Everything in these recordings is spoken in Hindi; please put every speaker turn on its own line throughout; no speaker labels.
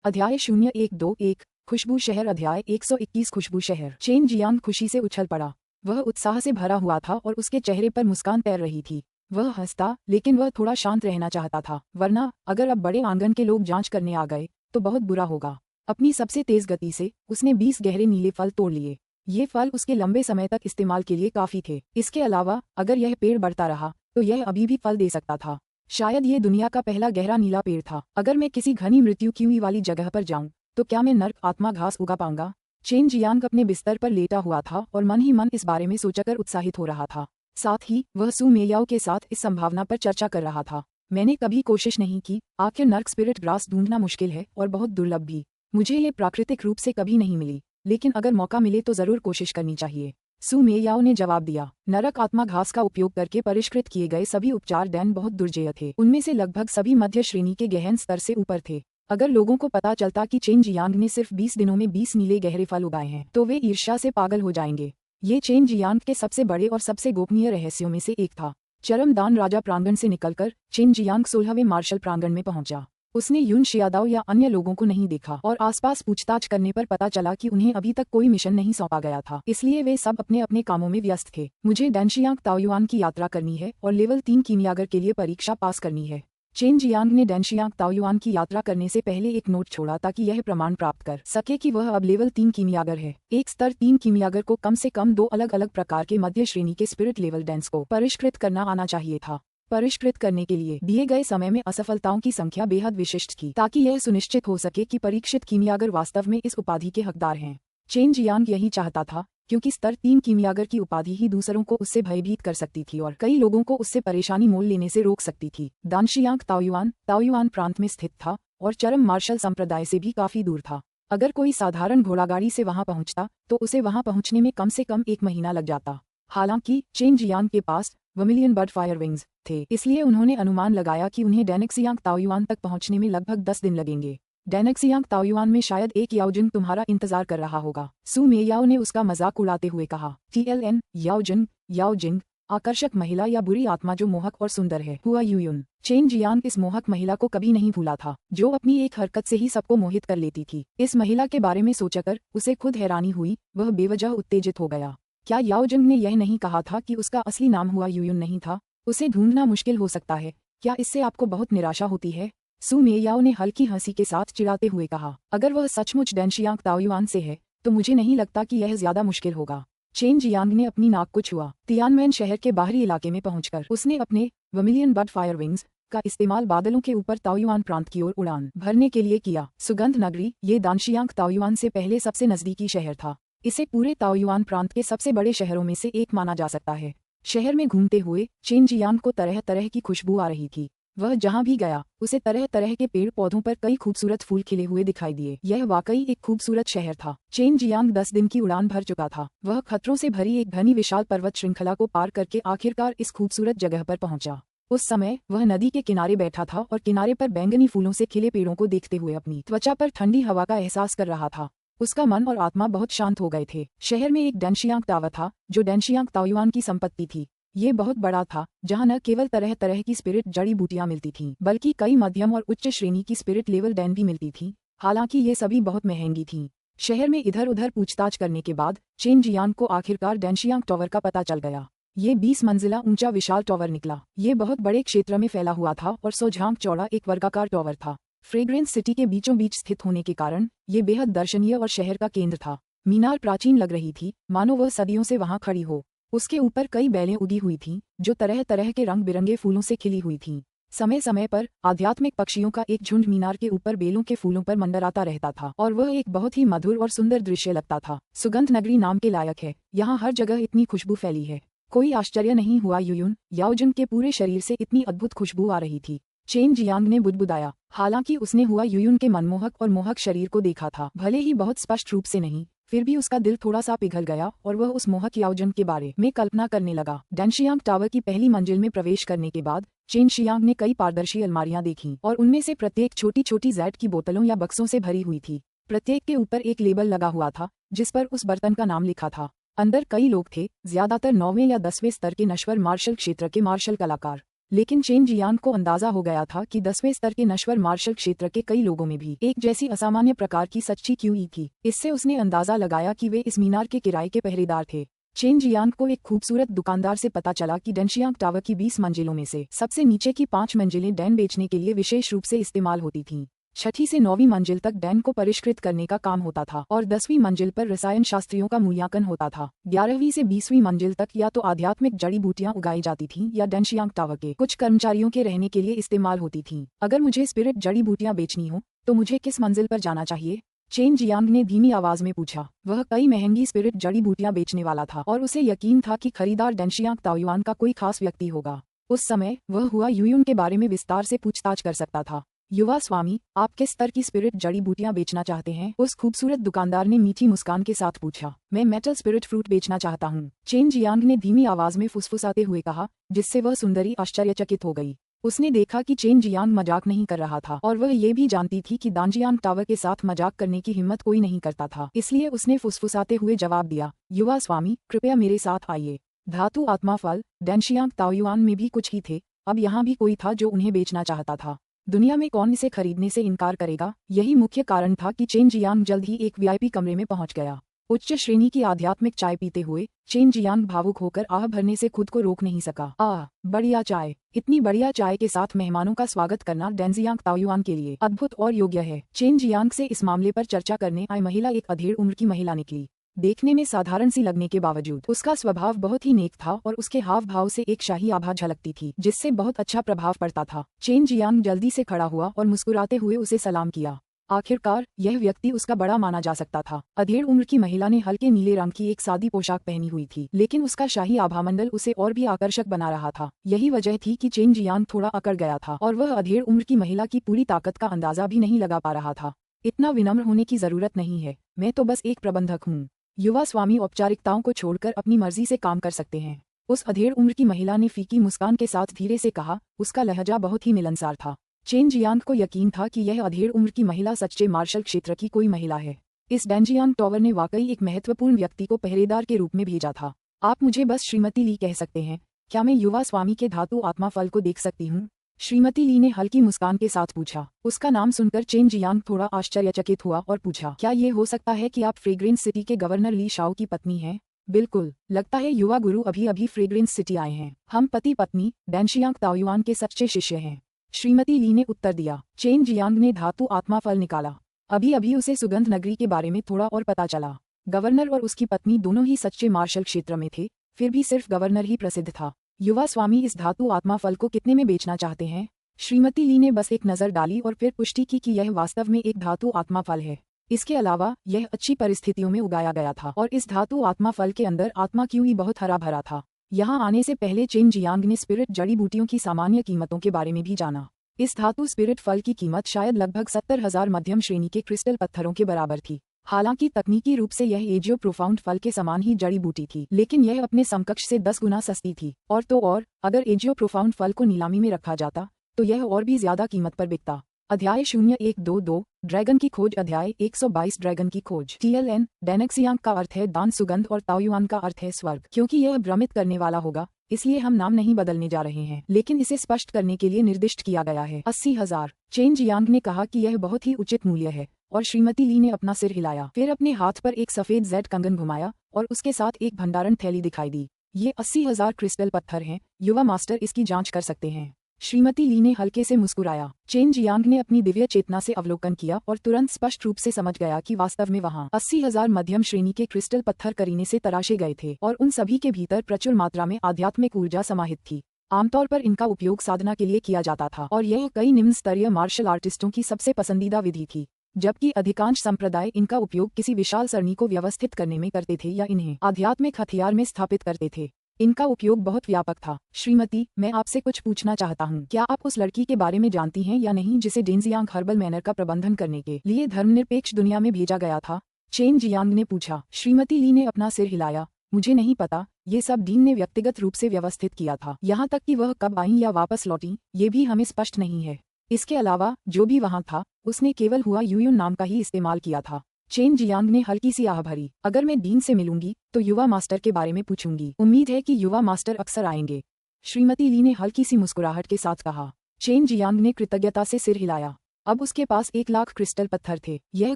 अध्याय 0121 खुशबू शहर अध्याय 121 खुशबू शहर। चेन जियांग खुशी से उछल पड़ा। वह उत्साह से भरा हुआ था और उसके चेहरे पर मुस्कान तैर रही थी। वह हंसता, लेकिन वह थोड़ा शांत रहना चाहता था, वरना अगर अब बड़े आंगन के लोग जांच करने आ गए तो बहुत बुरा होगा। अपनी सबसे तेज गति से उसने 20 गहरे नीले फल तोड़ लिए। ये फल उसके लंबे समय तक इस्तेमाल के लिए काफी थे। इसके अलावा अगर यह पेड़ बढ़ता रहा तो यह अभी भी फल दे सकता था। शायद ये दुनिया का पहला गहरा नीला पेड़ था। अगर मैं किसी घनी मृत्यु की हुई वाली जगह पर जाऊं तो क्या मैं नर्क आत्मा घास उगा पाऊंगा? चेन जियांग अपने बिस्तर पर लेटा हुआ था और मन ही मन इस बारे में सोचकर उत्साहित हो रहा था। साथ ही वह सू मेयाओ के साथ इस संभावना पर चर्चा कर रहा था। मैंने कभी कोशिश नहीं की। आखिर नर्क स्पिरिट ग्रास ढूंढना मुश्किल है और बहुत दुर्लभ भी। मुझे ये प्राकृतिक रूप से कभी नहीं मिली, लेकिन अगर मौका मिले तो जरूर कोशिश करनी चाहिए। सू मेयाओ ने जवाब दिया। नरक आत्मा घास का उपयोग करके परिष्कृत किए गए सभी उपचार डैन बहुत दुर्जेय थे। उनमें से लगभग सभी मध्य श्रेणी के गहन स्तर से ऊपर थे। अगर लोगों को पता चलता कि चेन जियांग ने सिर्फ 20 दिनों में 20 नीले गहरे फल उगाए हैं तो वे ईर्ष्या से पागल हो जाएंगे। ये चेन जियांग के सबसे बड़े और सबसे गोपनीय रहस्यों में से एक था। चरमदान राजा प्रांगण से निकलकर चेन जियांग 16वें मार्शल प्रांगण में पहुंचा। उसने यून शियादाओ या अन्य लोगों को नहीं देखा और आसपास पूछताछ करने पर पता चला कि उन्हें अभी तक कोई मिशन नहीं सौंपा गया था, इसलिए वे सब अपने अपने कामों में व्यस्त थे। मुझे डैनशियांग ताओयुआन की यात्रा करनी है और लेवल 3 कीमियागर के लिए परीक्षा पास करनी है। चेन जियांग ने डैनशियांग ताओयुआन की यात्रा करने से पहले एक नोट छोड़ा ताकि यह प्रमाण प्राप्त कर सके कि वह अब लेवल 3 कीमियागर है। एक स्तर 3 कीमियागर को कम से कम 2 अलग अलग प्रकार के मध्य श्रेणी के स्पिरिट लेवल डैंस को परिष्कृत करना आना चाहिए था। परिष्कृत करने के लिए दिए गए समय में असफलताओं की संख्या बेहद विशिष्ट थी ताकि यह सुनिश्चित हो सके कि परीक्षित कीमियागर वास्तव में इस उपाधि के हकदार हैं। चेन जियांग यही चाहता था, क्योंकि स्तर 3 कीमियागर की उपाधि ही दूसरों को उससे भयभीत कर सकती थी और कई लोगों को उससे परेशानी मोल लेने से रोक सकती थी। दानशियांग ताओयुआन प्रांत में स्थित था और चरम मार्शल संप्रदाय से भी काफी दूर था। अगर कोई साधारण घोड़ागाड़ी से वहां पहुंचता तो उसे वहां पहुंचने में कम से कम 1 महीना लग जाता। हालांकि चेन जियांग के पास वर्मिलियन बर्ड फायर विंग्स थे, इसलिए उन्होंने अनुमान लगाया कि उन्हें डैनक्सियांग ताओयुआन तक पहुंचने में लगभग 10 दिन लगेंगे। डैनक्सियांग ताओयुआन में शायद एक याओजिंग तुम्हारा इंतजार कर रहा होगा, सू मेयाओ ने उसका मजाक उड़ाते हुए कहा। TLN याओजिंग आकर्षक महिला या बुरी आत्मा जो मोहक और सुंदर है। हुआ यूयुन। चेन जियांग इस मोहक महिला को कभी नहीं भूला था, जो अपनी एक हरकत से ही सबको मोहित कर लेती थी। इस महिला के बारे में सोचकर उसे खुद हैरानी हुई। वह बेवजह उत्तेजित हो गया। क्या याओजिंग ने यह नहीं कहा था कि उसका असली नाम हुआ यूयुन नहीं था? उसे ढूंढना मुश्किल हो सकता है। क्या इससे आपको बहुत निराशा होती है? सू मेयाओ ने हल्की हंसी के साथ चिढ़ाते हुए कहा। अगर वह सचमुच डैनशियांग ताओयुआन से है तो मुझे नहीं लगता कि यह ज्यादा मुश्किल होगा। चेन जियांग ने अपनी नाक को छुआ। तियानमेन शहर के बाहरी इलाके में पहुंचकर उसने अपने वर्मिलियन बर्ड फायर विंग्स का इस्तेमाल बादलों के ऊपर ताओयुआन प्रांत की ओर उड़ान भरने के लिए किया। सुगंध नगरी ये दानशियांग ताओयुआन से पहले सबसे नजदीकी शहर था। इसे पूरे ताओयुआन प्रांत के सबसे बड़े शहरों में से एक माना जा सकता है। शहर में घूमते हुए चेन जियांग को तरह तरह की खुशबू आ रही थी। वह जहां भी गया उसे तरह तरह के पेड़ पौधों पर कई खूबसूरत फूल खिले हुए दिखाई दिए। यह वाकई एक खूबसूरत शहर था। चेन जियांग 10 दिन की उड़ान भर चुका था। वह खतरों से भरी एक घनी विशाल पर्वत श्रृंखला को पार करके आखिरकार इस खूबसूरत जगह पर पहुंचा। उस समय वह नदी के किनारे बैठा था और किनारे पर बैंगनी फूलों से खिले पेड़ों को देखते हुए अपनी त्वचा पर ठंडी हवा का एहसास कर रहा था। उसका मन और आत्मा बहुत शांत हो गए थे। शहर में एक डैनशियांग टावर था जो डैनशियांग ताओयुआन की संपत्ति थी। ये बहुत बड़ा था, जहां न केवल तरह तरह की स्पिरिट जड़ी बूटियां मिलती थीं, बल्कि कई मध्यम और उच्च श्रेणी की स्पिरिट लेवल डैन भी मिलती थी। हालांकि ये सभी बहुत महंगी थीं। शहर में इधर उधर पूछताछ करने के बाद चेन जियांग को आखिरकार डैनशियांग टावर का पता चल गया। ये 20 मंजिला ऊंचा विशाल टावर निकला। ये बहुत बड़े क्षेत्र में फैला हुआ था और 100 झांग चौड़ा एक वर्गाकार टावर था। फ्रेग्रेंस सिटी के बीचों बीच स्थित होने के कारण ये बेहद दर्शनीय और शहर का केंद्र था। मीनार प्राचीन लग रही थी, मानो वह सदियों से वहां खड़ी हो। उसके ऊपर कई बेलें उगी हुई थीं, जो तरह तरह के रंग बिरंगे फूलों से खिली हुई थीं। समय समय पर आध्यात्मिक पक्षियों का एक झुंड मीनार के ऊपर बेलों के फूलों पर मंडराता रहता था और वह एक बहुत ही मधुर और सुंदर दृश्य लगता था। सुगंध नगरी नाम के लायक है। यहाँ हर जगह इतनी खुशबू फैली है। कोई आश्चर्य नहीं हुआ यूयुन, याओजिंग के पूरे शरीर से इतनी अद्भुत खुशबू आ रही थी। चेन जियांग ने बुदबुदाया। हालांकि उसने हुआ यूयुन के मनमोहक और मोहक शरीर को देखा था, भले ही बहुत स्पष्ट रूप से नहीं, फिर भी उसका दिल थोड़ा सा पिघल गया और वह उस मोहक याओजिंग के बारे में कल्पना करने लगा। डैनशियांग टावर की पहली मंजिल में प्रवेश करने के बाद चेन जियांग ने कई पारदर्शी अलमारियां देखीं और उनमें से प्रत्येक छोटी छोटी जैड की बोतलों या बक्सों से भरी हुई थी। प्रत्येक के ऊपर एक लेबल लगा हुआ था जिस पर उस बर्तन का नाम लिखा था। अंदर कई लोग थे, ज्यादातर 9वें या 10वें स्तर के नश्वर मार्शल क्षेत्र के मार्शल कलाकार। लेकिन चेन जियांग को अंदाजा हो गया था कि 10वें स्तर के नश्वर मार्शल क्षेत्र के कई लोगों में भी एक जैसी असामान्य प्रकार की सच्ची क्यूई थी। इससे उसने अंदाजा लगाया कि वे इस मीनार के किराए के पहरेदार थे। चेन जियांग को एक खूबसूरत दुकानदार से पता चला कि डेनशियांग टावर की 20 मंजिलों में से सबसे नीचे की 5 मंजिलें डैन बेचने के लिए विशेष रूप से इस्तेमाल होती थीं। छठी से 9वीं मंजिल तक डैन को परिष्कृत करने का काम होता था और 10वीं मंजिल पर रसायन शास्त्रियों का मूल्यांकन होता था। 11वीं से 20वीं मंजिल तक या तो आध्यात्मिक जड़ी बूटियां उगाई जाती थीं या डेनशियांग टावर के कुछ कर्मचारियों के रहने के लिए इस्तेमाल होती थीं। अगर मुझे स्पिरिट जड़ी बूटियां बेचनी हो तो मुझे किस मंजिल पर जाना चाहिए? चेन जियांग ने धीमी आवाज में पूछा। वह कई महंगी स्पिरिट जड़ी बूटियां बेचने वाला था और उसे यकीन था कि खरीदार डेनशियांग ताओयुआन का कोई खास व्यक्ति होगा। उस समय वह हुआ यूयुन के बारे में विस्तार से पूछताछ कर सकता था। युवा स्वामी, आप किस स्तर की स्पिरिट जड़ी बूटियां बेचना चाहते हैं? उस खूबसूरत दुकानदार ने मीठी मुस्कान के साथ पूछा। मैं मेटल स्पिरिट फ्रूट बेचना चाहता हूँ, चेन जियांग ने धीमी आवाज में फुसफुसाते हुए कहा, जिससे वह सुंदरी आश्चर्यचकित हो गई। उसने देखा कि चेन जियांग मजाक नहीं कर रहा था और वह ये भी जानती थी कि दानजियांग टावर के साथ मजाक करने की हिम्मत कोई नहीं करता था। इसलिए उसने फुसफुसाते हुए जवाब दिया, युवा स्वामी, कृपया मेरे साथ आइए। धातु आत्मा फल डेनशियांग ताओयुआन में भी कुछ ही थे, अब यहाँ भी कोई था जो उन्हें बेचना चाहता था। दुनिया में कौन इसे खरीदने से इनकार करेगा? यही मुख्य कारण था कि चेन जियांग जल्द ही एक वीआईपी कमरे में पहुंच गया। उच्च श्रेणी की आध्यात्मिक चाय पीते हुए चेन जियांग भावुक होकर आह भरने से खुद को रोक नहीं सका। बढ़िया चाय! इतनी बढ़िया चाय के साथ मेहमानों का स्वागत करना डेनजियांग ताओयुआन के लिए अद्भुत और योग्य है। चेन जियांग से इस मामले पर चर्चा करने आई महिला एक अधेड़ उम्र की महिला निकली। देखने में साधारण सी लगने के बावजूद उसका स्वभाव बहुत ही नेक था और उसके हाव भाव से एक शाही आभा झलकती थी, जिससे बहुत अच्छा प्रभाव पड़ता था। चेन जियांग जल्दी से खड़ा हुआ और मुस्कुराते हुए उसे सलाम किया। आखिरकार यह व्यक्ति उसका बड़ा माना जा सकता था। अधेड़ उम्र की महिला ने हल्के नीले रंग की एक सादी पोशाक पहनी हुई थी, लेकिन उसका शाही आभामंडल उसे और भी आकर्षक बना रहा था। यही वजह थी कि चेन जियांग थोड़ा अकड़ गया था और वह अधेड़ उम्र की महिला की पूरी ताकत का अंदाजा भी नहीं लगा पा रहा था। इतना विनम्र होने की जरूरत नहीं है, मैं तो बस एक प्रबंधक हूँ। युवा स्वामी औपचारिकताओं को छोड़कर अपनी मर्जी से काम कर सकते हैं। उस अधेड़ उम्र की महिला ने फीकी मुस्कान के साथ धीरे से कहा। उसका लहजा बहुत ही मिलनसार था। चेन जियांग को यकीन था कि यह अधेड़ उम्र की महिला सच्चे मार्शल क्षेत्र की कोई महिला है। इस डेनजियांग टावर ने वाकई एक महत्वपूर्ण व्यक्ति को पहरेदार के रूप में भेजा था। आप मुझे बस श्रीमती ली कह सकते हैं। क्या मैं युवा स्वामी के धातु आत्मा फल को देख सकती हूँ? श्रीमती ली ने हल्की मुस्कान के साथ पूछा। उसका नाम सुनकर चेन जियांग थोड़ा आश्चर्यचकित हुआ और पूछा, क्या ये हो सकता है कि आप फ्रेग्रेंस सिटी के गवर्नर ली शाओ की पत्नी हैं? बिल्कुल, लगता है युवा गुरु अभी अभी फ्रेग्रेंस सिटी आए हैं। हम पति पत्नी डेनशियांग ताओयुआन के सच्चे शिष्य हैं, श्रीमती ली ने उत्तर दिया। चेन जियांग ने धातु आत्मा फल निकाला। अभी अभी उसे सुगंध नगरी के बारे में थोड़ा और पता चला। गवर्नर और उसकी पत्नी दोनों ही सच्चे मार्शल क्षेत्र में थे, फिर भी सिर्फ गवर्नर ही प्रसिद्ध था। युवा स्वामी इस धातु आत्मा फल को कितने में बेचना चाहते हैं? श्रीमती ली ने बस एक नज़र डाली और फिर पुष्टि की कि यह वास्तव में एक धातु आत्मा फल है। इसके अलावा यह अच्छी परिस्थितियों में उगाया गया था और इस धातु आत्मा फल के अंदर आत्मा क्यूई बहुत हरा भरा था। यहाँ आने से पहले चेन जियांग ने स्पिरिट जड़ी बूटियों की सामान्य कीमतों के बारे में भी जाना। इस धातु स्पिरिट फल की कीमत शायद लगभग 70,000 मध्यम श्रेणी के क्रिस्टल पत्थरों के बराबर थी। हालांकि तकनीकी रूप से यह एजियो प्रोफाउंड फल के समान ही जड़ी बूटी थी, लेकिन यह अपने समकक्ष से 10 गुना सस्ती थी। और तो और, अगर एजियो प्रोफाउंड फल को नीलामी में रखा जाता तो यह और भी ज्यादा कीमत पर बिकता। अध्याय 0122 ड्रैगन की खोज। अध्याय 122 ड्रैगन की खोज। TLN डेनक्सियांग का अर्थ है दान सुगंध और ताओयुआन का अर्थ है स्वर्ग। क्योंकि यह भ्रमित करने वाला होगा, इसलिए हम नाम नहीं बदलने जा रहे हैं, लेकिन इसे स्पष्ट करने के लिए निर्दिष्ट किया गया है 80,000। चेन जियांग ने कहा कि यह बहुत ही उचित मूल्य है और श्रीमती ली ने अपना सिर हिलाया, फिर अपने हाथ पर एक सफेद जेड कंगन घुमाया और उसके साथ एक भंडारण थैली दिखाई दी। ये 80,000 क्रिस्टल पत्थर हैं, युवा मास्टर इसकी जांच कर सकते हैं। श्रीमती ली ने हल्के से मुस्कुराया। चेन जियांग ने अपनी दिव्य चेतना से अवलोकन किया और तुरंत स्पष्ट रूप से समझ गया कि वास्तव में वहाँ 80,000 मध्यम श्रेणी के क्रिस्टल पत्थर करीने से तराशे गए थे और उन सभी के भीतर प्रचुर मात्रा में आध्यात्मिक ऊर्जा समाहित थी। आमतौर पर इनका उपयोग साधना के लिए किया जाता था और यह कई निम्न स्तरीय मार्शल आर्टिस्टों की सबसे पसंदीदा विधि थी, जबकि अधिकांश संप्रदाय इनका उपयोग किसी विशाल सरणी को व्यवस्थित करने में करते थे या इन्हें आध्यात्मिक हथियार में स्थापित करते थे। इनका उपयोग बहुत व्यापक था। श्रीमती, मैं आपसे कुछ पूछना चाहता हूँ। क्या आप उस लड़की के बारे में जानती हैं या नहीं जिसे डेनजियांग हर्बल मैनर का प्रबंधन करने के लिए धर्मनिरपेक्ष दुनिया में भेजा गया था? चेन जियांग ने पूछा। श्रीमती ली ने अपना सिर हिलाया। मुझे नहीं पता, ये सब डीन ने व्यक्तिगत रूप से व्यवस्थित किया था। यहाँ तक कि वह कब आई या वापस लौटी, ये भी हमें स्पष्ट नहीं है। इसके अलावा जो भी वहाँ था, उसने केवल हुआ यूयुन नाम का ही इस्तेमाल किया था। चेन जियांग ने हल्की सी आह भरी। अगर मैं डीन से मिलूंगी तो युवा मास्टर के बारे में पूछूंगी। उम्मीद है कि युवा मास्टर अक्सर आएंगे। श्रीमती ली ने हल्की सी मुस्कुराहट के साथ कहा। चेन जियांग ने कृतज्ञता से सिर हिलाया। अब उसके पास 1 लाख क्रिस्टल पत्थर थे। यह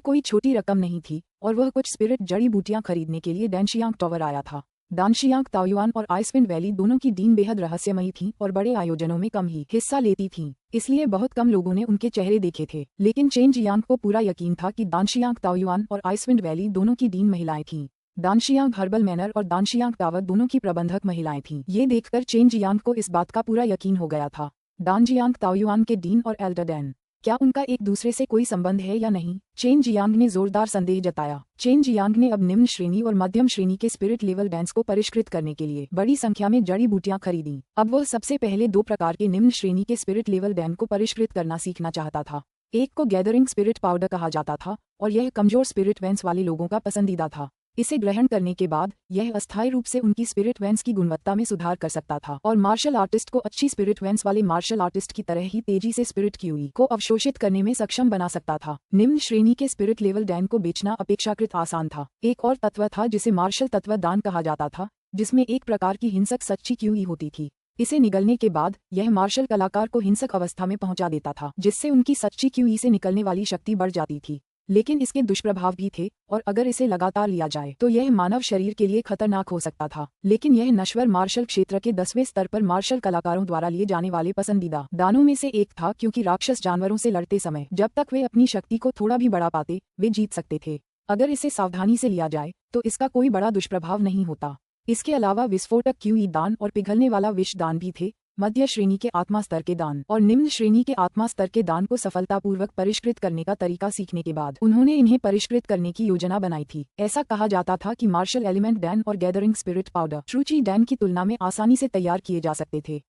कोई छोटी रकम नहीं थी और वह कुछ स्पिरिट जड़ी बूटियां खरीदने के लिए डैनशियांग टावर आया था। दानशियांग ताओयुआन और आइसविंड वैली दोनों की डीन बेहद रहस्यमयी थीं और बड़े आयोजनों में कम ही हिस्सा लेती थीं, इसलिए बहुत कम लोगों ने उनके चेहरे देखे थे। लेकिन चेन जियांग को पूरा यकीन था कि दानशियांग ताओयुआन और आइसविंड वैली दोनों की डीन महिलाएं थीं। दानशियांग हर्बल मैनर और दानशियांग टावर दोनों की प्रबंधक महिलाएं थीं। ये देखकर चेन जियांग को इस बात का पूरा यकीन हो गया था। दानजियांग ताओयुआन के डीन और एल्डर डैन, क्या उनका एक दूसरे से कोई संबंध है या नहीं? चेन जियांग ने जोरदार संदेह जताया। चेन जियांग ने अब निम्न श्रेणी और मध्यम श्रेणी के स्पिरिट लेवल डैंस को परिष्कृत करने के लिए बड़ी संख्या में जड़ी बूटियां खरीदी। अब वह सबसे पहले 2 प्रकार के निम्न श्रेणी के स्पिरिट लेवल डैन को परिष्कृत करना सीखना चाहता था। एक को गैदरिंग स्पिरिट पाउडर कहा जाता था और यह कमजोर स्पिरिट वैंस वाले लोगों का पसंदीदा था। इसे ग्रहण करने के बाद यह अस्थायी रूप से उनकी स्पिरिट वैंस की गुणवत्ता में सुधार कर सकता था और मार्शल आर्टिस्ट को अच्छी स्पिरिट वैंस वाले मार्शल आर्टिस्ट की तरह ही तेजी से स्पिरिट क्यूई को अवशोषित करने में सक्षम बना सकता था। निम्न श्रेणी के स्पिरिट लेवल डैन को बेचना अपेक्षाकृत आसान था। एक और तत्व था जिसे मार्शल तत्व दान कहा जाता था, जिसमें एक प्रकार की हिंसक सच्ची क्यूई होती थी। इसे निगलने के बाद यह मार्शल कलाकार को हिंसक अवस्था में पहुंचा देता था, जिससे उनकी सच्ची क्यूई से निकलने वाली शक्ति बढ़ जाती थी। लेकिन इसके दुष्प्रभाव भी थे और अगर इसे लगातार लिया जाए तो यह मानव शरीर के लिए खतरनाक हो सकता था। लेकिन यह नश्वर मार्शल क्षेत्र के 10वें स्तर पर मार्शल कलाकारों द्वारा लिए जाने वाले पसंदीदा दानों में से एक था, क्योंकि राक्षस जानवरों से लड़ते समय जब तक वे अपनी शक्ति को थोड़ा भी बढ़ा पाते वे जीत सकते थे। अगर इसे सावधानी से लिया जाए तो इसका कोई बड़ा दुष्प्रभाव नहीं होता। इसके अलावा विस्फोटक क्यूई दान और पिघलने वाला विष दान भी थे। मध्य श्रेणी के आत्मा स्तर के दान और निम्न श्रेणी के आत्मा स्तर के दान को सफलतापूर्वक परिष्कृत करने का तरीका सीखने के बाद उन्होंने इन्हें परिष्कृत करने की योजना बनाई थी। ऐसा कहा जाता था कि मार्शल एलिमेंट डैन और गैदरिंग स्पिरिट पाउडर ट्रूची डैन की तुलना में आसानी से तैयार किए जा सकते थे।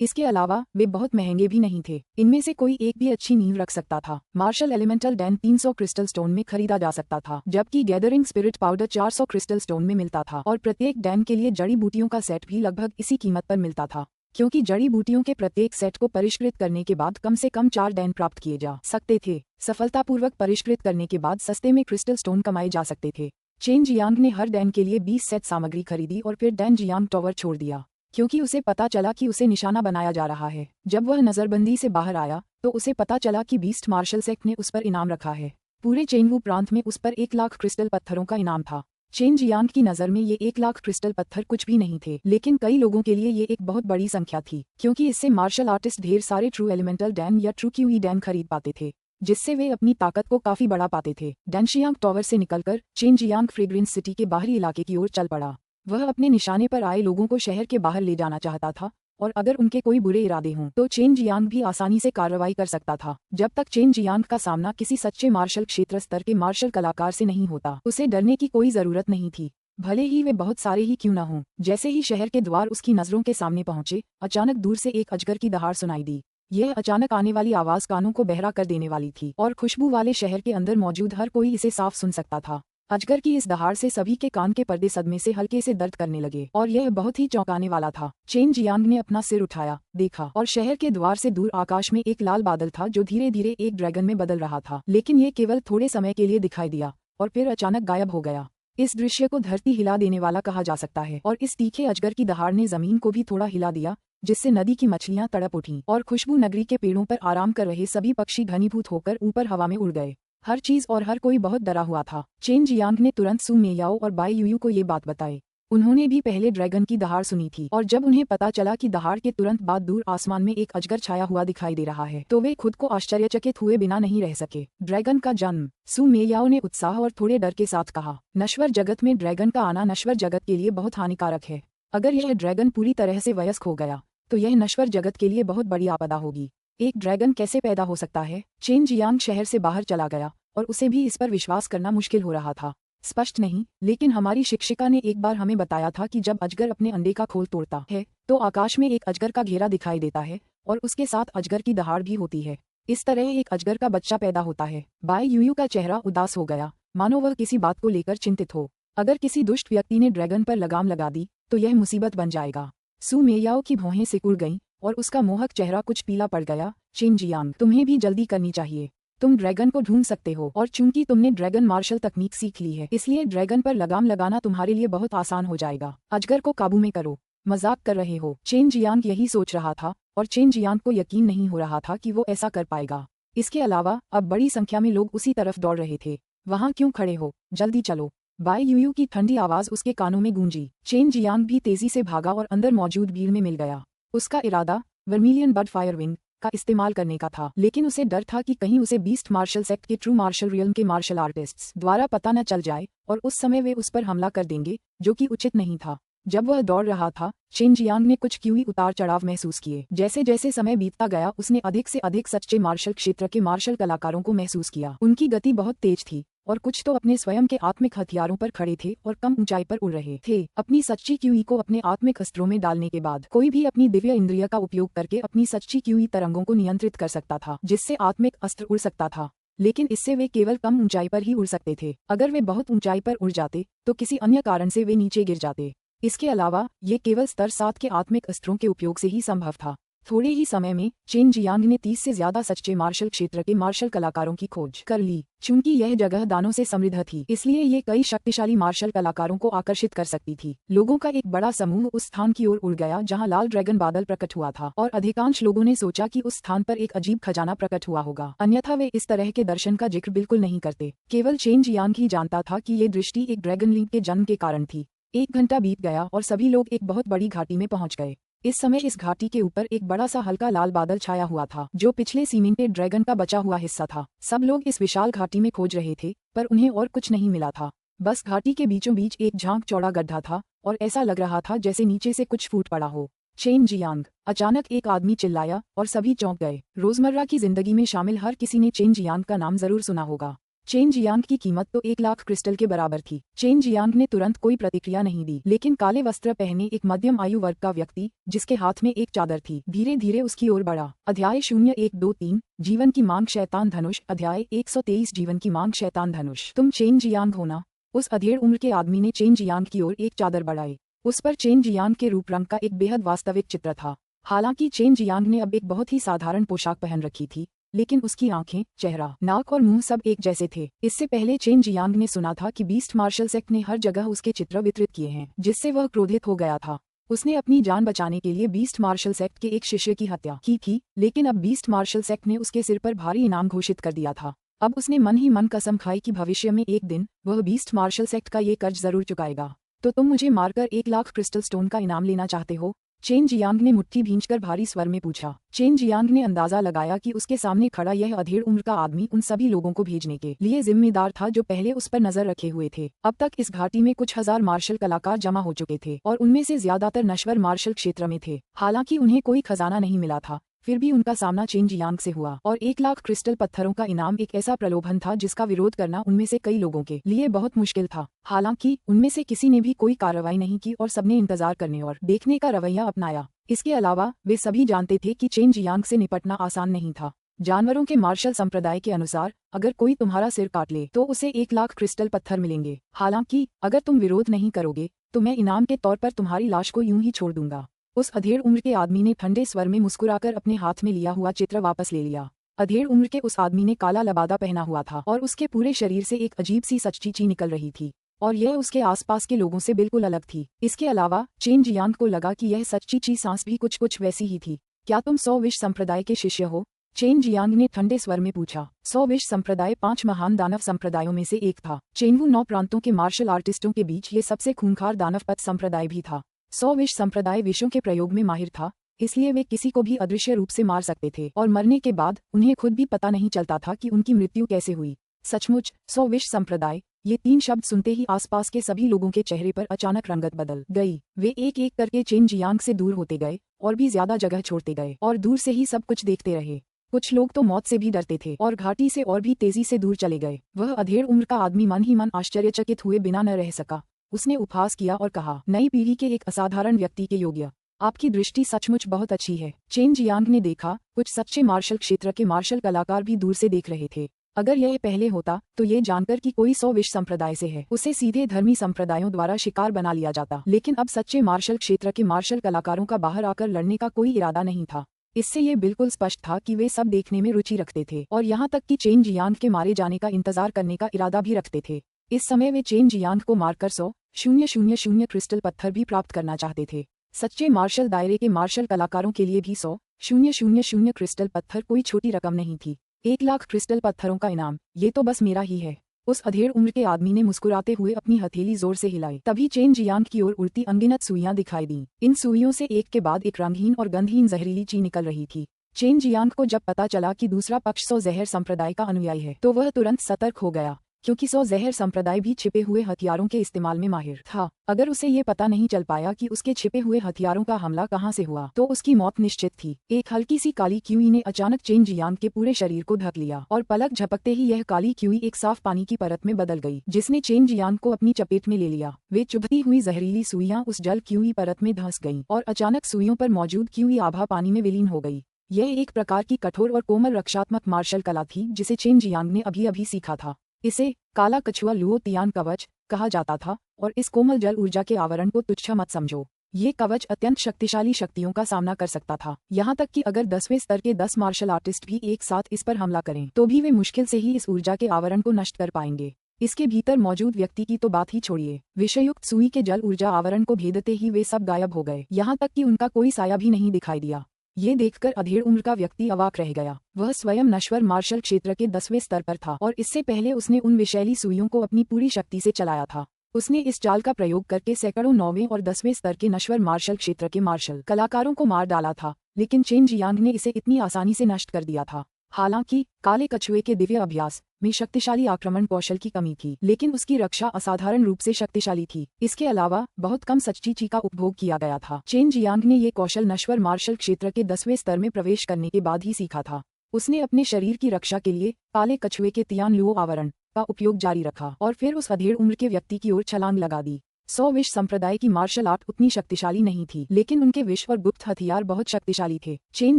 इसके अलावा वे बहुत महंगे भी नहीं थे। इनमें से कोई एक भी अच्छी नींव रख सकता था। Martial elemental dan 300 crystal stone में खरीदा जा सकता था, जबकि gathering spirit powder 400 crystal stone में मिलता था और प्रत्येक डैन के लिए जड़ी बूटियों का सेट भी लगभग इसी कीमत पर मिलता था। क्योंकि जड़ी बूटियों के प्रत्येक सेट को परिष्कृत करने के बाद कम से कम 4 डैन प्राप्त किए जा सकते थे। सफलतापूर्वक परिष्कृत करने के बाद सस्ते में क्रिस्टल स्टोन कमाए जा सकते थे। चेन जियांग ने हर डैन के लिए 20 सेट सामग्री खरीदी और फिर डैन जियांग टावर छोड़ दिया, क्योंकि उसे पता चला कि उसे निशाना बनाया जा रहा है। जब वह नजरबंदी से बाहर आया तो उसे पता चला कि बीस्ट मार्शल सेक्ट ने उस पर इनाम रखा है। पूरे चेनवू प्रांत में उस पर 1 लाख क्रिस्टल पत्थरों का इनाम था। चेन जियांग की नज़र में ये 1 लाख क्रिस्टल पत्थर कुछ भी नहीं थे, लेकिन कई लोगों के लिए ये एक बहुत बड़ी संख्या थी, क्योंकि इससे मार्शल आर्टिस्ट ढेर सारे ट्रू एलिमेंटल डैन या ट्रू क्यूई डैन खरीद पाते थे, जिससे वे अपनी ताकत को काफी बढ़ा पाते थे। डैनशियांग टावर से निकलकर चेन जियांग फ्रेग्रेंस सिटी के बाहरी इलाके की ओर चल पड़ा। वह अपने निशाने पर आए लोगों को शहर के बाहर ले जाना चाहता था और अगर उनके कोई बुरे इरादे हों तो चेन जियांग भी आसानी से कार्रवाई कर सकता था। जब तक चेन जियांग का सामना किसी सच्चे मार्शल क्षेत्र स्तर के मार्शल कलाकार से नहीं होता, उसे डरने की कोई जरूरत नहीं थी, भले ही वे बहुत सारे ही क्यों न हों। जैसे ही शहर के द्वार उसकी नजरों के सामने पहुंचे, अचानक दूर से एक अजगर की दहाड़ सुनाई दी। यह अचानक आने वाली आवाज कानों को बहरा कर देने वाली थी और खुशबू वाले शहर के अंदर मौजूद हर कोई इसे साफ सुन सकता था। अजगर की इस दहाड़ से सभी के कान के पर्दे सदमे से हल्के से दर्द करने लगे और यह बहुत ही चौंकाने वाला था। चेन जियांग ने अपना सिर उठाया, देखा और शहर के द्वार से दूर आकाश में एक लाल बादल था जो धीरे धीरे एक ड्रैगन में बदल रहा था, लेकिन ये केवल थोड़े समय के लिए दिखाई दिया और फिर अचानक गायब हो गया। इस दृश्य को धरती हिला देने वाला कहा जा सकता है और इस तीखे अजगर की दहाड़ ने जमीन को भी थोड़ा हिला दिया, जिससे नदी की मछलियां तड़प उठीं और खुशबू नगरी के पेड़ों पर आराम कर रहे सभी पक्षी घनीभूत होकर ऊपर हवा में उड़ गए। हर चीज और हर कोई बहुत डरा हुआ था। चेन जियांग ने तुरंत सू मेयाओ और बाई यूयू को ये बात बताई। उन्होंने भी पहले ड्रैगन की दहाड़ सुनी थी और जब उन्हें पता चला कि दहाड़ के तुरंत बाद दूर आसमान में एक अजगर छाया हुआ दिखाई दे रहा है, तो वे खुद को आश्चर्यचकित हुए बिना नहीं रह सके। ड्रैगन का जन्म, सू मेयाओ ने उत्साह और थोड़े डर के साथ कहा। नश्वर जगत में ड्रैगन का आना नश्वर जगत के लिए बहुत हानिकारक है। अगर यह ड्रैगन पूरी तरह से वयस्क हो गया तो यह नश्वर जगत के लिए बहुत बड़ी आपदा होगी। एक ड्रैगन कैसे पैदा हो सकता है? चेन जियांग शहर से बाहर चला गया और उसे भी इस पर विश्वास करना मुश्किल हो रहा था। स्पष्ट नहीं, लेकिन हमारी शिक्षिका ने एक बार हमें बताया था कि जब अजगर अपने अंडे का खोल तोड़ता है तो आकाश में एक अजगर का घेरा दिखाई देता है और उसके साथ अजगर की दहाड़ भी होती है। इस तरह एक अजगर का बच्चा पैदा होता है। बाई यूयू का चेहरा उदास हो गया, मानो वह किसी बात को लेकर चिंतित हो। अगर किसी दुष्ट व्यक्ति ने ड्रैगन पर लगाम लगा दी तो यह मुसीबत बन जाएगा। सू मेयाओ की भौहें सिकुड़ गईं और उसका मोहक चेहरा कुछ पीला पड़ गया। चेन जियांग, तुम्हें भी जल्दी करनी चाहिए। तुम ड्रैगन को ढूंढ सकते हो और चूंकि तुमने ड्रैगन मार्शल तकनीक सीख ली है, इसलिए ड्रैगन पर लगाम लगाना तुम्हारे लिए बहुत आसान हो जाएगा। अजगर को काबू में करो। मजाक कर रहे हो। चेन जियांग यही सोच रहा था और चेन जियांग को यकीन नहीं हो रहा था कि वो ऐसा कर पाएगा। इसके अलावा अब बड़ी संख्या में लोग उसी तरफ दौड़ रहे थे। वहां क्यों खड़े हो, जल्दी चलो। बाई यूयू की ठंडी आवाज उसके कानों में गूंजी। चेन जियांग भी तेजी से भागा और अंदर मौजूद भीड़ में मिल गया। उसका इरादा वर्मिलियन बड फायर विंग का इस्तेमाल करने का था, लेकिन उसे डर था कि कहीं उसे बीस्ट मार्शल सेक्ट के ट्रू मार्शल रियल्म के मार्शल आर्टिस्ट्स द्वारा पता न चल जाए और उस समय वे उस पर हमला कर देंगे, जो कि उचित नहीं था। जब वह दौड़ रहा था, चेन जियांग ने कुछ क्यूई उतार चढ़ाव महसूस किए। जैसे जैसे समय बीतता गया उसने अधिक से अधिक सच्चे मार्शल क्षेत्र के मार्शल कलाकारों को महसूस किया। उनकी गति बहुत तेज थी और कुछ तो अपने स्वयं के आत्मिक हथियारों पर खड़े थे और कम ऊंचाई पर उड़ रहे थे। अपनी सच्ची क्यूई को अपने आत्मिक अस्त्रों में डालने के बाद कोई भी अपनी दिव्य इंद्रिय का उपयोग करके अपनी सच्ची क्यूई तरंगों को नियंत्रित कर सकता था, जिससे आत्मिक अस्त्र उड़ सकता था। लेकिन इससे वे केवल कम ऊंचाई पर ही उड़ सकते थे। अगर वे बहुत ऊंचाई पर उड़ जाते तो किसी अन्य कारण से वे नीचे गिर जाते। इसके अलावा ये केवल स्तर 7 के आत्मिक अस्त्रों के उपयोग से ही संभव था। थोड़े ही समय में चेन जियांग ने 30 से ज्यादा सच्चे मार्शल क्षेत्र के मार्शल कलाकारों की खोज कर ली। चूंकि यह जगह दानों से समृद्ध थी, इसलिए ये कई शक्तिशाली मार्शल कलाकारों को आकर्षित कर सकती थी। लोगों का एक बड़ा समूह उस स्थान की ओर उड़ गया जहां लाल ड्रैगन बादल प्रकट हुआ था और अधिकांश लोगों ने सोचा कि उस स्थान पर एक अजीब खजाना प्रकट हुआ होगा, अन्यथा वे इस तरह के दर्शन का जिक्र बिल्कुल नहीं करते। केवल चेन जियांग ही जानता था कि ये दृष्टि एक ड्रैगन लिंक के जन्म के कारण थी। 1 घंटा बीत गया और सभी लोग एक बहुत बड़ी घाटी में पहुंच गए। इस समय इस घाटी के ऊपर एक बड़ा सा हल्का लाल बादल छाया हुआ था, जो पिछले सीमेंटेड ड्रैगन का बचा हुआ हिस्सा था। सब लोग इस विशाल घाटी में खोज रहे थे, पर उन्हें और कुछ नहीं मिला था। बस घाटी के बीचों बीच एक झांक चौड़ा गड्ढा था और ऐसा लग रहा था जैसे नीचे से कुछ फूट पड़ा हो। चेन जियांग, अचानक एक आदमी चिल्लाया और सभी चौंक गए। रोजमर्रा की जिंदगी में शामिल हर किसी ने चेन जियांग का नाम जरूर सुना होगा। चेन जियांग की कीमत तो 1 लाख क्रिस्टल के बराबर थी। चेन जियांग ने तुरंत कोई प्रतिक्रिया नहीं दी, लेकिन काले वस्त्र पहने एक मध्यम आयु वर्ग का व्यक्ति, जिसके हाथ में एक चादर थी, धीरे धीरे उसकी ओर बढ़ा। अध्याय 0123 जीवन की मांग शैतान धनुष। अध्याय 123 जीवन की मांग शैतान धनुष। तुम चेन जियांग हो ना? उस अधेड़ उम्र के आदमी ने चेन जियांग की ओर एक चादर बढ़ाई। उस पर चेन जियांग के रूप रंग का एक बेहद वास्तविक चित्र था। हालांकि चेन जियांग ने अब एक बहुत ही साधारण पोशाक पहन रखी थी, लेकिन उसकी आंखें, चेहरा, नाक और मुंह सब एक जैसे थे। इससे पहले चेन जियांग ने सुना था कि बीस्ट मार्शल सेक्ट ने हर जगह उसके चित्र वितरित किए हैं, जिससे वह क्रोधित हो गया था। उसने अपनी जान बचाने के लिए बीस्ट मार्शल सेक्ट के एक शिष्य की हत्या की थी, लेकिन अब बीस्ट मार्शल सेक्ट ने उसके सिर पर भारी इनाम घोषित कर दिया था। अब उसने मन ही मन कसम खाई कि भविष्य में एक दिन वह बीस्ट मार्शल सेक्ट का ये कर्ज जरूर चुकाएगा। तो तुम मुझे मारकर 1 लाख क्रिस्टल स्टोन का इनाम लेना चाहते हो? चेन जियांग ने मुट्ठी भींचकर भारी स्वर में पूछा। चेन जियांग ने अंदाजा लगाया कि उसके सामने खड़ा यह अधेड़ उम्र का आदमी उन सभी लोगों को भेजने के लिए जिम्मेदार था जो पहले उस पर नजर रखे हुए थे। अब तक इस घाटी में कुछ हजार मार्शल कलाकार जमा हो चुके थे और उनमें से ज्यादातर नश्वर मार्शल क्षेत्र में थे। हालांकि उन्हें कोई खजाना नहीं मिला था, फिर भी उनका सामना चेन जियांग से हुआ और 1 लाख क्रिस्टल पत्थरों का इनाम एक ऐसा प्रलोभन था जिसका विरोध करना उनमें से कई लोगों के लिए बहुत मुश्किल था। हालांकि उनमें से किसी ने भी कोई कार्रवाई नहीं की और सबने इंतजार करने और देखने का रवैया अपनाया। इसके अलावा वे सभी जानते थे कि चेन जियांग से निपटना आसान नहीं था। जानवरों के मार्शल संप्रदाय के अनुसार अगर कोई तुम्हारा सिर काट ले तो उसे 1 लाख क्रिस्टल पत्थर मिलेंगे। हालांकि अगर तुम विरोध नहीं करोगे तो मैं इनाम के तौर पर तुम्हारी लाश को यूं ही छोड़ दूंगा। उस अधेड़ उम्र के आदमी ने ठंडे स्वर में मुस्कुराकर अपने हाथ में लिया हुआ चित्र वापस ले लिया। अधेड़ उम्र के उस आदमी ने काला लबादा पहना हुआ था और उसके पूरे शरीर से एक अजीब सी सच्ची ची निकल रही थी और यह उसके आसपास के लोगों से बिल्कुल अलग थी। इसके अलावा चेन जियांग को लगा कि यह सच्ची ची सांस भी कुछ वैसी ही थी। क्या तुम 100 विश्व संप्रदाय के शिष्य हो? चेन जियांग ने ठंडे स्वर में पूछा। 100 विश्व संप्रदाय 5 महान दानव संप्रदायों में से एक था। चेंगू 9 प्रांतों के मार्शल आर्टिस्टों के बीच ये सबसे खूंखार दानवपत संप्रदाय भी था। 100 विश्व संप्रदाय विषयों के प्रयोग में माहिर था, इसलिए वे किसी को भी अदृश्य रूप से मार सकते थे और मरने के बाद उन्हें खुद भी पता नहीं चलता था कि उनकी मृत्यु कैसे हुई। सचमुच 100 विश्व संप्रदाय, ये 3 शब्द सुनते ही आसपास के सभी लोगों के चेहरे पर अचानक रंगत बदल गई। वे एक एक करके चेन जियांग से दूर होते गए और भी ज्यादा जगह छोड़ते गए और दूर से ही सब कुछ देखते रहे। कुछ लोग तो मौत से भी डरते थे और घाटी से और भी तेजी से दूर चले गए। वह अधेड़ उम्र का आदमी मन ही मन आश्चर्यचकित हुए बिना न रह सका। उसने उपहास किया और कहा, नई पीढ़ी के एक असाधारण व्यक्ति के योग्य। आपकी दृष्टि सचमुच बहुत अच्छी है। चेन जियांग ने देखा, कुछ सच्चे मार्शल क्षेत्र के मार्शल कलाकार भी दूर से देख रहे थे। अगर यह पहले होता तो ये जानकर कि कोई 100 विश्व संप्रदाय से है, उसे सीधे धर्मी संप्रदायों द्वारा शिकार बना लिया जाता। लेकिन अब सच्चे मार्शल क्षेत्र के मार्शल कलाकारों का बाहर आकर लड़ने का कोई इरादा नहीं था। इससे ये बिल्कुल स्पष्ट था कि वे सब देखने में रुचि रखते थे और यहाँ तक कि चेन जियांग के मारे जाने का इंतजार करने का इरादा भी रखते थे। इस समय वे चेन जियांग को मारकर 100,000 क्रिस्टल पत्थर भी प्राप्त करना चाहते थे। सच्चे मार्शल दायरे के मार्शल कलाकारों के लिए भी 100,000 क्रिस्टल पत्थर कोई छोटी रकम नहीं थी। 1 लाख क्रिस्टल पत्थरों का इनाम, ये तो बस मेरा ही है। उस अधेड़ उम्र के आदमी ने मुस्कुराते हुए अपनी हथेली जोर से हिलाई। तभी चेन जियांग की ओर उड़ती अनगिनत सुइयां दिखाई दी। इन सुइयों से एक के बाद एक रंगहीन और गंधहीन जहरीली ची निकल रही थी। चेन जियांग को जब पता चला कि दूसरा पक्ष 100 जहर संप्रदाय का अनुयायी है तो वह तुरंत सतर्क हो गया, क्योंकि 100 जहर संप्रदाय भी छिपे हुए हथियारों के इस्तेमाल में माहिर था। अगर उसे ये पता नहीं चल पाया कि उसके छिपे हुए हथियारों का हमला कहाँ से हुआ तो उसकी मौत निश्चित थी। एक हल्की सी काली क्यूई ने अचानक चेन जियांग के पूरे शरीर को ढक लिया और पलक झपकते ही यह काली क्यूई एक साफ पानी की परत में बदल गई, जिसने चेन जियांग को अपनी चपेट में ले लिया। वे चुभती हुई जहरीली सुइयां उस जल क्यूई परत में धंस गईं और अचानक सुइयों पर मौजूद क्यूई आभा पानी में विलीन हो गई। यह एक प्रकार की कठोर और कोमल रक्षात्मक मार्शल कला थी जिसे चेन जियांग ने अभी अभी सीखा था। इसे काला कछुआ लुओ तियान कवच कहा जाता था और इस कोमल जल ऊर्जा के आवरण को तुच्छ मत समझो। ये कवच अत्यंत शक्तिशाली शक्तियों का सामना कर सकता था, यहाँ तक कि अगर 10वें स्तर के 10 मार्शल आर्टिस्ट भी एक साथ इस पर हमला करें तो भी वे मुश्किल से ही इस ऊर्जा के आवरण को नष्ट कर पाएंगे। इसके भीतर मौजूद व्यक्ति की तो बात ही छोड़िए, विषयुक्त सुई के जल ऊर्जा आवरण को भेदते ही वे सब गायब हो गए, यहाँ तक कि उनका कोई साया भी नहीं दिखाई दिया। ये देखकर अधेड़ उम्र का व्यक्ति अवाक रह गया। वह स्वयं नश्वर मार्शल क्षेत्र के 10वें स्तर पर था और इससे पहले उसने उन विषैली सुइयों को अपनी पूरी शक्ति से चलाया था। उसने इस चाल का प्रयोग करके सैकड़ों 9वें और 10वें स्तर के नश्वर मार्शल क्षेत्र के मार्शल कलाकारों को मार डाला था, लेकिन चेन जियांग ने इसे इतनी आसानी से नष्ट कर दिया था। हालांकि काले कछुए के दिव्य अभ्यास में शक्तिशाली आक्रमण कौशल की कमी थी, लेकिन उसकी रक्षा असाधारण रूप से शक्तिशाली थी। इसके अलावा बहुत कम सच्ची ची का उपभोग किया गया था। चेन जियांग ने ये कौशल नश्वर मार्शल क्षेत्र के 10वें स्तर में प्रवेश करने के बाद ही सीखा था। उसने अपने शरीर की रक्षा के लिए काले कछुए के तियान लुओ आवरण का उपयोग जारी रखा और फिर उस अधेड़ उम्र के व्यक्ति की ओर छलांग लगा दी। 100 विष संप्रदाय की मार्शल आर्ट उतनी शक्तिशाली नहीं थी, लेकिन उनके विष और गुप्त हथियार बहुत शक्तिशाली थे। चेन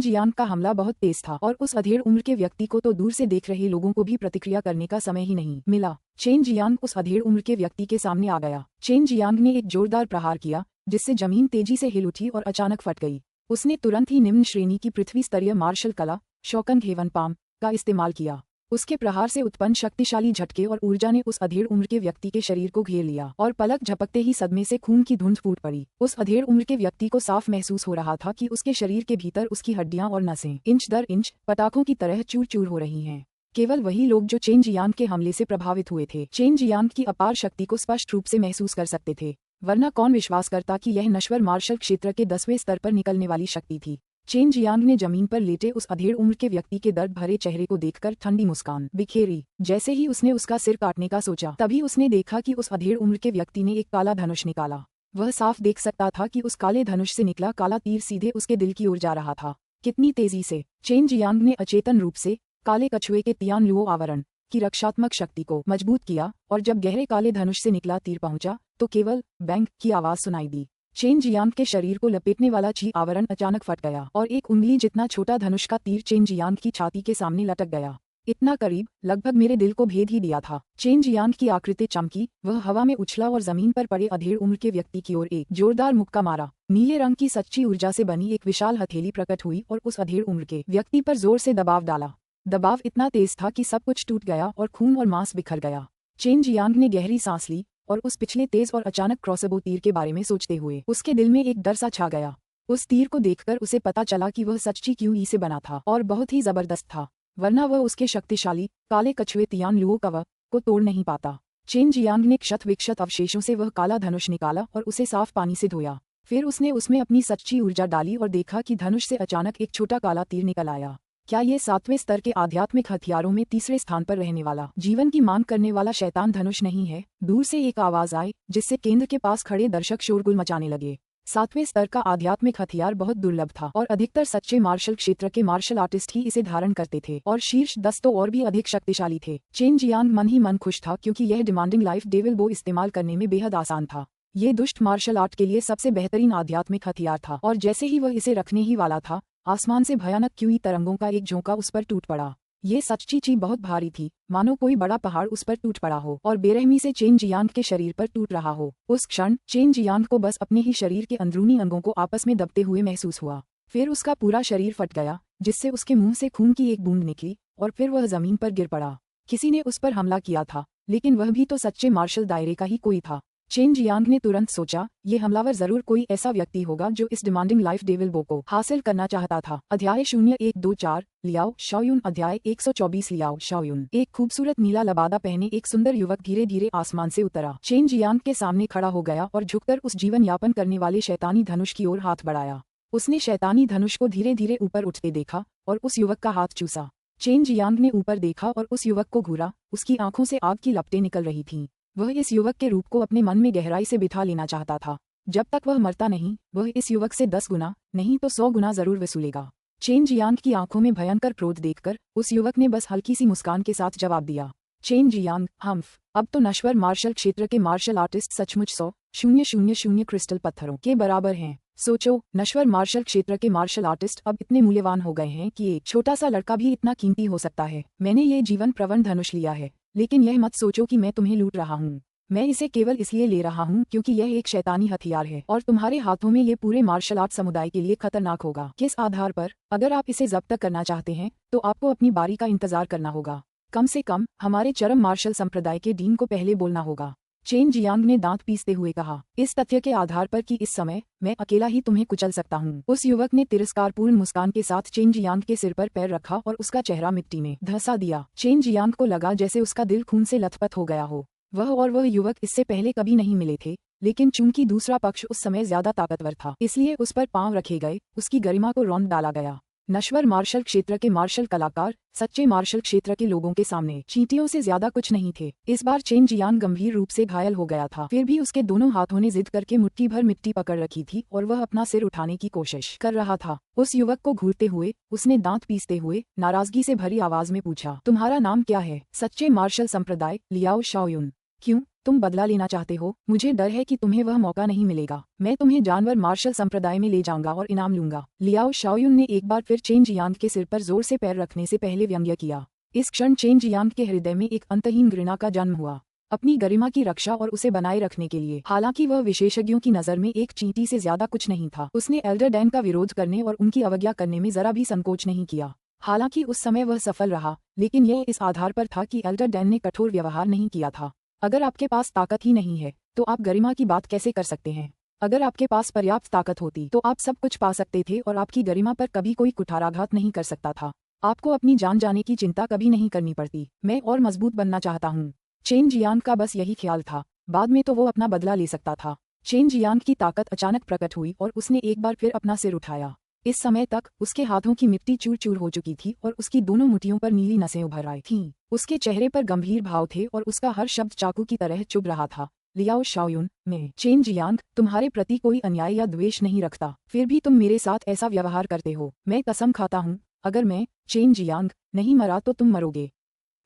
जियांग का हमला बहुत तेज था और उस अधेड़ उम्र के व्यक्ति को तो दूर से देख रहे लोगों को भी प्रतिक्रिया करने का समय ही नहीं मिला। चेन जियांग उस अधेड़ उम्र के व्यक्ति के सामने आ गया। चेन जियांग ने एक जोरदार प्रहार किया जिससे जमीन तेजी से हिल उठी और अचानक फट गई। उसने तुरंत ही निम्न श्रेणी की पृथ्वी स्तरीय मार्शल कला शोकन घेवन पाम का इस्तेमाल किया। उसके प्रहार से उत्पन्न शक्तिशाली झटके और ऊर्जा ने उस अधेड़ उम्र के व्यक्ति के शरीर को घेर लिया और पलक झपकते ही सदमे से खून की धुंध फूट पड़ी। उस अधेड़ उम्र के व्यक्ति को साफ महसूस हो रहा था कि उसके शरीर के भीतर उसकी हड्डियां और नसें इंच दर इंच पटाखों की तरह चूर चूर हो रही हैं। केवल वही लोग जो चेन जियांग के हमले से प्रभावित हुए थे चेन जियांग की अपार शक्ति को स्पष्ट रूप से महसूस कर सकते थे, वरना कौन विश्वास करता कि यह नश्वर मार्शल क्षेत्र के 10वें स्तर पर निकलने वाली शक्ति थी। चेन जियांग ने जमीन पर लेटे उस अधेड़ उम्र के व्यक्ति के दर्द भरे चेहरे को देखकर ठंडी मुस्कान बिखेरी। जैसे ही उसने उसका सिर काटने का सोचा तभी उसने देखा कि उस अधेड़ उम्र के व्यक्ति ने एक काला धनुष निकाला। वह साफ देख सकता था कि उस काले धनुष से निकला काला तीर सीधे उसके दिल की ओर जा रहा था। कितनी तेजी से! चेन जियांग ने अचेतन रूप से काले कछुए के तियान लुओ आवरण की रक्षात्मक शक्ति को मजबूत किया और जब गहरे काले धनुष से निकला तीर पहुंचा तो केवल बैंग की आवाज सुनाई दी। चेन जियांग के शरीर को लपेटने वाला ची आवरण अचानक फट गया और एक उंगली जितना छोटा धनुष का तीर चेन जियांग की छाती के सामने लटक गया। इतना करीब, लगभग मेरे दिल को भेद ही दिया था। चेन जियांग की आकृति चमकी, वह हवा में उछला और जमीन पर पड़े अधेड़ उम्र के व्यक्ति की ओर एक जोरदार मुक्का मारा। नीले रंग की सच्ची ऊर्जा से बनी एक विशाल हथेली प्रकट हुई और उस अधेड़ उम्र के व्यक्ति पर जोर से दबाव डाला। दबाव इतना तेज था कि सब कुछ टूट गया और खून और मांस बिखर गया। चेन जियांग ने गहरी सांस ली और उस पिछले तेज और अचानक क्रॉसबो तीर के बारे में सोचते हुए उसके दिल में एक डर सा छा गया। उस तीर को देखकर उसे पता चला कि वह सच्ची क्यूई से बना था और बहुत ही जबरदस्त था, वरना वह उसके शक्तिशाली काले कछुए तियान लुओ कव को तोड़ नहीं पाता। चेन जियांग ने क्षत विक्षत अवशेषों से वह काला धनुष निकाला और उसे साफ पानी से धोया। फिर उसने उसमें अपनी सच्ची ऊर्जा डाली और देखा कि धनुष से अचानक एक छोटा काला तीर निकल आया। क्या ये 7वें स्तर के आध्यात्मिक हथियारों में तीसरे स्थान पर रहने वाला जीवन की मांग करने वाला शैतान धनुष नहीं है? दूर से एक आवाज आई जिससे केंद्र के पास खड़े दर्शक शोरगुल मचाने लगे। 7वें स्तर का आध्यात्मिक हथियार बहुत दुर्लभ था और अधिकतर सच्चे मार्शल क्षेत्र के मार्शल आर्टिस्ट ही इसे धारण करते थे और शीर्ष 10 तो और भी अधिक शक्तिशाली थे। चेन जियांग मन ही मन खुश था क्योंकि यह डिमांडिंग लाइफ डेविल बो इस्तेमाल करने में बेहद आसान था। ये दुष्ट मार्शल आर्ट के लिए सबसे बेहतरीन आध्यात्मिक हथियार था और जैसे ही वह इसे रखने ही वाला था, आसमान से भयानक क्यूई तरंगों का एक झोंका उस पर टूट पड़ा। ये सच्ची ची बहुत भारी थी, मानो कोई बड़ा पहाड़ उस पर टूट पड़ा हो और बेरहमी से चेन जियांग के शरीर पर टूट रहा हो। उस क्षण चेन जियांग को बस अपने ही शरीर के अंदरूनी अंगों को आपस में दबते हुए महसूस हुआ। फिर उसका पूरा शरीर फट गया, जिससे उसके मुंह से खून की एक बूंद निकली और फिर वह जमीन पर गिर पड़ा। किसी ने उस पर हमला किया था, लेकिन वह भी तो सच्चे मार्शल दायरे का ही कोई था। चेन जियांग ने तुरंत सोचा, ये हमलावर जरूर कोई ऐसा व्यक्ति होगा जो इस डिमांडिंग लाइफ डेविल बो को हासिल करना चाहता था। अध्याय 0124 लियाओ शाओयुन। अध्याय 124 लियाओ शाओयुन। एक खूबसूरत नीला लबादा पहने एक सुंदर युवक धीरे धीरे आसमान से उतरा। चेन जियांग के सामने खड़ा हो गया और झुककर उस जीवन यापन करने वाले शैतानी धनुष की ओर हाथ बढ़ाया। उसने शैतानी धनुष को धीरे धीरे ऊपर उठते देखा और उस युवक का हाथ चूसा। चेन जियांग ने ऊपर देखा और उस युवक को घूरा। उसकी आंखों से आग की लपटें निकल रही थीं। वह इस युवक के रूप को अपने मन में गहराई से बिठा लेना चाहता था। जब तक वह मरता नहीं, वह इस युवक से 10 गुना नहीं तो 100 गुना जरूर वसूलेगा। चेन जियांग की आंखों में भयंकर क्रोध देखकर उस युवक ने बस हल्की सी मुस्कान के साथ जवाब दिया, चेन जियांग, हम्फ, अब तो नश्वर मार्शल क्षेत्र के मार्शल आर्टिस्ट सचमुच 100,000 क्रिस्टल पत्थरों के बराबर हैं। सोचो, नश्वर मार्शल क्षेत्र के मार्शल आर्टिस्ट अब इतने मूल्यवान हो गए हैं कि एक छोटा सा लड़का भी इतना कीमती हो सकता है। मैंने ये जीवन प्रवण धनुष लिया है, लेकिन यह मत सोचो कि मैं तुम्हें लूट रहा हूँ। मैं इसे केवल इसलिए ले रहा हूँ क्योंकि यह एक शैतानी हथियार है और तुम्हारे हाथों में ये पूरे मार्शल आर्ट समुदाय के लिए खतरनाक होगा। किस आधार पर? अगर आप इसे जब्त करना चाहते हैं तो आपको अपनी बारी का इंतजार करना होगा। कम से कम हमारे चरम मार्शल संप्रदाय के डीन को पहले बोलना होगा। चेन जियांग ने दांत पीसते हुए कहा, इस तथ्य के आधार पर कि इस समय मैं अकेला ही तुम्हें कुचल सकता हूँ। उस युवक ने तिरस्कारपूर्ण मुस्कान के साथ चेन जियांग के सिर पर पैर रखा और उसका चेहरा मिट्टी में धंसा दिया। चेन जियांग को लगा जैसे उसका दिल खून से लथपथ हो गया हो। वह युवक इससे पहले कभी नहीं मिले थे, लेकिन चूंकि दूसरा पक्ष उस समय ज्यादा ताकतवर था, इसलिए उस पर पांव रखे गए, उसकी गरिमा को रौंद डाला गया। नश्वर मार्शल क्षेत्र के मार्शल कलाकार सच्चे मार्शल क्षेत्र के लोगों के सामने चींटियों से ज्यादा कुछ नहीं थे। इस बार चेन जियांग गंभीर रूप से घायल हो गया था, फिर भी उसके दोनों हाथों ने जिद करके मुट्ठी भर मिट्टी पकड़ रखी थी और वह अपना सिर उठाने की कोशिश कर रहा था। उस युवक को घूरते हुए उसने दांत पीसते हुए नाराजगी से भरी आवाज में पूछा, तुम्हारा नाम क्या है? सच्चे मार्शल संप्रदाय, लियाओ शाओयुन। क्यों, तुम बदला लेना चाहते हो? मुझे डर है कि तुम्हें वह मौका नहीं मिलेगा। मैं तुम्हें जानवर मार्शल संप्रदाय में ले जाऊंगा और इनाम लूंगा। लियाओ शाओयुन ने एक बार फिर चेन जियांग के सिर पर जोर से पैर रखने से पहले व्यंग्य किया। इस क्षण चेन जियांग के हृदय में एक अंतहीन घृणा का जन्म हुआ, अपनी गरिमा की रक्षा और उसे बनाए रखने के लिए। हालांकि वह विशेषज्ञों की नजर में एक चींटी से ज्यादा कुछ नहीं था। उसने एल्डर डैन का विरोध करने और उनकी अवज्ञा करने में जरा भी संकोच नहीं किया। हालांकि उस समय वह सफल रहा, लेकिन यह इस आधार पर था कि एल्डर डैन ने कठोर व्यवहार नहीं किया था। अगर आपके पास ताकत ही नहीं है तो आप गरिमा की बात कैसे कर सकते हैं? अगर आपके पास पर्याप्त ताकत होती तो आप सब कुछ पा सकते थे और आपकी गरिमा पर कभी कोई कुठाराघात नहीं कर सकता था। आपको अपनी जान जाने की चिंता कभी नहीं करनी पड़ती। मैं और मजबूत बनना चाहता हूँ। चेन जियांग का बस यही ख्याल था, बाद में तो वो अपना बदला ले सकता था। चेन जियांग की ताकत अचानक प्रकट हुई और उसने एक बार फिर अपना सिर उठाया। इस समय तक उसके हाथों की मिट्टी चूर चूर हो चुकी थी और उसकी दोनों मुट्ठियों पर नीली नसें उभर आई थीं। उसके चेहरे पर गंभीर भाव थे और उसका हर शब्द चाकू की तरह चुभ रहा था। लियाओ शाओयुन, मैं चेन जियांग तुम्हारे प्रति कोई अन्याय या द्वेष नहीं रखता, फिर भी तुम मेरे साथ ऐसा व्यवहार करते हो। मैं कसम खाता हूँ, अगर मैं चेन जियांग नहीं मरा तो तुम मरोगे।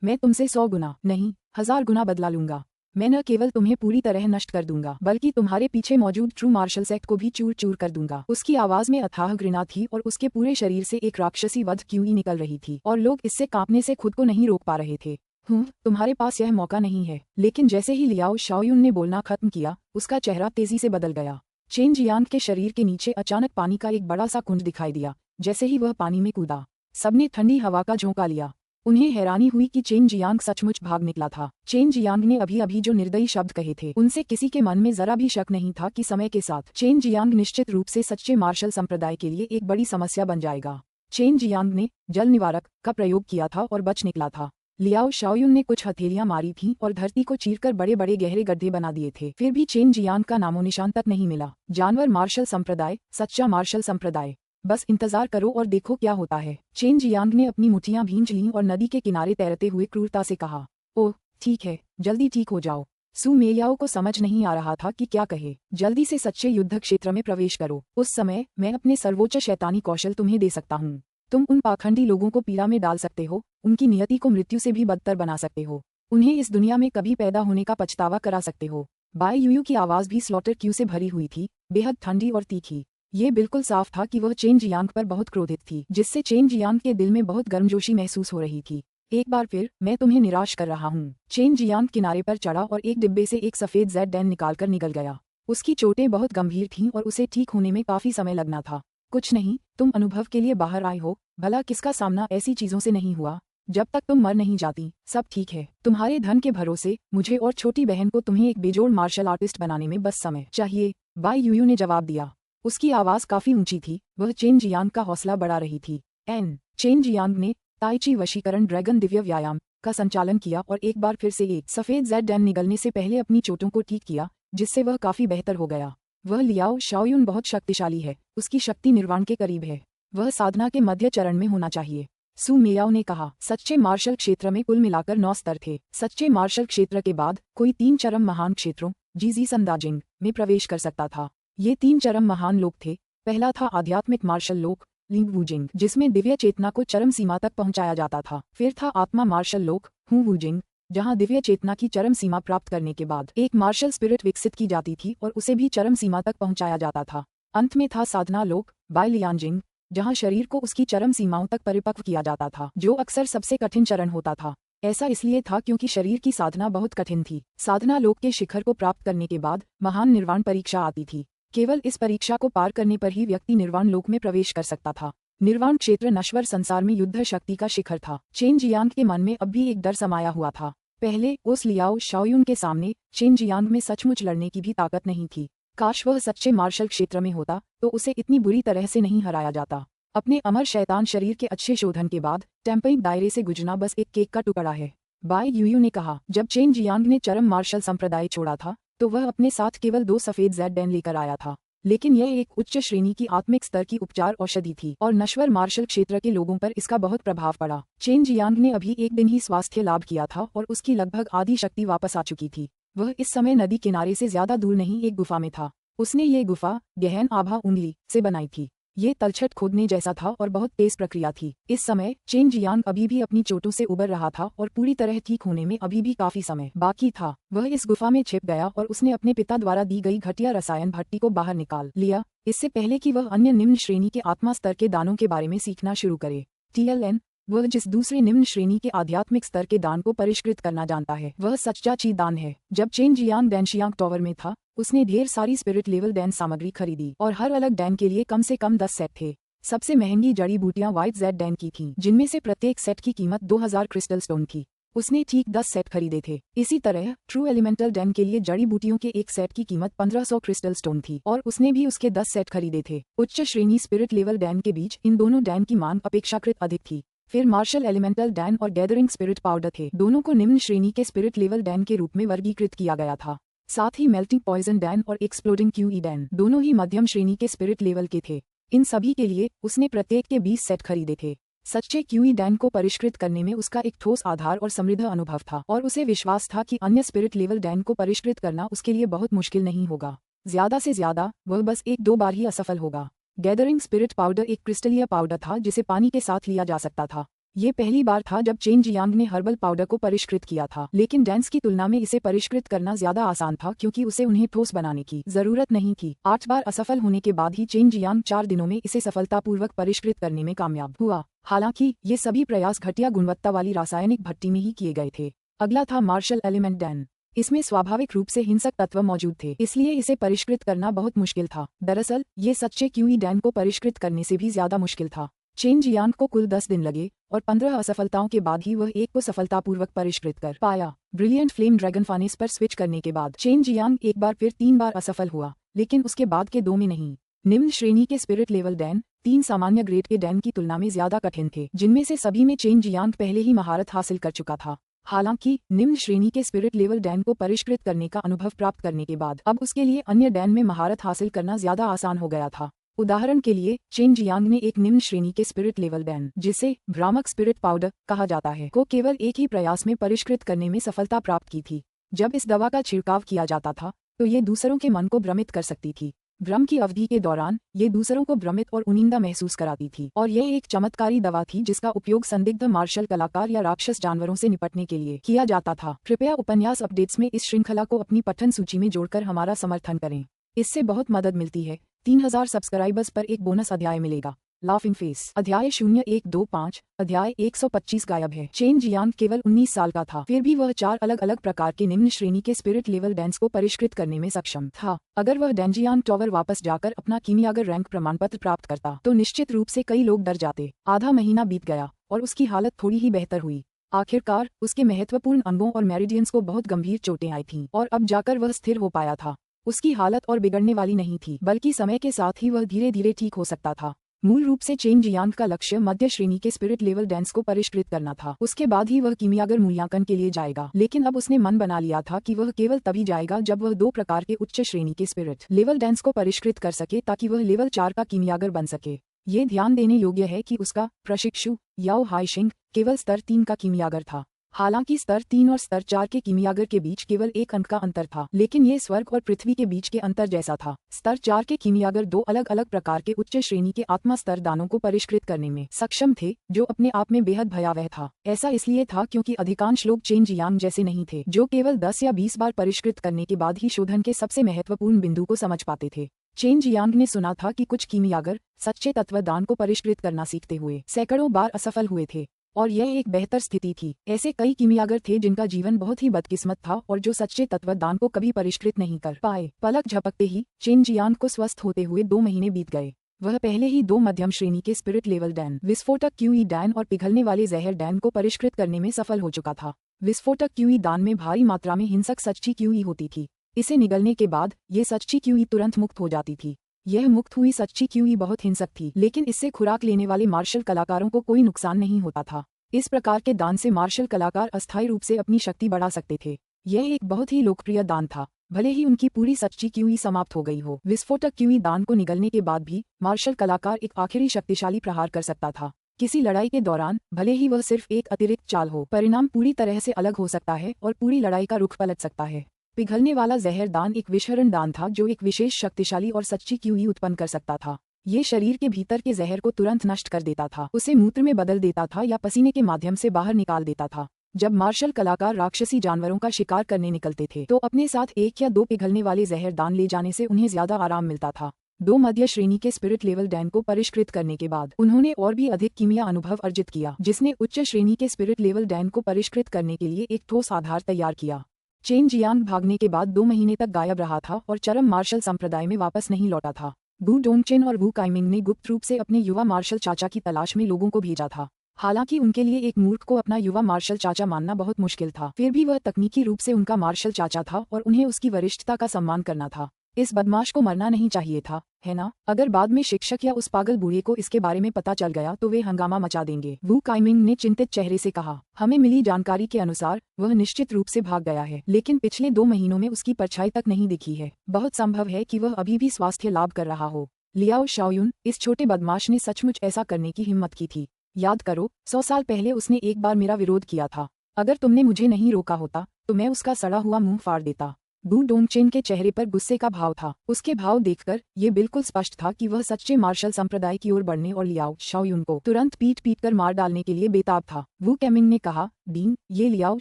मैं तुमसे 100 गुना नहीं 1000 गुना बदला लूंगा। मैं न केवल तुम्हें पूरी तरह नष्ट कर दूंगा, बल्कि तुम्हारे पीछे मौजूद ट्रू मार्शल सेक्ट को भी चूर चूर कर दूंगा। उसकी आवाज में अथाह घृणा थी और उसके पूरे शरीर से एक राक्षसी वध क्यूई निकल रही थी और लोग इससे कांपने से खुद को नहीं रोक पा रहे थे। तुम्हारे पास यह मौका नहीं है। लेकिन जैसे ही लियाओ शाओयुन ने बोलना खत्म किया, उसका चेहरा तेजी से बदल गया। चेन जियांग के शरीर के नीचे अचानक पानी का एक बड़ा सा कुंड दिखाई दिया। जैसे ही वह पानी में कूदा, सबने ठंडी हवा का झोंका लिया। उन्हें हैरानी हुई कि चेन जियांग सचमुच भाग निकला था। चेन जियांग ने अभी अभी जो निर्दयी शब्द कहे थे, उनसे किसी के मन में जरा भी शक नहीं था कि समय के साथ चेन जियांग निश्चित रूप से सच्चे मार्शल संप्रदाय के लिए एक बड़ी समस्या बन जाएगा। चेन जियांग ने जल निवारक का प्रयोग किया था और बच निकला था। लियाओ शाओयुन ने कुछ हथेलियां मारी थीं और धरती को चीरकर बड़े बड़े गहरे गड्ढे बना दिए थे, फिर भी चेन जियांग का नामो निशान तक नहीं मिला। जानवर मार्शल संप्रदाय, सच्चा मार्शल संप्रदाय, बस इंतजार करो और देखो क्या होता है। चेन जियांग ने अपनी मुट्ठियां भींच लीं और नदी के किनारे तैरते हुए क्रूरता से कहा, ओह ठीक है, जल्दी ठीक हो जाओ। सू मेयाओ को समझ नहीं आ रहा था कि क्या कहे। जल्दी से सच्चे युद्ध क्षेत्र में प्रवेश करो। उस समय मैं अपने सर्वोच्च शैतानी कौशल तुम्हें दे सकता हूँ। तुम उन पाखंडी लोगों को पीड़ा में डाल सकते हो, उनकी नियति को मृत्यु से भी बदतर बना सकते हो, उन्हें इस दुनिया में कभी पैदा होने का पछतावा करा सकते हो। बाय यूयू की आवाज भी स्लॉटर क्यू से भरी हुई थी, बेहद ठंडी और तीखी। ये बिल्कुल साफ था कि वह चेन जियांग पर बहुत क्रोधित थी, जिससे चेन जियांग के दिल में बहुत गर्मजोशी महसूस हो रही थी। एक बार फिर मैं तुम्हें निराश कर रहा हूँ। चेन जियांग किनारे पर चढ़ा और एक डिब्बे से एक सफेद जेड डैन निकालकर निकल गया। उसकी चोटें बहुत गंभीर थीं और उसे ठीक होने में काफी समय लगना था। कुछ नहीं, तुम अनुभव के लिए बाहर आए हो, भला किसका सामना ऐसी चीजों से नहीं हुआ। जब तक तुम मर नहीं जाती सब ठीक है। तुम्हारे धन के भरोसे मुझे और छोटी बहन को तुम्हें एक बेजोड़ मार्शल आर्टिस्ट बनाने में बस समय चाहिए। बाई यूयू ने जवाब दिया। उसकी आवाज काफी ऊंची थी, वह चेन जियांग का हौसला बढ़ा रही थी। चेन जियांग ने ताई ची वशीकरण ड्रैगन दिव्य व्यायाम का संचालन किया और एक बार फिर से एक सफेद Z-डैन निगलने से पहले अपनी चोटों को ठीक किया, जिससे वह काफी बेहतर हो गया। वह लियाओ शाओयुन बहुत शक्तिशाली है, उसकी शक्ति निर्वाण के करीब है। वह साधना के मध्य चरण में होना चाहिए। सु मियाओ ने कहा। सच्चे मार्शल क्षेत्र में कुल मिलाकर 9 स्तर थे। सच्चे मार्शल क्षेत्र के बाद कोई 3 चरम महान क्षेत्रों जीजी संदाजिंग में प्रवेश कर सकता था। ये 3 चरम महान लोक थे। पहला था आध्यात्मिक मार्शल लोक लिंग वूजिंग, जिसमें दिव्य चेतना को चरम सीमा तक पहुंचाया जाता था। फिर था आत्मा मार्शल लोक हूँ वूजिंग, जहां दिव्य चेतना की चरम सीमा प्राप्त करने के बाद एक मार्शल स्पिरिट विकसित की जाती थी और उसे भी चरम सीमा तक पहुंचाया जाता था। अंत में था साधना लोक बाय लियांजिंग, जहां शरीर को उसकी चरम सीमाओं तक परिपक्व किया जाता था, जो अक्सर सबसे कठिन चरण होता था। ऐसा इसलिए था क्योंकि शरीर की साधना बहुत कठिन थी। साधना लोक के शिखर को प्राप्त करने के बाद महान निर्वाण परीक्षा आती थी। केवल इस परीक्षा को पार करने पर ही व्यक्ति निर्वाण लोक में प्रवेश कर सकता था। निर्वाण क्षेत्र नश्वर संसार में युद्ध शक्ति का शिखर था। चेन जियांग के मन में अब भी एक डर समाया हुआ था। पहले उस लियाओ शाओयुन के सामने चेन जियांग में सचमुच लड़ने की भी ताकत नहीं थी। काश वह सच्चे मार्शल क्षेत्र में होता तो उसे इतनी बुरी तरह से नहीं हराया जाता। अपने अमर शैतान शरीर के अच्छे शोधन के बाद टेम्पेइंग दायरे से गुजरना बस एक केक का टुकड़ा है। बाई यूयू ने कहा। जब चेन जियांग ने चरम मार्शल संप्रदाय छोड़ा था तो वह अपने साथ केवल 2 सफेद Z-डैन लेकर आया था, लेकिन यह एक उच्च श्रेणी की आत्मिक स्तर की उपचार औषधि थी और नश्वर मार्शल क्षेत्र के लोगों पर इसका बहुत प्रभाव पड़ा। चेन जियांग ने अभी एक दिन ही स्वास्थ्य लाभ किया था और उसकी लगभग आधी शक्ति वापस आ चुकी थी। वह इस समय नदी किनारे से ज्यादा दूर नहीं एक गुफा में था। उसने ये गुफा गहन आभा उंगली से बनाई थी। ये तलछट खोदने जैसा था और बहुत तेज प्रक्रिया थी। इस समय चेन जियांग अभी भी अपनी चोटों से उबर रहा था और पूरी तरह ठीक होने में अभी भी काफी समय बाकी था। वह इस गुफा में छिप गया और उसने अपने पिता द्वारा दी गई घटिया रसायन भट्टी को बाहर निकाल लिया, इससे पहले कि वह अन्य निम्न श्रेणी के आत्मा स्तर के दानों के बारे में सीखना शुरू करे। TLN वह जिस दूसरे निम्न श्रेणी के आध्यात्मिक स्तर के दान को परिष्कृत करना जानता है वह सच्चा ची दान है। जब चेन जियांग डैनशियांग टॉवर में था उसने ढेर सारी स्पिरिट लेवल डैन सामग्री खरीदी और हर अलग डैन के लिए कम से कम 10 सेट थे। सबसे महंगी जड़ी बूटियां व्हाइट Z-डैन की थीं, जिनमें से प्रत्येक सेट की कीमत 2000 क्रिस्टल स्टोन थी। उसने ठीक 10 सेट खरीदे थे। इसी तरह ट्रू एलिमेंटल डैन के लिए जड़ी बूटियों के एक सेट की कीमत 1500 क्रिस्टल स्टोन थी और उसने भी उसके 10 सेट खरीदे थे। उच्च श्रेणी स्पिरिट लेवल डैन के बीच इन दोनों डैन की मांग अपेक्षाकृत अधिक थी। फिर मार्शल एलिमेंटल डैन और गैदरिंग स्पिरिट पाउडर थे। दोनों को निम्न श्रेणी के स्पिरिट लेवल डैन के रूप में वर्गीकृत किया गया था। साथ ही मेल्टिंग पॉइजन डैन और एक्सप्लोडिंग QE डैन दोनों ही मध्यम श्रेणी के स्पिरिट लेवल के थे। इन सभी के लिए उसने प्रत्येक के 20 सेट खरीदे थे। सच्चे QE डैन को परिष्कृत करने में उसका एक ठोस आधार और समृद्ध अनुभव था और उसे विश्वास था कि अन्य स्पिरिट लेवल डैन को परिष्कृत करना उसके लिए बहुत मुश्किल नहीं होगा। ज्यादा से ज्यादा वह बस 1-2 बार ही असफल होगा। गैदरिंग स्पिरिट पाउडर एक क्रिस्टलीय पाउडर था जिसे पानी के साथ लिया जा सकता था। ये पहली बार था जब चेन जियांग ने हर्बल पाउडर को परिष्कृत किया था, लेकिन डैंस की तुलना में इसे परिष्कृत करना ज्यादा आसान था क्योंकि उसे उन्हें ठोस बनाने की जरूरत नहीं थी। 8 बार असफल होने के बाद ही चेन जियांग 4 दिनों में इसे सफलतापूर्वक परिष्कृत करने में कामयाब हुआ। हालांकि ये सभी प्रयास घटिया गुणवत्ता वाली रासायनिक भट्टी में ही किए गए थे। अगला था मार्शल एलिमेंट डैन। इसमें स्वाभाविक रूप से हिंसक तत्व मौजूद थे, इसलिए इसे परिष्कृत करना बहुत मुश्किल था। दरअसल ये सच्चे QE डैन को परिष्कृत करने से भी ज्यादा मुश्किल था। चेन जियांग को कुल 10 दिन लगे और 15 असफलताओं के बाद ही वह एक को सफलतापूर्वक परिष्कृत कर पाया। ब्रिलियंट फ्लेम ड्रैगन फानेस पर स्विच करने के बाद चेन जियांग एक बार फिर 3 बार असफल हुआ, लेकिन उसके बाद के 2 में नहीं। निम्न श्रेणी के स्पिरिट लेवल डैन 3 सामान्य ग्रेड के डैन की तुलना में ज्यादा कठिन थे, जिनमें से सभी में चेन जियांग पहले ही महारत हासिल कर चुका था। हालांकि निम्न श्रेणी के स्पिरिट लेवल डैन को परिष्कृत करने का अनुभव प्राप्त करने के बाद अब उसके लिए अन्य डैन में महारत हासिल करना ज्यादा आसान हो गया था। उदाहरण के लिए चेन जियांग ने एक निम्न श्रेणी के स्पिरिट लेवल डैन, जिसे भ्रामक स्पिरिट पाउडर कहा जाता है, को केवल एक ही प्रयास में परिष्कृत करने में सफलता प्राप्त की थी। जब इस दवा का छिड़काव किया जाता था तो ये दूसरों के मन को भ्रमित कर सकती थी। भ्रम की अवधि के दौरान ये दूसरों को भ्रमित और उनिंदा महसूस कराती थी और यह एक चमत्कारी दवा थी जिसका उपयोग संदिग्ध मार्शल कलाकार या राक्षस जानवरों से निपटने के लिए किया जाता था। कृपया उपन्यास अपडेट्स में इस श्रृंखला को अपनी पठन सूची में जोड़कर हमारा समर्थन करें, इससे बहुत मदद मिलती है। 3000 सब्सक्राइबर्स पर एक बोनस अध्याय मिलेगा। लाफिंग फेस अध्याय 0125 अध्याय 125 गायब है। चेन जियांग केवल 19 साल का था, फिर भी वह 4 अलग अलग प्रकार के निम्न श्रेणी के स्पिरिट लेवल डैंस को परिष्कृत करने में सक्षम था। अगर वह डैनजियांग टॉवर वापस जाकर अपना कीमियागर रैंक प्रमाण पत्र प्राप्त करता तो निश्चित रूप से कई लोग डर जाते। आधा महीना बीत गया और उसकी हालत थोड़ी ही बेहतर हुई। आखिरकार उसके महत्वपूर्ण अंगों और मेरिडियंस को बहुत गंभीर चोटें आई थीं और अब जाकर वह स्थिर हो पाया था। उसकी हालत और बिगड़ने वाली नहीं थी, बल्कि समय के साथ ही वह धीरे धीरे ठीक हो सकता था। मूल रूप से चेन जियांग का लक्ष्य मध्य श्रेणी के स्पिरिट लेवल डांस को परिष्कृत करना था। उसके बाद ही वह कीमियागर मूल्यांकन के लिए जाएगा, लेकिन अब उसने मन बना लिया था कि वह केवल तभी जाएगा जब वह 2 प्रकार के उच्च श्रेणी के स्पिरिट लेवल डांस को परिष्कृत कर सके, ताकि वह लेवल 4 का कीमियागर बन सके। ये ध्यान देने योग्य है कि उसका प्रशिक्षु याओ हाइशिंग केवल स्तर 3 का कीमियागर था। हालांकि स्तर 3 और स्तर 4 के कीमियागर के बीच केवल 1 अंक का अंतर था, लेकिन ये स्वर्ग और पृथ्वी के बीच के अंतर जैसा था। स्तर 4 के कीमियागर 2 अलग अलग प्रकार के उच्च श्रेणी के आत्मा स्तर दानों को परिष्कृत करने में सक्षम थे, जो अपने आप में बेहद भयावह था। ऐसा इसलिए था क्योंकि अधिकांश लोग चेन जियांग जैसे नहीं थे, जो केवल 10 या 20 बार परिष्कृत करने के बाद ही शोधन के सबसे महत्वपूर्ण बिंदु को समझ पाते थे। चेन जियांग ने सुना था कि कुछ कीमियागर सच्चे तत्वदान को परिष्कृत करना सीखते हुए सैकड़ों बार असफल हुए थे, और यह एक बेहतर स्थिति थी। ऐसे कई कीमियागर थे जिनका जीवन बहुत ही बदकिस्मत था और जो सच्चे तत्वदान को कभी परिष्कृत नहीं कर पाए। पलक झपकते ही चेन जियांग को स्वस्थ होते हुए 2 महीने बीत गए। वह पहले ही 2 मध्यम श्रेणी के स्पिरिट लेवल डैन, विस्फोटक क्यूई डैन और पिघलने वाले जहर डैन को परिष्कृत करने में सफल हो चुका था। विस्फोटक क्यूई दान में भारी मात्रा में हिंसक सच्ची क्यूई होती थी। इसे निगलने के बाद ये सच्ची क्यूई तुरंत मुक्त हो जाती थी। यह मुक्त हुई सच्ची क्यूई बहुत हिंसक थी, लेकिन इससे खुराक लेने वाले मार्शल कलाकारों को कोई नुकसान नहीं होता था। इस प्रकार के दान से मार्शल कलाकार अस्थायी रूप से अपनी शक्ति बढ़ा सकते थे। यह एक बहुत ही लोकप्रिय दान था, भले ही उनकी पूरी सच्ची क्यूई समाप्त हो गई हो। विस्फोटक क्यूई दान को निगलने के बाद भी मार्शल कलाकार एक आखिरी शक्तिशाली प्रहार कर सकता था। किसी लड़ाई के दौरान भले ही वह सिर्फ एक अतिरिक्त चाल हो, परिणाम पूरी तरह से अलग हो सकता है और पूरी लड़ाई का रुख पलट सकता है। पिघलने वाला जहर दान एक विषहरण दान था जो एक विशेष शक्तिशाली और सच्ची क्यूई उत्पन्न कर सकता था। ये शरीर के भीतर के जहर को तुरंत नष्ट कर देता था, उसे मूत्र में बदल देता था या पसीने के माध्यम से बाहर निकाल देता था। जब मार्शल कलाकार राक्षसी जानवरों का शिकार करने निकलते थे तो अपने साथ 1 या 2 पिघलने वाले जहर दान ले जाने से उन्हें ज्यादा आराम मिलता था। 2 मध्य श्रेणी के स्पिरिट लेवल डैन को परिष्कृत करने के बाद उन्होंने और भी अधिक कीमिया अनुभव अर्जित किया, जिसने उच्च श्रेणी के स्पिरिट लेवल डैन को परिष्कृत करने के लिए एक ठोस आधार तैयार किया। चेन जियांग भागने के बाद 2 महीने तक गायब रहा था और चरम मार्शल संप्रदाय में वापस नहीं लौटा था। वू डोंगचेन और वू काइमिंग ने गुप्त रूप से अपने युवा मार्शल चाचा की तलाश में लोगों को भेजा था। हालांकि उनके लिए एक मूर्ख को अपना युवा मार्शल चाचा मानना बहुत मुश्किल था, फिर भी वह तकनीकी रूप से उनका मार्शल चाचा था और उन्हें उसकी वरिष्ठता का सम्मान करना था। इस बदमाश को मरना नहीं चाहिए था, है ना? अगर बाद में शिक्षक या उस पागल बूढ़े को इसके बारे में पता चल गया तो वे हंगामा मचा देंगे। वू काइमिंग ने चिंतित चेहरे से कहा, हमें मिली जानकारी के अनुसार वह निश्चित रूप से भाग गया है, लेकिन पिछले 2 महीनों में उसकी परछाई तक नहीं दिखी है। बहुत संभव है कि वह अभी भी स्वास्थ्य लाभ कर रहा हो। लियाओ शाओयुन, इस छोटे बदमाश ने सचमुच ऐसा करने की हिम्मत की थी। याद करो, 100 साल पहले उसने एक बार मेरा विरोध किया था। अगर तुमने मुझे नहीं रोका होता तो मैं उसका सड़ा हुआ मुंह फाड़ देता। वू डोंगचेन के चेहरे पर गुस्से का भाव था। उसके भाव देखकर ये बिल्कुल स्पष्ट था कि वह सच्चे मार्शल संप्रदाय की ओर बढ़ने और लियाओ शाओयुन को तुरंत पीट कर मार डालने के लिए बेताब था। वू कैमिंग ने कहा, डीन, ये लियाओ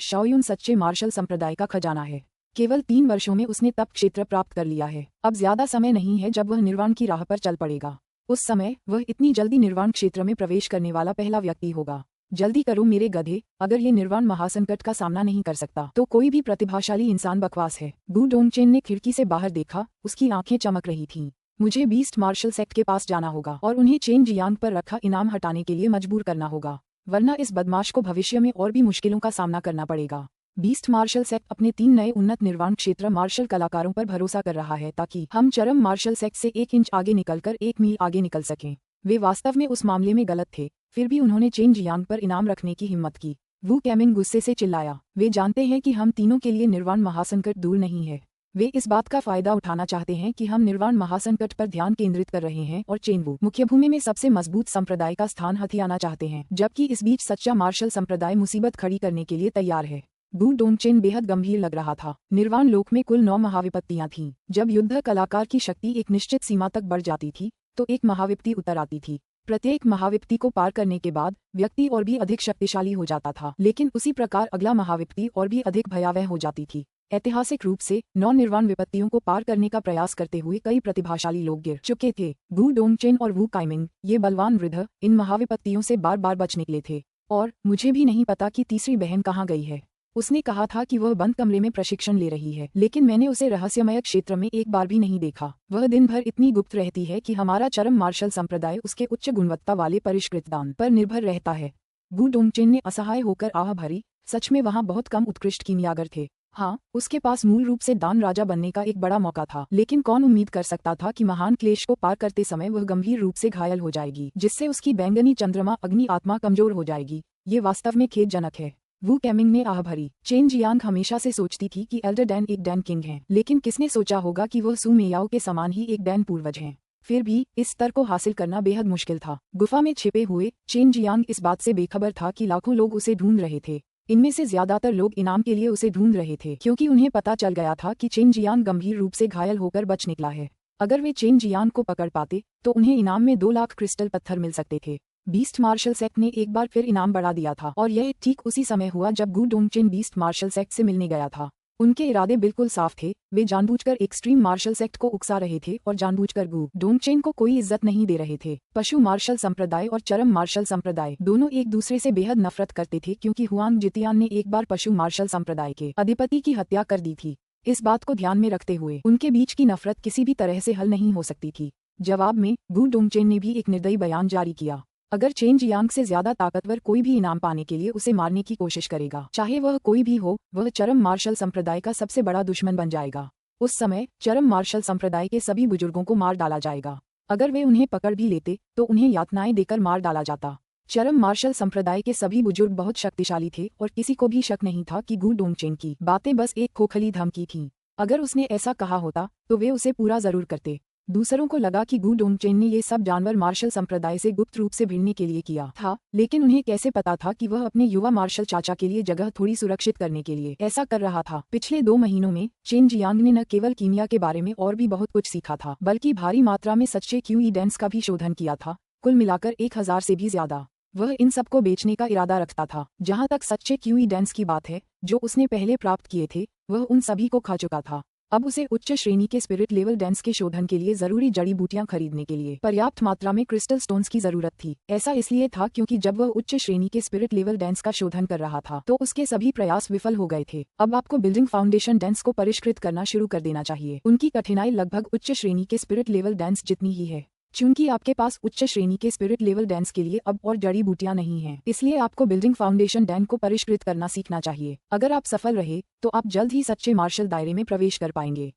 शाओयुन सच्चे मार्शल संप्रदाय का खजाना है। केवल 3 वर्षों में उसने तप क्षेत्र प्राप्त कर लिया है। अब ज्यादा समय नहीं है जब वह निर्वाण की राह पर चल पड़ेगा। उस समय वह इतनी जल्दी निर्वाण क्षेत्र में प्रवेश करने वाला पहला व्यक्ति होगा। जल्दी करो मेरे गधे, अगर ये निर्वाण महासंकट का सामना नहीं कर सकता तो कोई भी प्रतिभाशाली इंसान बकवास है। वू डोंगचेन ने खिड़की से बाहर देखा, उसकी आंखें चमक रही थीं। मुझे बीस्ट मार्शल सेक्ट के पास जाना होगा और उन्हें चेन जियांग पर रखा इनाम हटाने के लिए मजबूर करना होगा, वरना इस बदमाश को भविष्य में और भी मुश्किलों का सामना करना पड़ेगा। बीस्ट मार्शल सेक्ट अपने 3 नए उन्नत निर्वाण क्षेत्र मार्शल कलाकारों पर भरोसा कर रहा है ताकि हम चरम मार्शल सेक्ट से 1 इंच आगे निकलकर 1 मील आगे निकल सकें। वे वास्तव में उस मामले में गलत थे, फिर भी उन्होंने चेन जियांग पर इनाम रखने की हिम्मत की। वू कैमिंग गुस्से से चिल्लाया, वे जानते हैं कि हम तीनों के लिए निर्वाण महासंकट दूर नहीं है। वे इस बात का फायदा उठाना चाहते हैं कि हम निर्वाण महासंकट पर ध्यान केंद्रित कर रहे हैं और चेनवू मुख्य भूमि में सबसे मजबूत संप्रदाय का स्थान हथियाना चाहते हैं, जबकि इस बीच सच्चा मार्शल संप्रदाय मुसीबत खड़ी करने के लिए तैयार है। वू डोंगचेन बेहद गंभीर लग रहा था। निर्वाण लोक में कुल 9 महाविपत्तियां थीं। जब युद्ध कलाकार की शक्ति एक निश्चित सीमा तक बढ़ जाती थी तो एक महाविपत्ति उतर आती थी। प्रत्येक महाविपत्ति को पार करने के बाद व्यक्ति और भी अधिक शक्तिशाली हो जाता था, लेकिन उसी प्रकार अगला महाविपत्ति और भी अधिक भयावह हो जाती थी। ऐतिहासिक रूप से 9 निर्वाण विपत्तियों को पार करने का प्रयास करते हुए कई प्रतिभाशाली लोग गिर चुके थे। वू डोंगचेन और वू काइमिंग, ये बलवान वृद्ध, इन महाविपत्तियों से बार बार बच निकले थे। और मुझे भी नहीं पता कि तीसरी बहन कहाँ गई है। उसने कहा था कि वह बंद कमरे में प्रशिक्षण ले रही है, लेकिन मैंने उसे रहस्यमय क्षेत्र में एक बार भी नहीं देखा। वह दिन भर इतनी गुप्त रहती है कि हमारा चरम मार्शल संप्रदाय उसके उच्च गुणवत्ता वाले परिष्कृत दान पर निर्भर रहता है। गु डोंगचेन ने असहाय होकर आह भरी, सच में वहाँ बहुत कम उत्कृष्ट कीमियागर थे। हाँ, उसके पास मूल रूप से दान राजा बनने का एक बड़ा मौका था, लेकिन कौन उम्मीद कर सकता था कि महान क्लेश को पार करते समय वह गंभीर रूप से घायल हो जाएगी, जिससे उसकी बैंगनी चंद्रमा अग्नि आत्मा कमजोर हो जाएगी। ये वास्तव में खेदजनक है। वू कैमिंग ने आह भरी। चेन जियांग हमेशा से सोचती थी कि एल्डर डैन एक डैन किंग हैं, लेकिन किसने सोचा होगा कि वह सू मेयाओ के समान ही एक डैन पूर्वज हैं। फिर भी इस स्तर को हासिल करना बेहद मुश्किल था। गुफा में छिपे हुए चेन जियांग इस बात से बेखबर था कि लाखों लोग उसे ढूंढ रहे थे। इनमें से ज्यादातर लोग इनाम के लिए उसे ढूंढ रहे थे, क्योंकि उन्हें पता चल गया था कि चेन जियांग गंभीर रूप से घायल होकर बच निकला है। अगर वे चेन जियांग को पकड़ पाते तो उन्हें इनाम में 2 लाख क्रिस्टल पत्थर मिल सकते थे। बीस्ट मार्शल सेक्ट ने एक बार फिर इनाम बढ़ा दिया था, और यह ठीक उसी समय हुआ जब गु डोंगचेन बीस्ट मार्शल सेक्ट से मिलने गया था। उनके इरादे बिल्कुल साफ थे। वे जानबूझकर एक्सट्रीम मार्शल सेक्ट को उकसा रहे थे और जानबूझकर गु डोंगचेन को कोई इज्जत नहीं दे रहे थे। पशु मार्शल संप्रदाय और चरम मार्शल संप्रदाय दोनों एक दूसरे से बेहद नफरत करते थे, क्योंकि हुआंग जितियान ने एक बार पशु मार्शल संप्रदाय के अधिपति की हत्या कर दी थी। इस बात को ध्यान में रखते हुए उनके बीच की नफरत किसी भी तरह से हल नहीं हो सकती थी। जवाब में गु डोंगचेन ने भी एक निर्दयी बयान जारी किया। अगर चेन जियांग से ज्यादा ताकतवर कोई भी इनाम पाने के लिए उसे मारने की कोशिश करेगा, चाहे वह कोई भी हो, वह चरम मार्शल संप्रदाय का सबसे बड़ा दुश्मन बन जाएगा। उस समय चरम मार्शल संप्रदाय के सभी बुजुर्गों को मार डाला जाएगा। अगर वे उन्हें पकड़ भी लेते तो उन्हें यातनाएं देकर मार डाला जाता। चरम मार्शल संप्रदाय के सभी बुजुर्ग बहुत शक्तिशाली थे और किसी को भी शक नहीं था कि गु डोंगचेन की बातें बस एक खोखली धमकी थीं। अगर उसने ऐसा कहा होता तो वे उसे पूरा जरूर करते। दूसरों को लगा कि गु डोंगचेन ने ये सब जानवर मार्शल संप्रदाय से गुप्त रूप से भिड़ने के लिए किया था, लेकिन उन्हें कैसे पता था कि वह अपने युवा मार्शल चाचा के लिए जगह थोड़ी सुरक्षित करने के लिए ऐसा कर रहा था। पिछले 2 महीनों में चेन जियांग ने न केवल कीमिया के बारे में और भी बहुत कुछ सीखा था, बल्कि भारी मात्रा में सच्चे क्यूई डेंस का भी शोधन किया था, कुल मिलाकर 1000 से भी ज्यादा। वह इन सबको बेचने का इरादा रखता था। जहाँ तक सच्चे क्यूई डेंस की बात है जो उसने पहले प्राप्त किए थे, वह उन सभी को खा चुका था। अब उसे उच्च श्रेणी के स्पिरिट लेवल डेंस के शोधन के लिए जरूरी जड़ी बूटियां खरीदने के लिए पर्याप्त मात्रा में क्रिस्टल स्टोन्स की जरूरत थी। ऐसा इसलिए था क्योंकि जब वह उच्च श्रेणी के स्पिरिट लेवल डेंस का शोधन कर रहा था तो उसके सभी प्रयास विफल हो गए थे। अब आपको बिल्डिंग फाउंडेशन डेंस को परिष्कृत करना शुरू कर देना चाहिए। उनकी कठिनाई लगभग उच्च श्रेणी के स्पिरिट लेवल डेंस जितनी ही है। चूंकि आपके पास उच्च श्रेणी के स्पिरिट लेवल डेंस के लिए अब और जड़ी बूटियां नहीं हैं, इसलिए आपको बिल्डिंग फाउंडेशन डैन को परिष्कृत करना सीखना चाहिए। अगर आप सफल रहे तो आप जल्द ही सच्चे मार्शल दायरे में प्रवेश कर पाएंगे।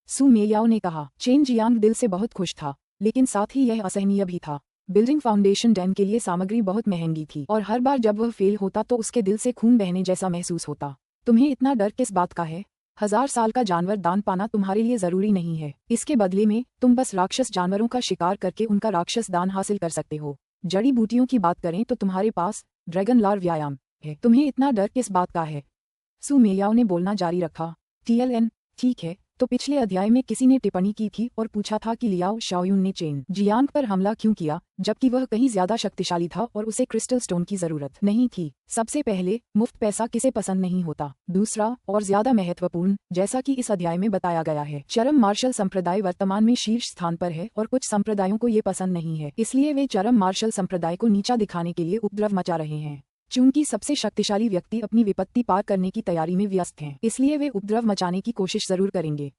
सू मेयाओ ने कहा। चेन जियांग दिल से बहुत खुश था, लेकिन साथ ही यह असहनीय भी था। बिल्डिंग फाउंडेशन डैन के लिए सामग्री बहुत महंगी थी और हर बार जब वह फेल होता तो उसके दिल से खून बहने जैसा महसूस होता। तुम्हें इतना डर किस बात का है? 1000 साल का जानवर दान पाना तुम्हारे लिए जरूरी नहीं है। इसके बदले में तुम बस राक्षस जानवरों का शिकार करके उनका राक्षस दान हासिल कर सकते हो। जड़ी बूटियों की बात करें तो तुम्हारे पास ड्रैगन लार व्यायाम है। तुम्हें इतना डर किस बात का है? सू मेयाओ ने बोलना जारी रखा। TLN ठीक है, तो पिछले अध्याय में किसी ने टिप्पणी की थी और पूछा था कि लियाओ शाओयुन ने चेन जियांग पर हमला क्यों किया, जबकि वह कहीं ज्यादा शक्तिशाली था और उसे क्रिस्टल स्टोन की जरूरत नहीं थी। सबसे पहले, मुफ्त पैसा किसे पसंद नहीं होता। दूसरा और ज्यादा महत्वपूर्ण, जैसा कि इस अध्याय में बताया गया है, चरम मार्शल संप्रदाय वर्तमान में शीर्ष स्थान पर है और कुछ संप्रदायों को ये पसंद नहीं है, इसलिए वे चरम मार्शल संप्रदाय को नीचा दिखाने के लिए उपद्रव मचा रहे हैं। चूंकि सबसे शक्तिशाली व्यक्ति अपनी विपत्ति पार करने की तैयारी में व्यस्त हैं, इसलिए वे उपद्रव मचाने की कोशिश जरूर करेंगे।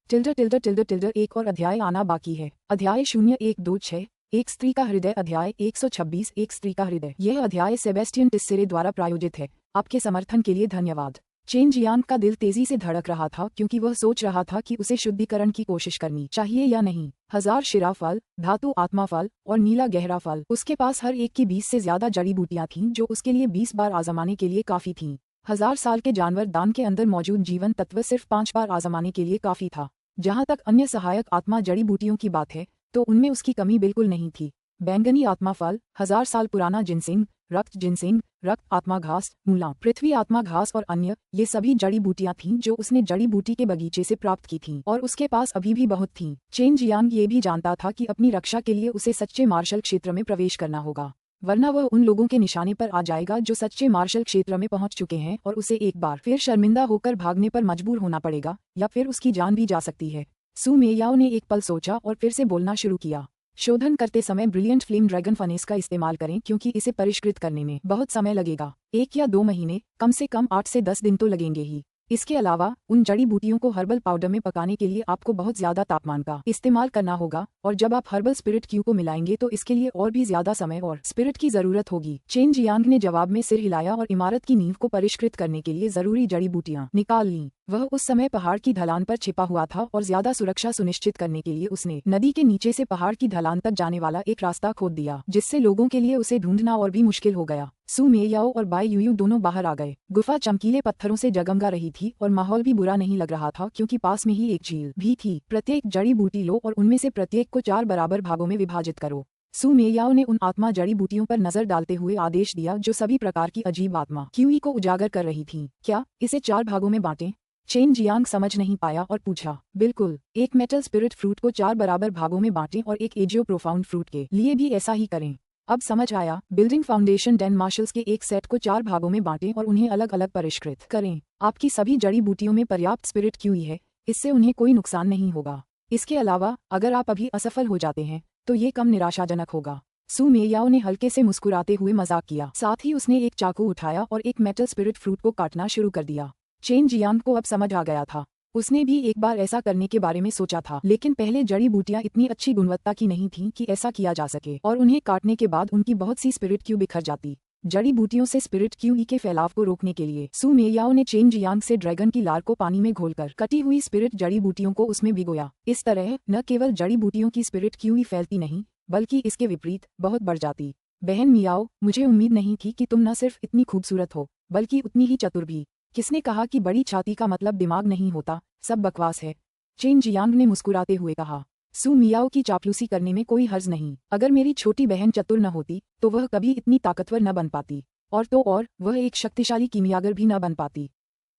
एक और अध्याय आना बाकी है। अध्याय 0126 एक स्त्री का हृदय। अध्याय 126 एक स्त्री का हृदय। यह अध्याय सेबेस्टियन टिस्सेरे द्वारा प्रायोजित है। आपके समर्थन के लिए धन्यवाद। चेन जियांग का दिल तेजी से धड़क रहा था क्योंकि वह सोच रहा था कि उसे शुद्धिकरण की कोशिश करनी चाहिए या नहीं। 1000 शिरा फल, धातु आत्मा फल और नीला गहरा फल, उसके पास हर एक की 20 से ज्यादा जड़ी बूटियां थीं जो उसके लिए 20 बार आजमाने के लिए काफी थीं। 1000 साल के जानवर दान के अंदर मौजूद जीवन तत्व सिर्फ 5 बार आजमाने के लिए काफी था। जहाँ तक अन्य सहायक आत्मा जड़ी बूटियों की बात है तो उनमें उसकी कमी बिल्कुल नहीं थी। बैंगनी आत्मा फल, 1000 साल पुराना जिनसिंग, रक्त जिनसिंग, रक्त आत्मा घास, मूला, पृथ्वी आत्मा घास और अन्य, ये सभी जड़ी बूटियां थीं जो उसने जड़ी बूटी के बगीचे से प्राप्त की थीं और उसके पास अभी भी बहुत थीं। चेन जियांग ये भी जानता था कि अपनी रक्षा के लिए उसे सच्चे मार्शल क्षेत्र में प्रवेश करना होगा, वरना वह उन लोगों के निशाने पर आ जाएगा जो सच्चे मार्शल क्षेत्र में पहुंच चुके हैं और उसे एक बार फिर शर्मिंदा होकर भागने पर मजबूर होना पड़ेगा या फिर उसकी जान भी जा सकती है। सू मेयाओ ने एक पल सोचा और फिर से बोलना शुरू किया। शोधन करते समय ब्रिलियंट फ्लेम ड्रैगन फनेस का इस्तेमाल करें क्योंकि इसे परिष्कृत करने में बहुत समय लगेगा। 1 या 2 महीने, कम से कम 8 से 10 दिन तो लगेंगे ही। इसके अलावा उन जड़ी बूटियों को हर्बल पाउडर में पकाने के लिए आपको बहुत ज्यादा तापमान का इस्तेमाल करना होगा और जब आप हर्बल स्पिरिट क्यू को मिलाएंगे तो इसके लिए और भी ज्यादा समय और स्पिरिट की जरूरत होगी। चेन जियांग ने जवाब में सिर हिलाया और इमारत की नींव को परिष्कृत करने के लिए जरूरी जड़ी बूटियां निकाल लीं। वह उस समय पहाड़ की ढलान पर छिपा हुआ था और ज्यादा सुरक्षा सुनिश्चित करने के लिए उसने नदी के नीचे से पहाड़ की ढलान तक जाने वाला एक रास्ता खोद दिया, जिससे लोगों के लिए उसे ढूंढना और भी मुश्किल हो गया। सू मेयाओ और बाई यूयू दोनों बाहर आ गए। गुफा चमकीले पत्थरों से जगमगा रही थी और माहौल भी बुरा नहीं लग रहा था क्योंकि पास में ही एक झील भी थी। प्रत्येक जड़ी बूटी लो और उनमें से प्रत्येक को 4 बराबर भागों में विभाजित करो। सू मेयाओ ने उन आत्मा जड़ी बूटियों पर नजर डालते हुए आदेश दिया जो सभी प्रकार की अजीब आत्मा क्यूई को उजागर कर रही थी। क्या इसे 4 भागों में बांटें? चेन जियांग समझ नहीं पाया और पूछा। बिल्कुल, एक मेटल स्पिरिट फ्रूट को 4 बराबर भागों में बांटें और एक एजियो प्रोफाउंड फ्रूट के लिए भी ऐसा ही करें। अब समझ आया। बिल्डिंग फाउंडेशन डेन मार्शल्स के एक सेट को 4 भागों में बांटें और उन्हें अलग अलग परिष्कृत करें। आपकी सभी जड़ी बूटियों में पर्याप्त स्पिरिट क्यूई है, इससे उन्हें कोई नुकसान नहीं होगा। इसके अलावा अगर आप अभी असफल हो जाते हैं तो ये कम निराशाजनक होगा। सू मेयाओ ने हल्के से मुस्कुराते हुए मजाक किया। साथ ही उसने एक चाकू उठाया और एक मेटल स्पिरिट फ्रूट को काटना शुरू कर दिया। चेन जियांग को अब समझ आ गया था। उसने भी एक बार ऐसा करने के बारे में सोचा था, लेकिन पहले जड़ी बूटियां इतनी अच्छी गुणवत्ता की नहीं थीं कि ऐसा किया जा सके और उन्हें काटने के बाद उनकी बहुत सी स्पिरिट क्यू बिखर जाती। जड़ी बूटियों से स्पिरिट क्यू के फैलाव को रोकने के लिए सू मेयाओ ने चेन जियांग से ड्रैगन की लार को पानी में घोलकर कटी हुई स्पिरिट जड़ी बूटियों को उसमें भिगोया। इस तरह न केवल जड़ी बूटियों की स्पिरिट क्यू फैलती नहीं, बल्कि इसके विपरीत बहुत बढ़ जाती। बहन मियाओ, मुझे उम्मीद नहीं थी कि तुम न सिर्फ इतनी खूबसूरत हो बल्कि उतनी ही चतुर भी। किसने कहा कि बड़ी छाती का मतलब दिमाग नहीं होता? सब बकवास है, चेन जियांग ने मुस्कुराते हुए कहा। सू मियाओ की चापलूसी करने में कोई हर्ज नहीं। अगर मेरी छोटी बहन चतुर न होती तो वह कभी इतनी ताकतवर न बन पाती, और तो और वह एक शक्तिशाली कीमियागर भी न बन पाती,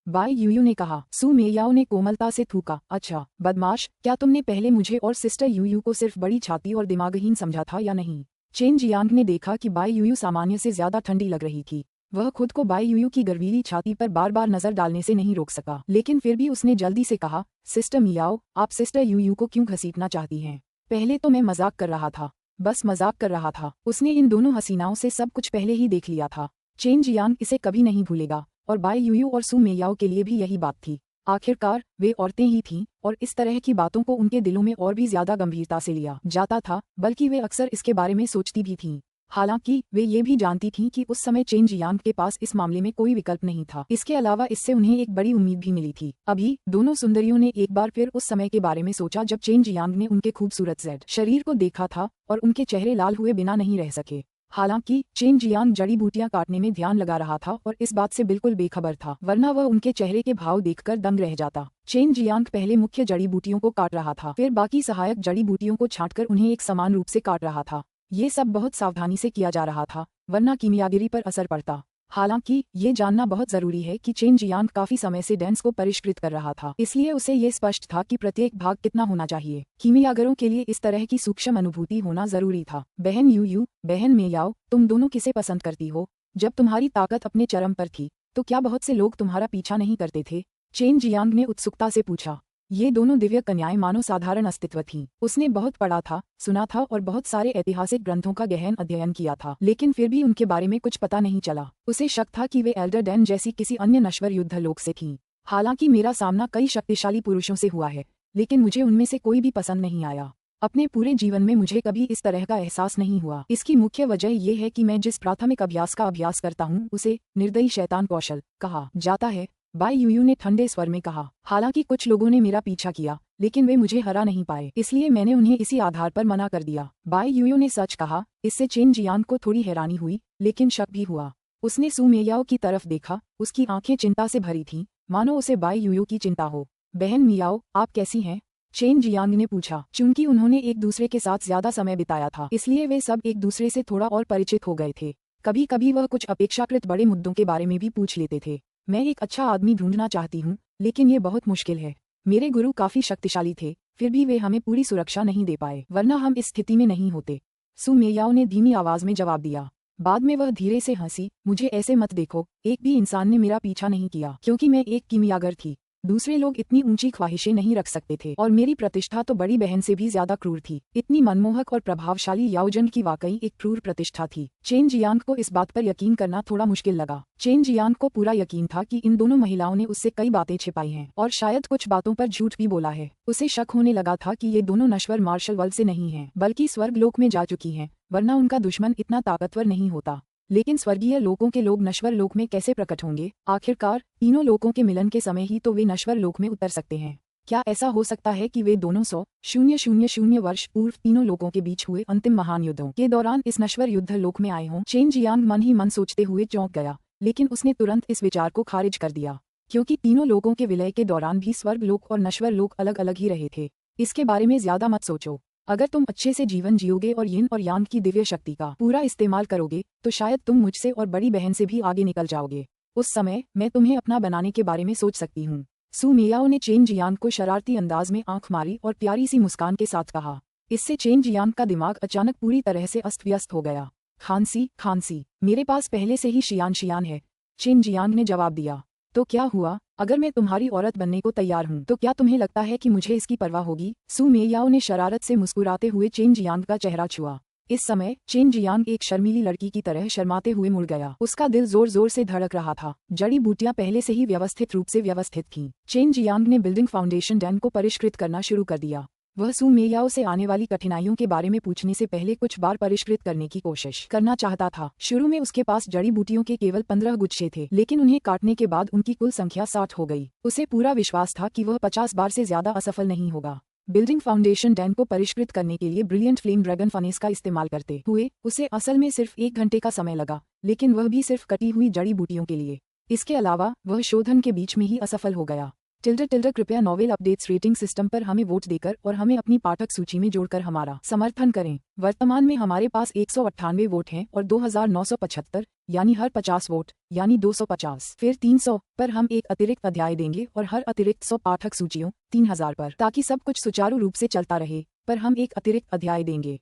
बाई यूयू ने कहा। सू मेयाओ ने कोमलता से थूका। अच्छा बदमाश, क्या तुमने पहले मुझे और सिस्टर यूयू को सिर्फ बड़ी छाती और दिमागहीन समझा था या नहीं? चेन जियांग ने देखा कि बाई यूयू सामान्य से ज्यादा ठंडी लग रही थी। वह खुद को बाई यूयू की गर्वीली छाती पर बार बार नजर डालने से नहीं रोक सका, लेकिन फिर भी उसने जल्दी से कहा, सिस्टर मियाओ, आप सिस्टर यूयू को क्यों घसीटना चाहती हैं? पहले तो मैं मजाक कर रहा था, बस मजाक कर रहा था। उसने इन दोनों हसीनाओं से सब कुछ पहले ही देख लिया था। चेन जियांग इसे कभी नहीं भूलेगा, और बाई यूयू और सू मेयाओ के लिए भी यही बात थी। आखिरकार वे औरतें ही थीं, और इस तरह की बातों को उनके दिलों में और भी ज्यादा गंभीरता से लिया जाता था, बल्कि वे अक्सर इसके बारे में सोचती भी थीं। हालांकि वे ये भी जानती थीं कि उस समय चेन जियांग के पास इस मामले में कोई विकल्प नहीं था। इसके अलावा इससे उन्हें एक बड़ी उम्मीद भी मिली थी। अभी दोनों सुंदरियों ने एक बार फिर उस समय के बारे में सोचा जब चेन जियांग ने उनके खूबसूरत जेड शरीर को देखा था और उनके चेहरे लाल हुए बिना नहीं रह सके। हालांकि चेन जियांग जड़ी बूटियां काटने में ध्यान लगा रहा था और इस बात से बिल्कुल बेखबर था, वरना वह उनके चेहरे के भाव देखकर दंग रह जाता। चेन जियांग पहले मुख्य जड़ी बूटियों को काट रहा था, फिर बाकी सहायक जड़ी बूटियों को छांटकर उन्हें एक समान रूप से काट रहा था। ये सब बहुत सावधानी से किया जा रहा था, वरना कीमियागिरी पर असर पड़ता। हालांकि ये जानना बहुत जरूरी है कि चेन जियांग काफी समय से डेंस को परिष्कृत कर रहा था, इसलिए उसे ये स्पष्ट था कि प्रत्येक भाग कितना होना चाहिए। कीमियागरों के लिए इस तरह की सूक्ष्म अनुभूति होना जरूरी था। बहन यूयू, बहन मेयाओ, तुम दोनों किसे पसंद करती हो? जब तुम्हारी ताकत अपने चरम पर थी तो क्या बहुत से लोग तुम्हारा पीछा नहीं करते थे? चेन जियांग ने उत्सुकता से पूछा। ये दोनों दिव्य कन्याएं मानो साधारण अस्तित्व थीं। उसने बहुत पढ़ा था, सुना था और बहुत सारे ऐतिहासिक ग्रंथों का गहन अध्ययन किया था, लेकिन फिर भी उनके बारे में कुछ पता नहीं चला। उसे शक था कि वे एल्डर डेन जैसी किसी अन्य नश्वर युद्धलोक से थीं। हालांकि मेरा सामना कई शक्तिशाली पुरुषों से हुआ है, लेकिन मुझे उनमें से कोई भी पसंद नहीं आया। अपने पूरे जीवन में मुझे कभी इस तरह का एहसास नहीं हुआ। इसकी मुख्य वजह ये है कि मैं जिस प्राथमिक अभ्यास का अभ्यास करता हूँ उसे निर्दयी शैतान कौशल कहा जाता है, बाई यूयू ने ठंडे स्वर में कहा। हालांकि कुछ लोगों ने मेरा पीछा किया, लेकिन वे मुझे हरा नहीं पाए, इसलिए मैंने उन्हें इसी आधार पर मना कर दिया। बाई यूयू ने सच कहा। इससे चेन जियांग को थोड़ी हैरानी हुई, लेकिन शक भी हुआ। उसने सू मेयाओ की तरफ देखा, उसकी आंखें चिंता से भरी थीं, मानो उसे बाई यूयू की चिंता हो। बहन मियाओ, आप कैसी हैं? चेन जियांग ने पूछा। चूंकि उन्होंने एक दूसरे के साथ ज्यादा समय बिताया था, इसलिए वे सब एक दूसरे से थोड़ा और परिचित हो गए थे। कभी कभी वह कुछ अपेक्षाकृत बड़े मुद्दों के बारे में भी पूछ लेते थे। मैं एक अच्छा आदमी ढूंढना चाहती हूँ, लेकिन ये बहुत मुश्किल है। मेरे गुरु काफी शक्तिशाली थे, फिर भी वे हमें पूरी सुरक्षा नहीं दे पाए, वरना हम इस स्थिति में नहीं होते। सू मेयाओ ने धीमी आवाज में जवाब दिया। बाद में वह धीरे से हंसी। मुझे ऐसे मत देखो, एक भी इंसान ने मेरा पीछा नहीं किया क्योंकि मैं एक कीमियागर थी। दूसरे लोग इतनी ऊंची ख्वाहिशें नहीं रख सकते थे और मेरी प्रतिष्ठा तो बड़ी बहन से भी ज्यादा क्रूर थी। इतनी मनमोहक और प्रभावशाली याओजन की वाकई एक क्रूर प्रतिष्ठा थी। चेन जियांग को इस बात पर यकीन करना थोड़ा मुश्किल लगा। चेन जियांग को पूरा यकीन था कि इन दोनों महिलाओं ने उससे कई बातें छिपाई हैं और शायद कुछ बातों पर झूठ भी बोला है। उसे शक होने लगा था कि ये दोनों नश्वर मार्शल वर्ल्ड से नहीं हैं, बल्कि स्वर्ग लोक में जा चुकी हैं, वरना उनका दुश्मन इतना ताकतवर नहीं होता। लेकिन स्वर्गीय लोकों के लोग नश्वर लोक में कैसे प्रकट होंगे? आखिरकार तीनों लोकों के मिलन के समय ही तो वे नश्वर लोक में उतर सकते हैं। क्या ऐसा हो सकता है कि वे दोनों 100,000 वर्ष पूर्व तीनों लोगों के बीच हुए अंतिम महान युद्धों के दौरान इस नश्वर युद्ध लोक में आए हों? चेन जियांग मन ही मन सोचते हुए चौंक गया, लेकिन उसने तुरंत इस विचार को खारिज कर दिया, क्योंकि तीनों लोगों के विलय के दौरान भी स्वर्ग लोक और नश्वर लोक अलग अलग ही रहे थे। इसके बारे में ज्यादा मत सोचो। अगर तुम अच्छे से जीवन जियोगे और यिन और यांग की दिव्य शक्ति का पूरा इस्तेमाल करोगे तो शायद तुम मुझसे और बड़ी बहन से भी आगे निकल जाओगे। उस समय मैं तुम्हें अपना बनाने के बारे में सोच सकती हूँ। सू मेयाओ ने चेन जियांग को शरारती अंदाज में आंख मारी और प्यारी सी मुस्कान के साथ कहा। इससे चेन जियांग का दिमाग अचानक पूरी तरह से अस्त व्यस्त हो गया। खांसी, मेरे पास पहले से ही शियान है, चेन जियांग ने जवाब दिया। तो क्या हुआ? अगर मैं तुम्हारी औरत बनने को तैयार हूँ तो क्या तुम्हें लगता है कि मुझे इसकी परवाह होगी? सू मेयाओ ने शरारत से मुस्कुराते हुए चेन जियांग का चेहरा छुआ। इस समय चेन जियांग एक शर्मीली लड़की की तरह शर्माते हुए मुड़ गया। उसका दिल जोर जोर से धड़क रहा था। जड़ी बूटियां पहले से ही व्यवस्थित रूप से व्यवस्थित थीं। चेन जियांग ने बिल्डिंग फाउंडेशन डैन को परिष्कृत करना शुरू कर दिया। वह सू मेयाओ से आने वाली कठिनाइयों के बारे में पूछने से पहले कुछ बार परिष्कृत करने की कोशिश करना चाहता था। शुरू में उसके पास जड़ी बूटियों के केवल 15 गुच्छे थे, लेकिन उन्हें काटने के बाद उनकी कुल संख्या 60 हो गई। उसे पूरा विश्वास था कि वह 50 बार से ज्यादा असफल नहीं होगा। बिल्डिंग फाउंडेशन डैन को परिष्कृत करने के लिए ब्रिलियंट फ्लेम ड्रैगन फनेस का इस्तेमाल करते हुए उसे असल में सिर्फ 1 घंटे का समय लगा, लेकिन वह भी सिर्फ कटी हुई जड़ी बूटियों के लिए। इसके अलावा वह शोधन के बीच में ही असफल हो गया। कृपया नॉवेल अपडेट्स रेटिंग सिस्टम पर हमें वोट देकर और हमें अपनी पाठक सूची में जोड़कर हमारा समर्थन करें। वर्तमान में हमारे पास 198 वोट हैं और 2975 यानी हर 50 वोट यानी 250 फिर 300 पर हम एक अतिरिक्त अध्याय देंगे और हर अतिरिक्त 100 पाठक सूचियों 3000 पर, ताकि सब कुछ सुचारू रूप से चलता रहे, पर हम एक अतिरिक्त अध्याय देंगे।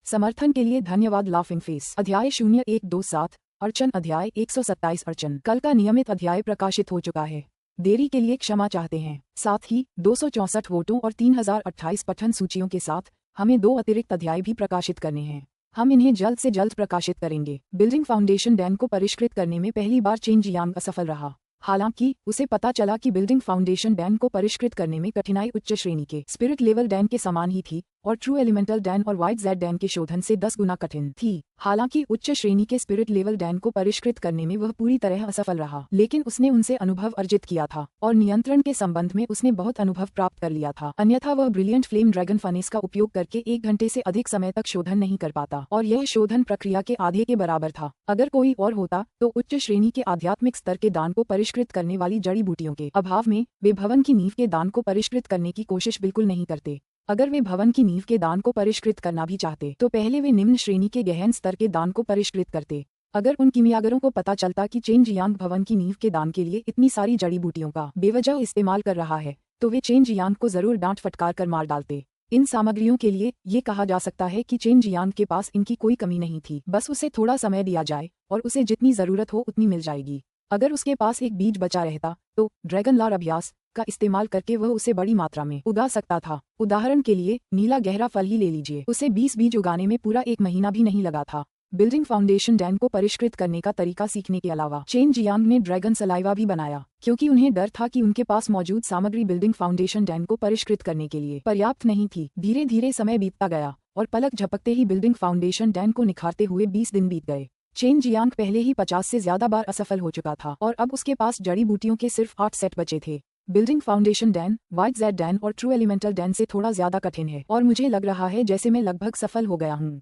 समर्थन के लिए धन्यवाद। लाफिंग फेस अध्याय 0127 अर्चन अध्याय 127 अर्चन। कल का नियमित अध्याय प्रकाशित हो चुका है। देरी के लिए क्षमा चाहते हैं। साथ ही 264 वोटों और 3028 पठन सूचियों के साथ हमें 2 अतिरिक्त अध्याय भी प्रकाशित करने हैं। हम इन्हें जल्द से जल्द प्रकाशित करेंगे। बिल्डिंग फाउंडेशन डैन को परिष्कृत करने में पहली बार चेन जियांग असफल रहा। हालांकि उसे पता चला कि बिल्डिंग फाउंडेशन डैन को परिष्कृत करने में कठिनाई उच्च श्रेणी के स्पिरिट लेवल डैन के समान ही थी और ट्रू एलिमेंटल डैन और व्हाइट जेड डैन के शोधन से 10 गुना कठिन थी। हालांकि उच्च श्रेणी के स्पिरिट लेवल डैन को परिष्कृत करने में वह पूरी तरह असफल रहा, लेकिन उसने उनसे अनुभव अर्जित किया था और नियंत्रण के संबंध में उसने बहुत अनुभव प्राप्त कर लिया था। अन्यथा वह ब्रिलियंट फ्लेम ड्रैगन फनेस का उपयोग करके 1 घंटे से अधिक समय तक शोधन नहीं कर पाता और यह शोधन प्रक्रिया के आधे के बराबर था। अगर कोई और होता तो उच्च श्रेणी के आध्यात्मिक स्तर के दान को परिष्कृत करने वाली जड़ी बूटियों के अभाव में वे भवन की नींव के दान को परिष्कृत करने की कोशिश बिल्कुल नहीं करते। अगर वे भवन की नींव के दान को परिष्कृत करना भी चाहते तो पहले वे निम्न श्रेणी के गहन स्तर के दान को परिष्कृत करते। अगर उन कीमियागरों को पता चलता कि चेन जियांग भवन की नींव के दान के लिए इतनी सारी जड़ी बूटियों का बेवजह इस्तेमाल कर रहा है तो वे चेन जियांग को जरूर डांट फटकार कर मार डालते। इन सामग्रियों के लिए ये कहा जा सकता है कि चेन जियांग के पास इनकी कोई कमी नहीं थी, बस उसे थोड़ा समय दिया जाए और उसे जितनी जरूरत हो उतनी मिल जाएगी। अगर उसके पास एक बीज बचा रहता तो ड्रैगन लार अभ्यास का इस्तेमाल करके वह उसे बड़ी मात्रा में उगा सकता था। उदाहरण के लिए नीला गहरा फल ही ले लीजिए, उसे 20 बीज उगाने में पूरा 1 महीना भी नहीं लगा था। बिल्डिंग फाउंडेशन डैन को परिष्कृत करने का तरीका सीखने के अलावा चेन जियांग ने ड्रैगन सलाइवा भी बनाया, क्योंकि उन्हें डर था कि उनके पास मौजूद सामग्री बिल्डिंग फाउंडेशन डैन को परिष्कृत करने के लिए पर्याप्त नहीं थी। धीरे धीरे समय बीतता गया और पलक झपकते ही बिल्डिंग फाउंडेशन डैन को निखारते हुए 20 दिन बीत गए। चेन जियांग पहले ही 50 से ज्यादा बार असफल हो चुका था और अब उसके पास जड़ी बूटियों के सिर्फ 8 सेट बचे थे। Building foundation Dan, white Z Dan और ट्रू एलिमेंटल डैन से थोड़ा ज्यादा कठिन है और मुझे लग रहा है जैसे मैं लगभग सफल हो गया हूँ।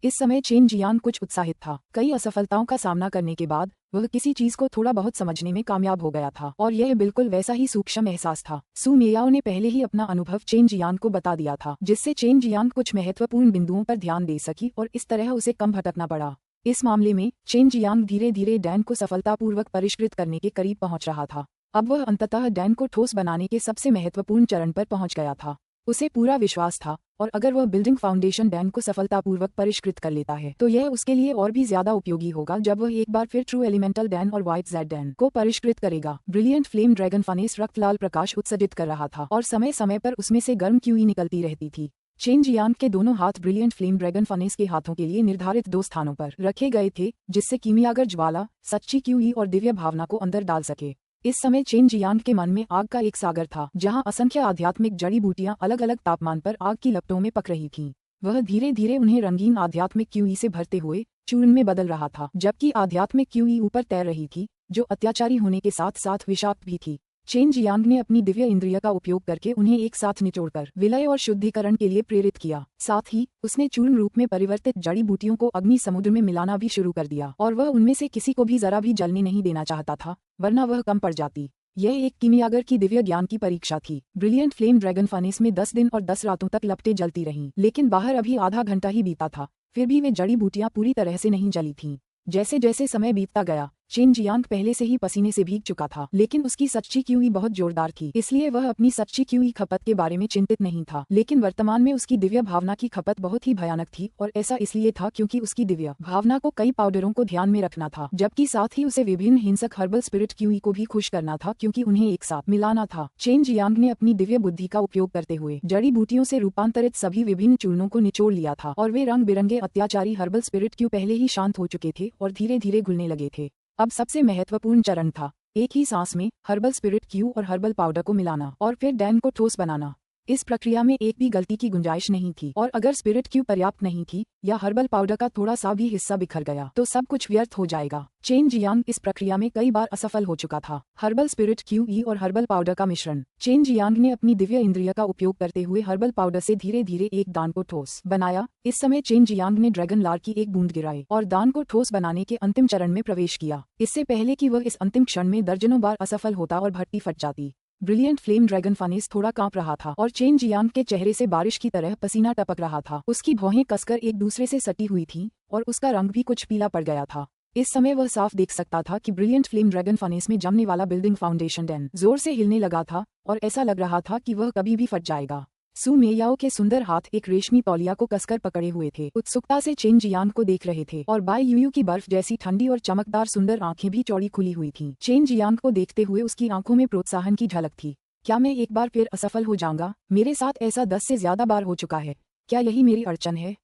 इस समय चेन जियांग कुछ उत्साहित था। कई असफलताओं का सामना करने के बाद वह किसी चीज को थोड़ा बहुत समझने में कामयाब हो गया था और यह बिल्कुल वैसा ही सूक्ष्म एहसास था। सू मेयाओ ने पहले ही अपना अनुभव चेन जियांग को बता दिया था, जिससे चेन जियांग कुछ महत्वपूर्ण बिंदुओं पर ध्यान दे सकी और इस तरह उसे कम भटकना पड़ा। इस मामले में चेन जियांग धीरे धीरे डैन को सफलतापूर्वक परिष्कृत करने के करीब पहुंच रहा था। अब वह अंततः डैन को ठोस बनाने के सबसे महत्वपूर्ण चरण पर पहुंच गया था। उसे पूरा विश्वास था और अगर वह बिल्डिंग फाउंडेशन डैन को सफलतापूर्वक परिष्कृत कर लेता है तो यह उसके लिए और भी ज्यादा उपयोगी होगा जब वह एक बार फिर ट्रू एलिमेंटल डैन और व्हाइट जेड डैन को परिष्कृत करेगा। ब्रिलियंट फ्लेम ड्रैगन फनेस रक्त लाल प्रकाश उत्सर्जित कर रहा था और समय समय पर उसमें से गर्म क्यूई निकलती रहती थी। चेन जियांग के दोनों हाथ ब्रिलियंट फ्लेम ड्रैगन फनेस के हाथों के लिए निर्धारित 2 स्थानों पर रखे गए थे जिससे कीमियागर ज्वाला, सच्ची क्यूई और दिव्य भावना को अंदर डाल सके। इस समय चेन जियांग के मन में आग का एक सागर था जहां असंख्य आध्यात्मिक जड़ी बूटियां अलग अलग तापमान पर आग की लपटों में पक रही थीं। वह धीरे धीरे उन्हें रंगीन आध्यात्मिक क्यूई से भरते हुए चूर्ण में बदल रहा था, जबकि आध्यात्मिक क्यूई ऊपर तैर रही थी जो अत्याचारी होने के साथ साथ विषाक्त भी थी। चेन जियांग ने अपनी दिव्य इंद्रिय का उपयोग करके उन्हें एक साथ निचोड़कर विलय और शुद्धिकरण के लिए प्रेरित किया। साथ ही उसने चूर्ण रूप में परिवर्तित जड़ी बूटियों को अग्नि समुद्र में मिलाना भी शुरू कर दिया और वह उनमें से किसी को भी जरा भी जलने नहीं देना चाहता था, वरना वह कम पड़ जाती। यह एक कीमियागर की दिव्य ज्ञान की परीक्षा थी। ब्रिलियंट फ्लेम ड्रैगन फनेस में 10 दिन और 10 रातों तक लपटें जलती रहीं, लेकिन बाहर अभी आधा घंटा ही बीता था, फिर भी वे जड़ी बूटियां पूरी तरह से नहीं जली थीं। जैसे जैसे समय बीतता गया, चेन जियांग पहले से ही पसीने से भीग चुका था, लेकिन उसकी सच्ची क्यूई बहुत जोरदार थी, इसलिए वह अपनी सच्ची क्यूई खपत के बारे में चिंतित नहीं था। लेकिन वर्तमान में उसकी दिव्य भावना की खपत बहुत ही भयानक थी और ऐसा इसलिए था क्योंकि उसकी दिव्य भावना को कई पाउडरों को ध्यान में रखना था, जबकि साथ ही उसे विभिन्न हिंसक हर्बल स्पिरिट क्यूई को भी खुश करना था क्योंकि उन्हें एक साथ मिलाना था। चेन जियांग ने अपनी दिव्य बुद्धि का उपयोग करते हुए जड़ी बूटियों से रूपांतरित सभी विभिन्न चूर्णों को निचोड़ लिया था और वे रंग बिरंगे अत्याचारी हर्बल स्पिरिट क्यू पहले ही शांत हो चुके थे और धीरे धीरे घुलने लगे थे। अब सबसे महत्वपूर्ण चरण था एक ही सांस में हर्बल स्पिरिट क्यू और हर्बल पाउडर को मिलाना और फिर डैन को ठोस बनाना। इस प्रक्रिया में एक भी गलती की गुंजाइश नहीं थी और अगर स्पिरिट क्यू पर्याप्त नहीं थी या हर्बल पाउडर का थोड़ा सा भी हिस्सा बिखर गया तो सब कुछ व्यर्थ हो जाएगा। चेन जियांग इस प्रक्रिया में कई बार असफल हो चुका था। हर्बल स्पिरिट क्यूई और हर्बल पाउडर का मिश्रण। चेन जियांग ने अपनी दिव्य इंद्रिय का उपयोग करते हुए हर्बल पाउडर से धीरे धीरे एक दान को ठोस बनाया। इस समय चेन जियांग ने ड्रैगन लार की एक बूंद गिराई और दान को ठोस बनाने के अंतिम चरण में प्रवेश किया, इससे पहले कि वह इस अंतिम क्षण में दर्जनों बार असफल होता और भट्टी फट जाती। ब्रिलियंट फ्लेम ड्रैगन फनेस थोड़ा कांप रहा था और चेन जियांग के चेहरे से बारिश की तरह पसीना टपक रहा था। उसकी भौहें कसकर एक दूसरे से सटी हुई थीं और उसका रंग भी कुछ पीला पड़ गया था। इस समय वह साफ देख सकता था कि ब्रिलियंट फ्लेम ड्रैगन फनेस में जमने वाला बिल्डिंग फाउंडेशन डैन जोर से हिलने लगा था और ऐसा लग रहा था कि वह कभी भी फट जाएगा। सू मेयाओ के सुंदर हाथ एक रेशमी तौलिया को कसकर पकड़े हुए थे, उत्सुकता से चेन जियांग को देख रहे थे और बाई यूयू की बर्फ जैसी ठंडी और चमकदार सुंदर आंखें भी चौड़ी खुली हुई थीं। चेन जियांग को देखते हुए उसकी आंखों में प्रोत्साहन की झलक थी। क्या मैं एक बार फिर असफल हो जाऊंगा? मेरे साथ ऐसा 10 से ज्यादा बार हो चुका है। क्या यही मेरी अड़चन है?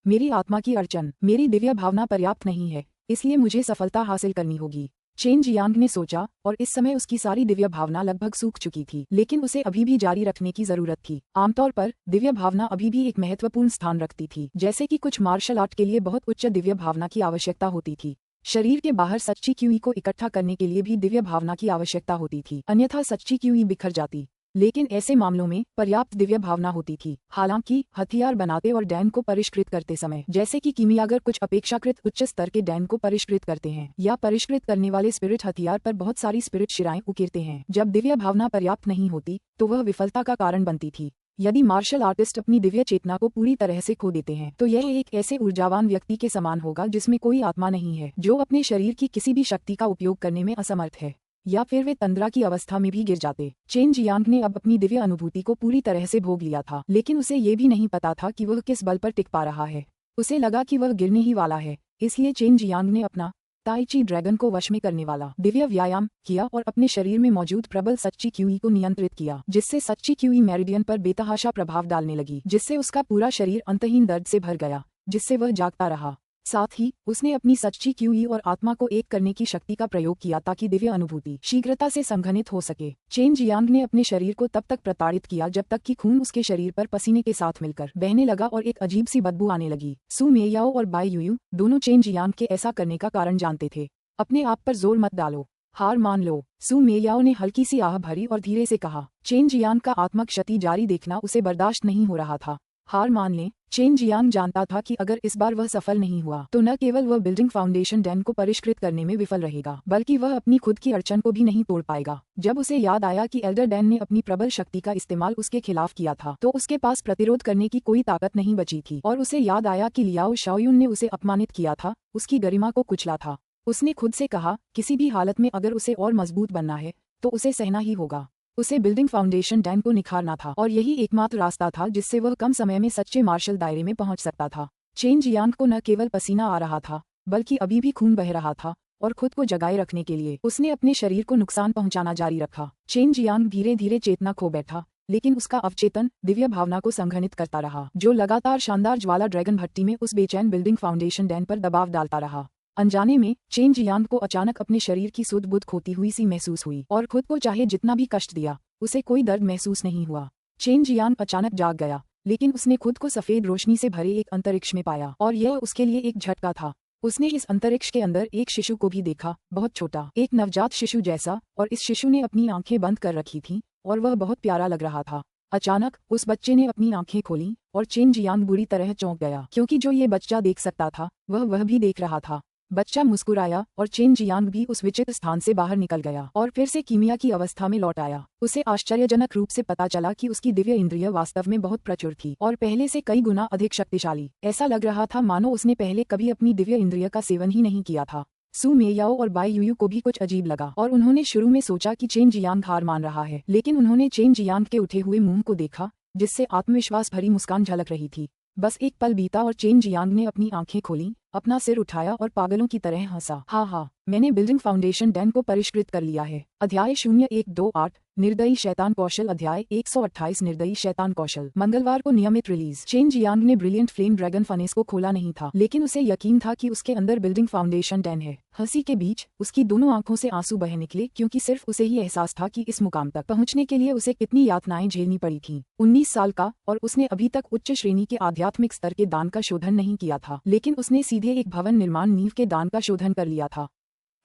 मेरी आत्मा की अड़चन? मेरी दिव्य भावना पर्याप्त नहीं है, इसलिए मुझे सफलता हासिल करनी होगी, चेन जियांग ने सोचा और इस समय उसकी सारी दिव्य भावना लगभग सूख चुकी थी, लेकिन उसे अभी भी जारी रखने की जरूरत थी। आमतौर पर दिव्य भावना अभी भी एक महत्वपूर्ण स्थान रखती थी, जैसे कि कुछ मार्शल आर्ट के लिए बहुत उच्च दिव्य भावना की आवश्यकता होती थी। शरीर के बाहर सच्ची क्यूई को इकट्ठा करने के लिए भी दिव्य भावना की आवश्यकता होती थी, अन्यथा सच्ची क्यूई बिखर जाती। लेकिन ऐसे मामलों में पर्याप्त दिव्य भावना होती थी। हालांकि हथियार बनाते और डैन को परिष्कृत करते समय, जैसे कि कीमियागर कुछ अपेक्षाकृत उच्च स्तर के डैन को परिष्कृत करते हैं या परिष्कृत करने वाले स्पिरिट हथियार पर बहुत सारी स्पिरिट शिराएं उकेरते हैं, जब दिव्य भावना पर्याप्त नहीं होती तो वह विफलता का कारण बनती थी। यदि मार्शल आर्टिस्ट अपनी दिव्य चेतना को पूरी तरह से खो देते हैं तो यह एक ऐसे ऊर्जावान व्यक्ति के समान होगा जिसमें कोई आत्मा नहीं है, जो अपने शरीर की किसी भी शक्ति का उपयोग करने में असमर्थ है, या फिर वे तंद्रा की अवस्था में भी गिर जाते। चेन जियांग ने अब अपनी दिव्य अनुभूति को पूरी तरह से भोग लिया था, लेकिन उसे ये भी नहीं पता था कि वह किस बल पर टिक पा रहा है। उसे लगा कि वह गिरने ही वाला है, इसलिए चेन जियांग ने अपना ताई ची ड्रैगन को वश में करने वाला दिव्य व्यायाम किया और अपने शरीर में मौजूद प्रबल सच्ची क्यूई को नियंत्रित किया, जिससे सच्ची क्यूई मेरिडियन पर बेतहाशा प्रभाव डालने लगी, जिससे उसका पूरा शरीर अंतहीन दर्द से भर गया, जिससे वह जागता रहा। साथ ही उसने अपनी सच्ची क्यूई और आत्मा को एक करने की शक्ति का प्रयोग किया ताकि दिव्य अनुभूति शीघ्रता से संघनित हो सके। चेन जियांग ने अपने शरीर को तब तक प्रताड़ित किया जब तक कि खून उसके शरीर पर पसीने के साथ मिलकर बहने लगा और एक अजीब सी बदबू आने लगी। सू मेयाओ और बाई यूयू दोनों चेन जियांग के ऐसा करने का कारण जानते थे। अपने आप पर जोर मत डालो, हार मान लो, सू मेयाओ ने हल्की सी आह भरी और धीरे से कहा। चेन जियांग का आत्मक क्षति जारी देखना उसे बर्दाश्त नहीं हो रहा था। हार मान लें। चेन जियांग जानता था कि अगर इस बार वह सफल नहीं हुआ तो न केवल वह बिल्डिंग फाउंडेशन डैन को परिष्कृत करने में विफल रहेगा, बल्कि वह अपनी खुद की अड़चन को भी नहीं तोड़ पाएगा। जब उसे याद आया कि एल्डर डैन ने अपनी प्रबल शक्ति का इस्तेमाल उसके खिलाफ किया था तो उसके पास प्रतिरोध करने की कोई ताकत नहीं बची थी, और उसे याद आया कि लियाओ शाओयुन ने उसे अपमानित किया था, उसकी गरिमा को कुचला था। उसने खुद से कहा, किसी भी हालत में अगर उसे और मजबूत बनना है तो उसे सहना ही होगा। उसे बिल्डिंग फाउंडेशन डैन को निखारना था और यही एकमात्र रास्ता था जिससे वह कम समय में सच्चे मार्शल दायरे में पहुंच सकता था। चेन जियांग को न केवल पसीना आ रहा था बल्कि अभी भी खून बह रहा था और खुद को जगाए रखने के लिए उसने अपने शरीर को नुकसान पहुंचाना जारी रखा। चेन जियांग धीरे धीरे चेतना खो बैठा, लेकिन उसका अवचेतन दिव्य भावना को संघनित करता रहा, जो लगातार शानदार ज्वाला ड्रैगन भट्टी में उस बेचैन बिल्डिंग फाउंडेशन डैन पर दबाव डालता रहा। अनजाने में चेन जियांग को अचानक अपने शरीर की सुध बुध खोती हुई सी महसूस हुई और खुद को चाहे जितना भी कष्ट दिया उसे कोई दर्द महसूस नहीं हुआ। चेन जियांग अचानक जाग गया, लेकिन उसने खुद को सफेद रोशनी से भरे एक अंतरिक्ष में पाया और यह उसके लिए एक झटका था। उसने इस अंतरिक्ष के अंदर एक शिशु को भी देखा, बहुत छोटा, एक नवजात शिशु जैसा, और इस शिशु ने अपनी आंखें बंद कर रखी थीं और वह बहुत प्यारा लग रहा था। अचानक उस बच्चे ने अपनी आंखें खोलीं और चेन जियांग बुरी तरह चौंक गया, क्योंकि जो ये बच्चा देख सकता था वह भी देख रहा था। बच्चा मुस्कुराया और चेन जियांग भी उस विचित्र स्थान से बाहर निकल गया और फिर से कीमिया की अवस्था में लौट आया। उसे आश्चर्यजनक रूप से पता चला कि उसकी दिव्य इंद्रिय वास्तव में बहुत प्रचुर थी और पहले से कई गुना अधिक शक्तिशाली। ऐसा लग रहा था मानो उसने पहले कभी अपनी दिव्य इंद्रिय का सेवन ही नहीं किया था। सू मेयाओ और बाई यूयू को भी कुछ अजीब लगा और उन्होंने शुरू में सोचा कि चेन जियांग हार मान रहा है, लेकिन उन्होंने चेन जियांग के उठे हुए मुंह को देखा जिससे आत्मविश्वास भरी मुस्कान झलक रही थी। बस एक पल बीता और चेन जियांग ने अपनी आंखें खोलीं, अपना सिर उठाया और पागलों की तरह हंसा। हाँ, मैंने बिल्डिंग फाउंडेशन डैन को परिष्कृत कर लिया है। अध्याय 0128 निर्दयी शैतान कौशल। अध्याय 128 निर्दयी शैतान कौशल। मंगलवार को नियमित रिलीज। चेन जियांग ने ब्रिलियंट फ्लेम ड्रैगन फनेस को खोला नहीं था, लेकिन उसे यकीन था कि उसके अंदर बिल्डिंग फाउंडेशन डैन है। हंसी के बीच उसकी दोनों आंखों से आंसू बह निकले, क्योंकि सिर्फ उसे ही एहसास था कि इस मुकाम तक पहुंचने के लिए उसे कितनी यातनाएं झेलनी पड़ी थीं। 19 साल का, और उसने अभी तक उच्च श्रेणी के आध्यात्मिक स्तर के दान का शोधन नहीं किया था, लेकिन उसने सीधे एक भवन निर्माण नींव के दान का शोधन कर लिया था।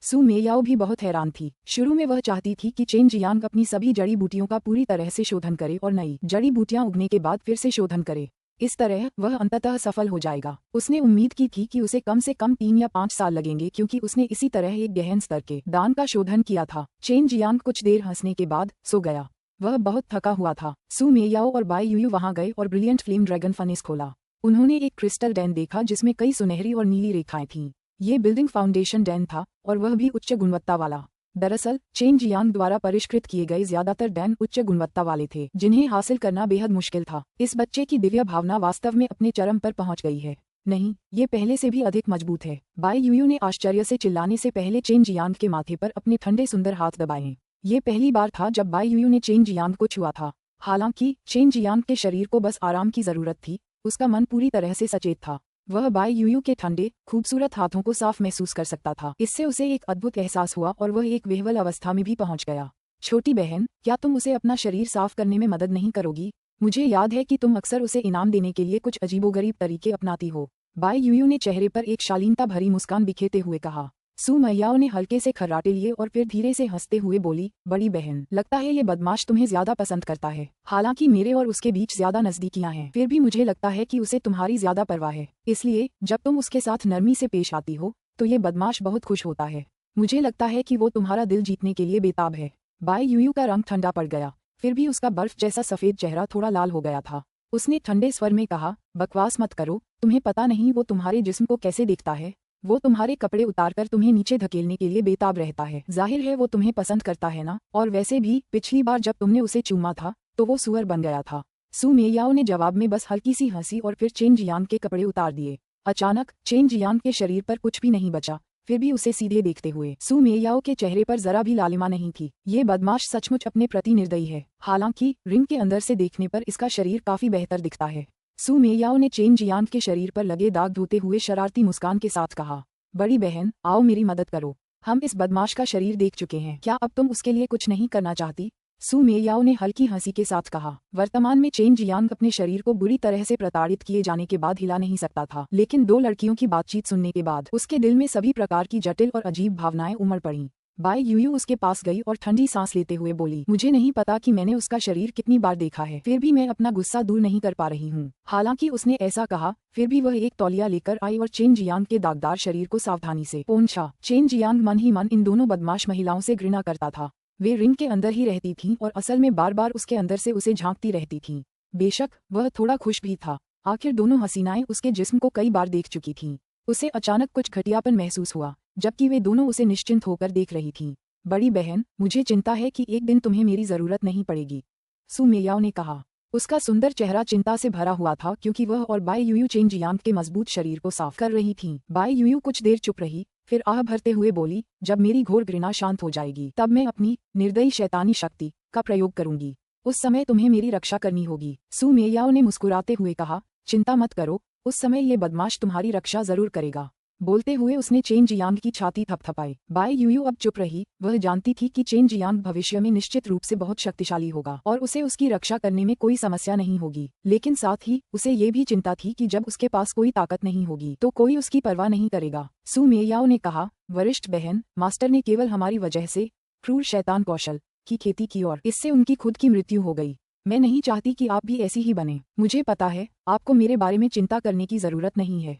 सू मेयाओ भी बहुत हैरान थी। शुरू में वह चाहती थी कि चेन जियांग अपनी सभी जड़ी बूटियों का पूरी तरह से शोधन करे और नई जड़ी बूटियां उगने के बाद फिर से शोधन करे। इस तरह वह अंततः सफल हो जाएगा। उसने उम्मीद की थी कि उसे कम से कम 3 या 5 साल लगेंगे, क्योंकि उसने इसी तरह एक गहन स्तर के दान का शोधन किया था। चेन जियांग कुछ देर हंसने के बाद सो गया। वह बहुत थका हुआ था। सू मेयाओ और बाई यूयू वहां गए और ब्रिलियंट फ्लेम ड्रैगन फनेस खोला। उन्होंने एक क्रिस्टल डैन देखा जिसमें कई सुनहरी और नीली रेखाएं थीं। ये बिल्डिंग फाउंडेशन डैन था, और वह भी उच्च गुणवत्ता वाला। दरअसल चेन जियांग द्वारा परिष्कृत किए गए ज्यादातर डैन उच्च गुणवत्ता वाले थे, जिन्हें हासिल करना बेहद मुश्किल था। इस बच्चे की दिव्य भावना वास्तव में अपने चरम पर पहुंच गई है। नहीं, ये पहले से भी अधिक मजबूत है। बाई यूयू ने आश्चर्य से चिल्लाने से पहले चेन जियांग के माथे पर अपने ठंडे सुंदर हाथ दबाए। ये पहली बार था जब बाई यूयू ने चेन जियांग को छुआ था। हालांकि चेन जियांग के शरीर को बस आराम की जरूरत थी, उसका मन पूरी तरह से सचेत था। वह बाई यूयू के ठंडे खूबसूरत हाथों को साफ महसूस कर सकता था। इससे उसे एक अद्भुत एहसास हुआ और वह एक विह्वल अवस्था में भी पहुंच गया। छोटी बहन, क्या तुम उसे अपना शरीर साफ करने में मदद नहीं करोगी? मुझे याद है कि तुम अक्सर उसे इनाम देने के लिए कुछ अजीबोगरीब तरीके अपनाती हो। बाई यूयू ने चेहरे पर एक शालीनता भरी मुस्कान बिखेरते हुए कहा। सू मेयाओ ने हल्के से खर्राटे लिए और फिर धीरे से हंसते हुए बोली, बड़ी बहन, लगता है ये बदमाश तुम्हें ज्यादा पसंद करता है। हालांकि मेरे और उसके बीच ज्यादा नजदीकियां हैं, फिर भी मुझे लगता है कि उसे तुम्हारी ज्यादा परवाह है। इसलिए जब तुम उसके साथ नरमी से पेश आती हो तो ये बदमाश बहुत खुश होता है। मुझे लगता है कि वो तुम्हारा दिल जीतने के लिए बेताब है। बाई यूयू का रंग ठंडा पड़ गया, फिर भी उसका बर्फ जैसा सफेद चेहरा थोड़ा लाल हो गया था। उसने ठंडे स्वर में कहा, बकवास मत करो, तुम्हें पता नहीं वो तुम्हारे जिस्म को कैसे देखता है। वो तुम्हारे कपड़े उतारकर तुम्हें नीचे धकेलने के लिए बेताब रहता है। जाहिर है वो तुम्हें पसंद करता है ना? और वैसे भी पिछली बार जब तुमने उसे चूमा था तो वो सुअर बन गया था। सू मेयाओ ने जवाब में बस हल्की सी हंसी और फिर चेन जियांग के कपड़े उतार दिए। अचानक चेन जियांग के शरीर पर कुछ भी नहीं बचा, फिर भी उसे सीधे देखते हुए सू मेयाओ के चेहरे पर जरा भी लालिमा नहीं थी। ये बदमाश सचमुच अपने प्रति निर्दयी है। हालांकि रिंग के अंदर से देखने पर इसका शरीर काफी बेहतर दिखता है। सू मेयाओ ने चेन जियांग के शरीर पर लगे दाग धोते हुए शरारती मुस्कान के साथ कहा, बड़ी बहन, आओ मेरी मदद करो। हम इस बदमाश का शरीर देख चुके हैं, क्या अब तुम उसके लिए कुछ नहीं करना चाहती? सू मेयाओ ने हल्की हंसी के साथ कहा। वर्तमान में चेन जियांग अपने शरीर को बुरी तरह से प्रताड़ित किए जाने के बाद हिला नहीं सकता था, लेकिन 2 लड़कियों की बातचीत सुनने के बाद उसके दिल में सभी प्रकार की जटिल और अजीब भावनाएं उमड़ पड़ीं। बाई यूयू उसके पास गई और ठंडी सांस लेते हुए बोली, मुझे नहीं पता कि मैंने उसका शरीर कितनी बार देखा है, फिर भी मैं अपना गुस्सा दूर नहीं कर पा रही हूँ। हालांकि उसने ऐसा कहा, फिर भी वह एक तौलिया लेकर आई और चेन जियांग के दागदार शरीर को सावधानी से पोंछा। चेन जियांग मन ही मन इन दोनों बदमाश महिलाओं से घृणा करता था। वे रिंग के अंदर ही रहती थीं और असल में बार बार उसके अंदर से उसे झांकती रहती थीं। बेशक वह थोड़ा खुश भी था, आखिर दोनों हसीनाएं उसके जिस्म को कई बार देख चुकी थीं। उसे अचानक कुछ घटियापन महसूस हुआ, जबकि वे दोनों उसे निश्चिंत होकर देख रही थीं। बड़ी बहन, मुझे चिंता है कि एक दिन तुम्हें मेरी जरूरत नहीं पड़ेगी, सू मेयाओ ने कहा। उसका सुंदर चेहरा चिंता से भरा हुआ था क्योंकि वह और बाई यूयू चेन जियांग के मजबूत शरीर को साफ कर रही थीं। बाई यूयू कुछ देर चुप रही, फिर आह भरते हुए बोली, जब मेरी घोर घृणा शांत हो जाएगी तब मैं अपनी निर्दयी शैतानी शक्ति का प्रयोग करूंगी। उस समय तुम्हें मेरी रक्षा करनी होगी। सू मेयाओ ने मुस्कुराते हुए कहा, चिंता मत करो, उस समय ये बदमाश तुम्हारी रक्षा जरूर करेगा। बोलते हुए उसने चेन जियांग की छाती थपथपाई। बाई यूयू अब चुप रही, वह जानती थी कि चेन जियांग भविष्य में निश्चित रूप से बहुत शक्तिशाली होगा और उसे उसकी रक्षा करने में कोई समस्या नहीं होगी, लेकिन साथ ही उसे ये भी चिंता थी कि जब उसके पास कोई ताकत नहीं होगी तो कोई उसकी परवाह नहीं करेगा। सू मेयाओ ने कहा, वरिष्ठ बहन, मास्टर ने केवल हमारी वजह से क्रूर शैतान कौशल की खेती की और इससे उनकी खुद की मृत्यु हो गई। मैं नहीं चाहती कि आप भी ऐसी ही बने। मुझे पता है, आपको मेरे बारे में चिंता करने की जरूरत नहीं है।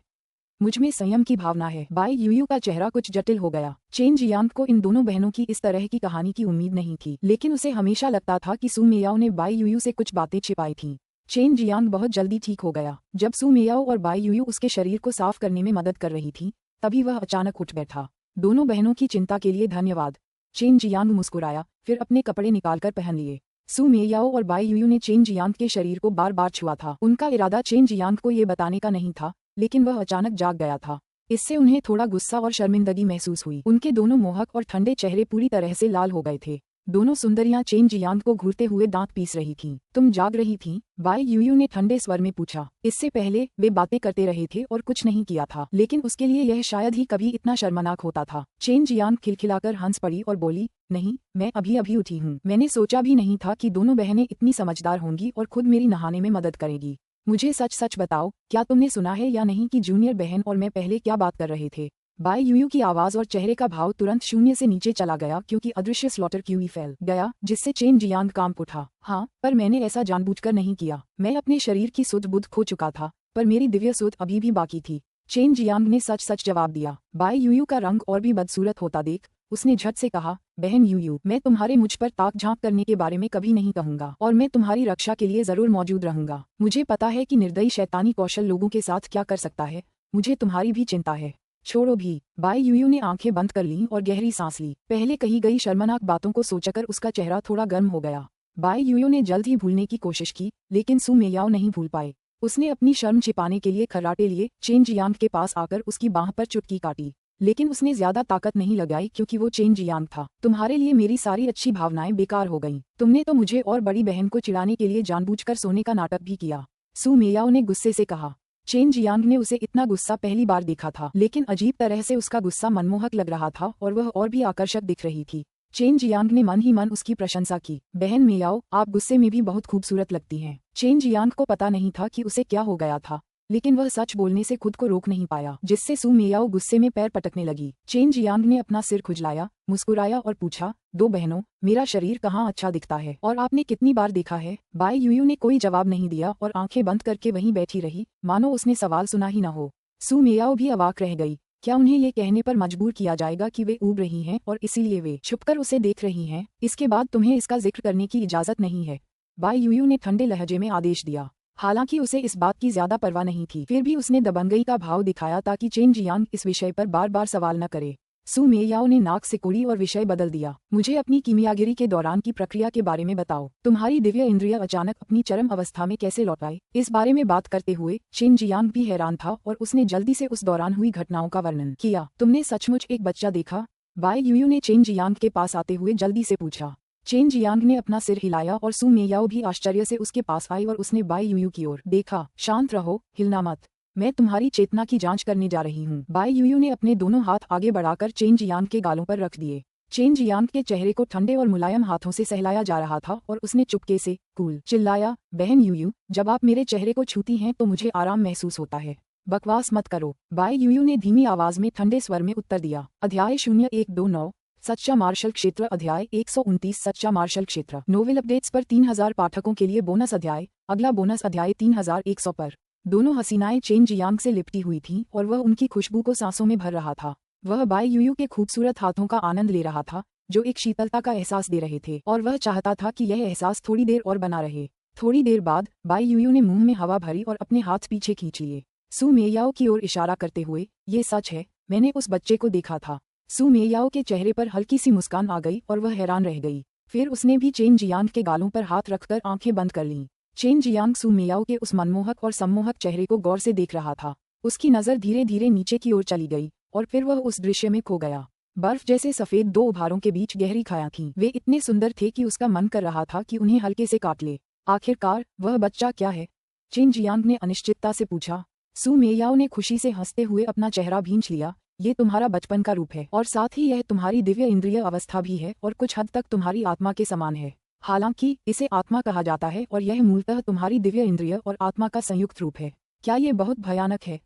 मुझमें संयम की भावना है। बाई यूयू का चेहरा कुछ जटिल हो गया। चेन जियांग को इन दोनों बहनों की इस तरह की कहानी की उम्मीद नहीं थी, लेकिन उसे हमेशा लगता था कि सू मेयाओ ने बाई यूयू से कुछ बातें छिपाई थीं। चेन जियांग बहुत जल्दी ठीक हो गया। जब सू मेयाओ और बाई यूयू उसके शरीर को साफ करने में मदद कर रही थी, तभी वह अचानक उठ बैठा। दोनों बहनों की चिंता के लिए धन्यवाद। चेन जियांग मुस्कुराया, फिर अपने कपड़े निकालकर पहन लिए। सू मेयाओ और बाई यूयू ने चेन जियांग के शरीर को बार बार छुआ था। उनका इरादा चेन जियांग को ये बताने का नहीं था, लेकिन वह अचानक जाग गया था। इससे उन्हें थोड़ा गुस्सा और शर्मिंदगी महसूस हुई। उनके दोनों मोहक और ठंडे चेहरे पूरी तरह से लाल हो गए थे। दोनों सुंदरियां चेन जियांग को घूरते हुए दांत पीस रही थीं। तुम जाग रही थीं? बाई यूयू ने ठंडे स्वर में पूछा। इससे पहले वे बातें करते रहे थे और कुछ नहीं किया था, लेकिन उसके लिए यह शायद ही कभी इतना शर्मनाक होता था। चेन जियांग खिलखिलाकर हंस पड़ी और बोली, नहीं, मैं अभी अभी उठी हूँ। मैंने सोचा भी नहीं था कि दोनों बहनें इतनी समझदार होंगी और खुद मेरी नहाने में मदद करेगी। मुझे सच सच बताओ, क्या तुमने सुना है या नहीं कि जूनियर बहन और मैं पहले क्या बात कर रहे थे? बाई यूयू की आवाज और चेहरे का भाव तुरंत शून्य से नीचे चला गया क्योंकि अदृश्य स्लॉटर क्यूई फैल गया, जिससे चेन जियांग कांप उठा। हाँ, पर मैंने ऐसा जानबूझकर नहीं किया। मैं अपने शरीर की सुध बुध खो चुका था, पर मेरी दिव्य सुध अभी भी बाकी थी। चेन जियांग ने सच सच जवाब दिया। बाई यूयू का रंग और भी बदसूरत होता देख उसने झट से कहा, बहन यूयू, मैं तुम्हारे मुझ पर ताक झांक करने के बारे में कभी नहीं कहूंगा और मैं तुम्हारी रक्षा के लिए जरूर मौजूद रहूंगा। मुझे पता है कि निर्दयी शैतानी कौशल लोगों के साथ क्या कर सकता है। मुझे तुम्हारी भी चिंता है। छोड़ो भी। बाई यूयू ने आंखें बंद कर लीं और गहरी सांस ली। पहले कही गई शर्मनाक बातों को सोचकर उसका चेहरा थोड़ा गर्म हो गया। बाई यूयू ने जल्द ही भूलने की कोशिश की, लेकिन सू मेयाओ नहीं भूल पाए। उसने अपनी शर्म छिपाने के लिए खर्राटे लिए चेन जियांग के पास आकर उसकी बाह पर चुटकी काटी, लेकिन उसने ज्यादा ताकत नहीं लगाई क्योंकि वो चेन जियांग था। तुम्हारे लिए मेरी सारी अच्छी भावनाएं बेकार हो गईं। तुमने तो मुझे और बड़ी बहन को चिढ़ाने के लिए जानबूझकर सोने का नाटक भी किया, सू मेयाओ ने गुस्से से कहा। चेन जियांग ने उसे इतना गुस्सा पहली बार देखा था, लेकिन अजीब तरह से उसका गुस्सा मनमोहक लग रहा था और वह और भी आकर्षक दिख रही थी। चेन जियांग ने मन ही मन उसकी प्रशंसा की। बहन मेयाओ, आप गुस्से में भी बहुत खूबसूरत लगती हैं। चेन जियांग को पता नहीं था कि उसे क्या हो गया था, लेकिन वह सच बोलने से खुद को रोक नहीं पाया, जिससे सू मेयाओ गुस्से में पैर पटकने लगी। चेन जियांग ने अपना सिर खुजलाया, मुस्कुराया और पूछा, दो बहनों, मेरा शरीर कहाँ अच्छा दिखता है और आपने कितनी बार देखा है? बाई यूयू ने कोई जवाब नहीं दिया और आंखें बंद करके वहीं बैठी रही, मानो उसने सवाल सुना ही न हो। सू मेयाओ भी अवाक रह गई। क्या उन्हें ये कहने पर मजबूर किया जाएगा कि वे ऊब रही हैं और इसीलिए वे छुपकर उसे देख रही हैं? इसके बाद तुम्हें इसका जिक्र करने की इजाजत नहीं है, बाई यूयू ने ठंडे लहजे में आदेश दिया। हालांकि उसे इस बात की ज्यादा परवाह नहीं थी, फिर भी उसने दबंगई का भाव दिखाया ताकि चेन जियांग इस विषय पर बार बार सवाल न करे। सू मेयाओ ने नाक सिकोड़ी और विषय बदल दिया। मुझे अपनी कीमियागिरी के दौरान की प्रक्रिया के बारे में बताओ। तुम्हारी दिव्य इंद्रिय अचानक अपनी चरम अवस्था में कैसे लौट आई? इस बारे में बात करते हुए चेन जियांग भी हैरान था और उसने जल्दी से उस दौरान हुई घटनाओं का वर्णन किया। तुमने सचमुच एक बच्चा देखा? बाई यूयू ने चेन जियांग के पास आते हुए जल्दी से पूछा। चेन जियांग ने अपना सिर हिलाया और सू मेयाओ भी आश्चर्य से उसके पास आई और उसने बाई यूयू की ओर देखा। शांत रहो, हिलना मत, मैं तुम्हारी चेतना की जांच करने जा रही हूँ। बाई यूयू ने अपने दोनों हाथ आगे बढ़ाकर चेन जियांग के गालों पर रख दिए। चेन जियांग के चेहरे को ठंडे और मुलायम हाथों से सहलाया जा रहा था और उसने चुपके से कूल चिल्लाया, बहन यूयू, जब आप मेरे चेहरे को छूती हैं तो मुझे आराम महसूस होता है। बकवास मत करो, बाई यूयू ने धीमी आवाज में ठंडे स्वर में उत्तर दिया। अध्याय 0129 सच्चा मार्शल क्षेत्र। अध्याय 129 सच्चा मार्शल क्षेत्र। नोवेल अपडेट्स पर 3000 पाठकों के लिए बोनस अध्याय। अगला बोनस अध्याय 3100 पर। दोनों हसीनाएं चेन जियांग से लिपटी हुई थीं और वह उनकी खुशबू को सांसों में भर रहा था। वह बाई यूयू के खूबसूरत हाथों का आनंद ले रहा था, जो एक शीतलता का एहसास दे रहे थे, और वह चाहता था कि यह एहसास थोड़ी देर और बना रहे। थोड़ी देर बाद बाई यूयू ने मुंह में हवा भरी और अपने हाथ पीछे खींच लिए। सू मेयाओ की ओर इशारा करते हुए, ये सच है, मैंने उस बच्चे को देखा था। सू मेयाओ के चेहरे पर हल्की सी मुस्कान आ गई और वह हैरान रह गई। फिर उसने भी चेन जियांग के गालों पर हाथ रखकर आंखें बंद कर लीं। चेन जियांग सू मेयाओ के उस मनमोहक और सम्मोहक चेहरे को गौर से देख रहा था। उसकी नज़र धीरे धीरे नीचे की ओर चली गई और फिर वह उस दृश्य में खो गया। बर्फ जैसे सफेद दो उभारों के बीच गहरी खाया थीं। वे इतने सुंदर थे कि उसका मन कर रहा था कि उन्हें हल्के से काट ले। आखिरकार वह बच्चा क्या है? चेन जियांग ने अनिश्चितता से पूछा। सू मेयाओ ने खुशी से हंसते हुए अपना चेहरा भींच लिया। ये तुम्हारा बचपन का रूप है और साथ ही यह तुम्हारी दिव्य इंद्रिय अवस्था भी है और कुछ हद तक तुम्हारी आत्मा के समान है। हालांकि इसे आत्मा कहा जाता है और यह मूलतः तुम्हारी दिव्य इंद्रिय और आत्मा का संयुक्त रूप है। क्या ये बहुत भयानक है?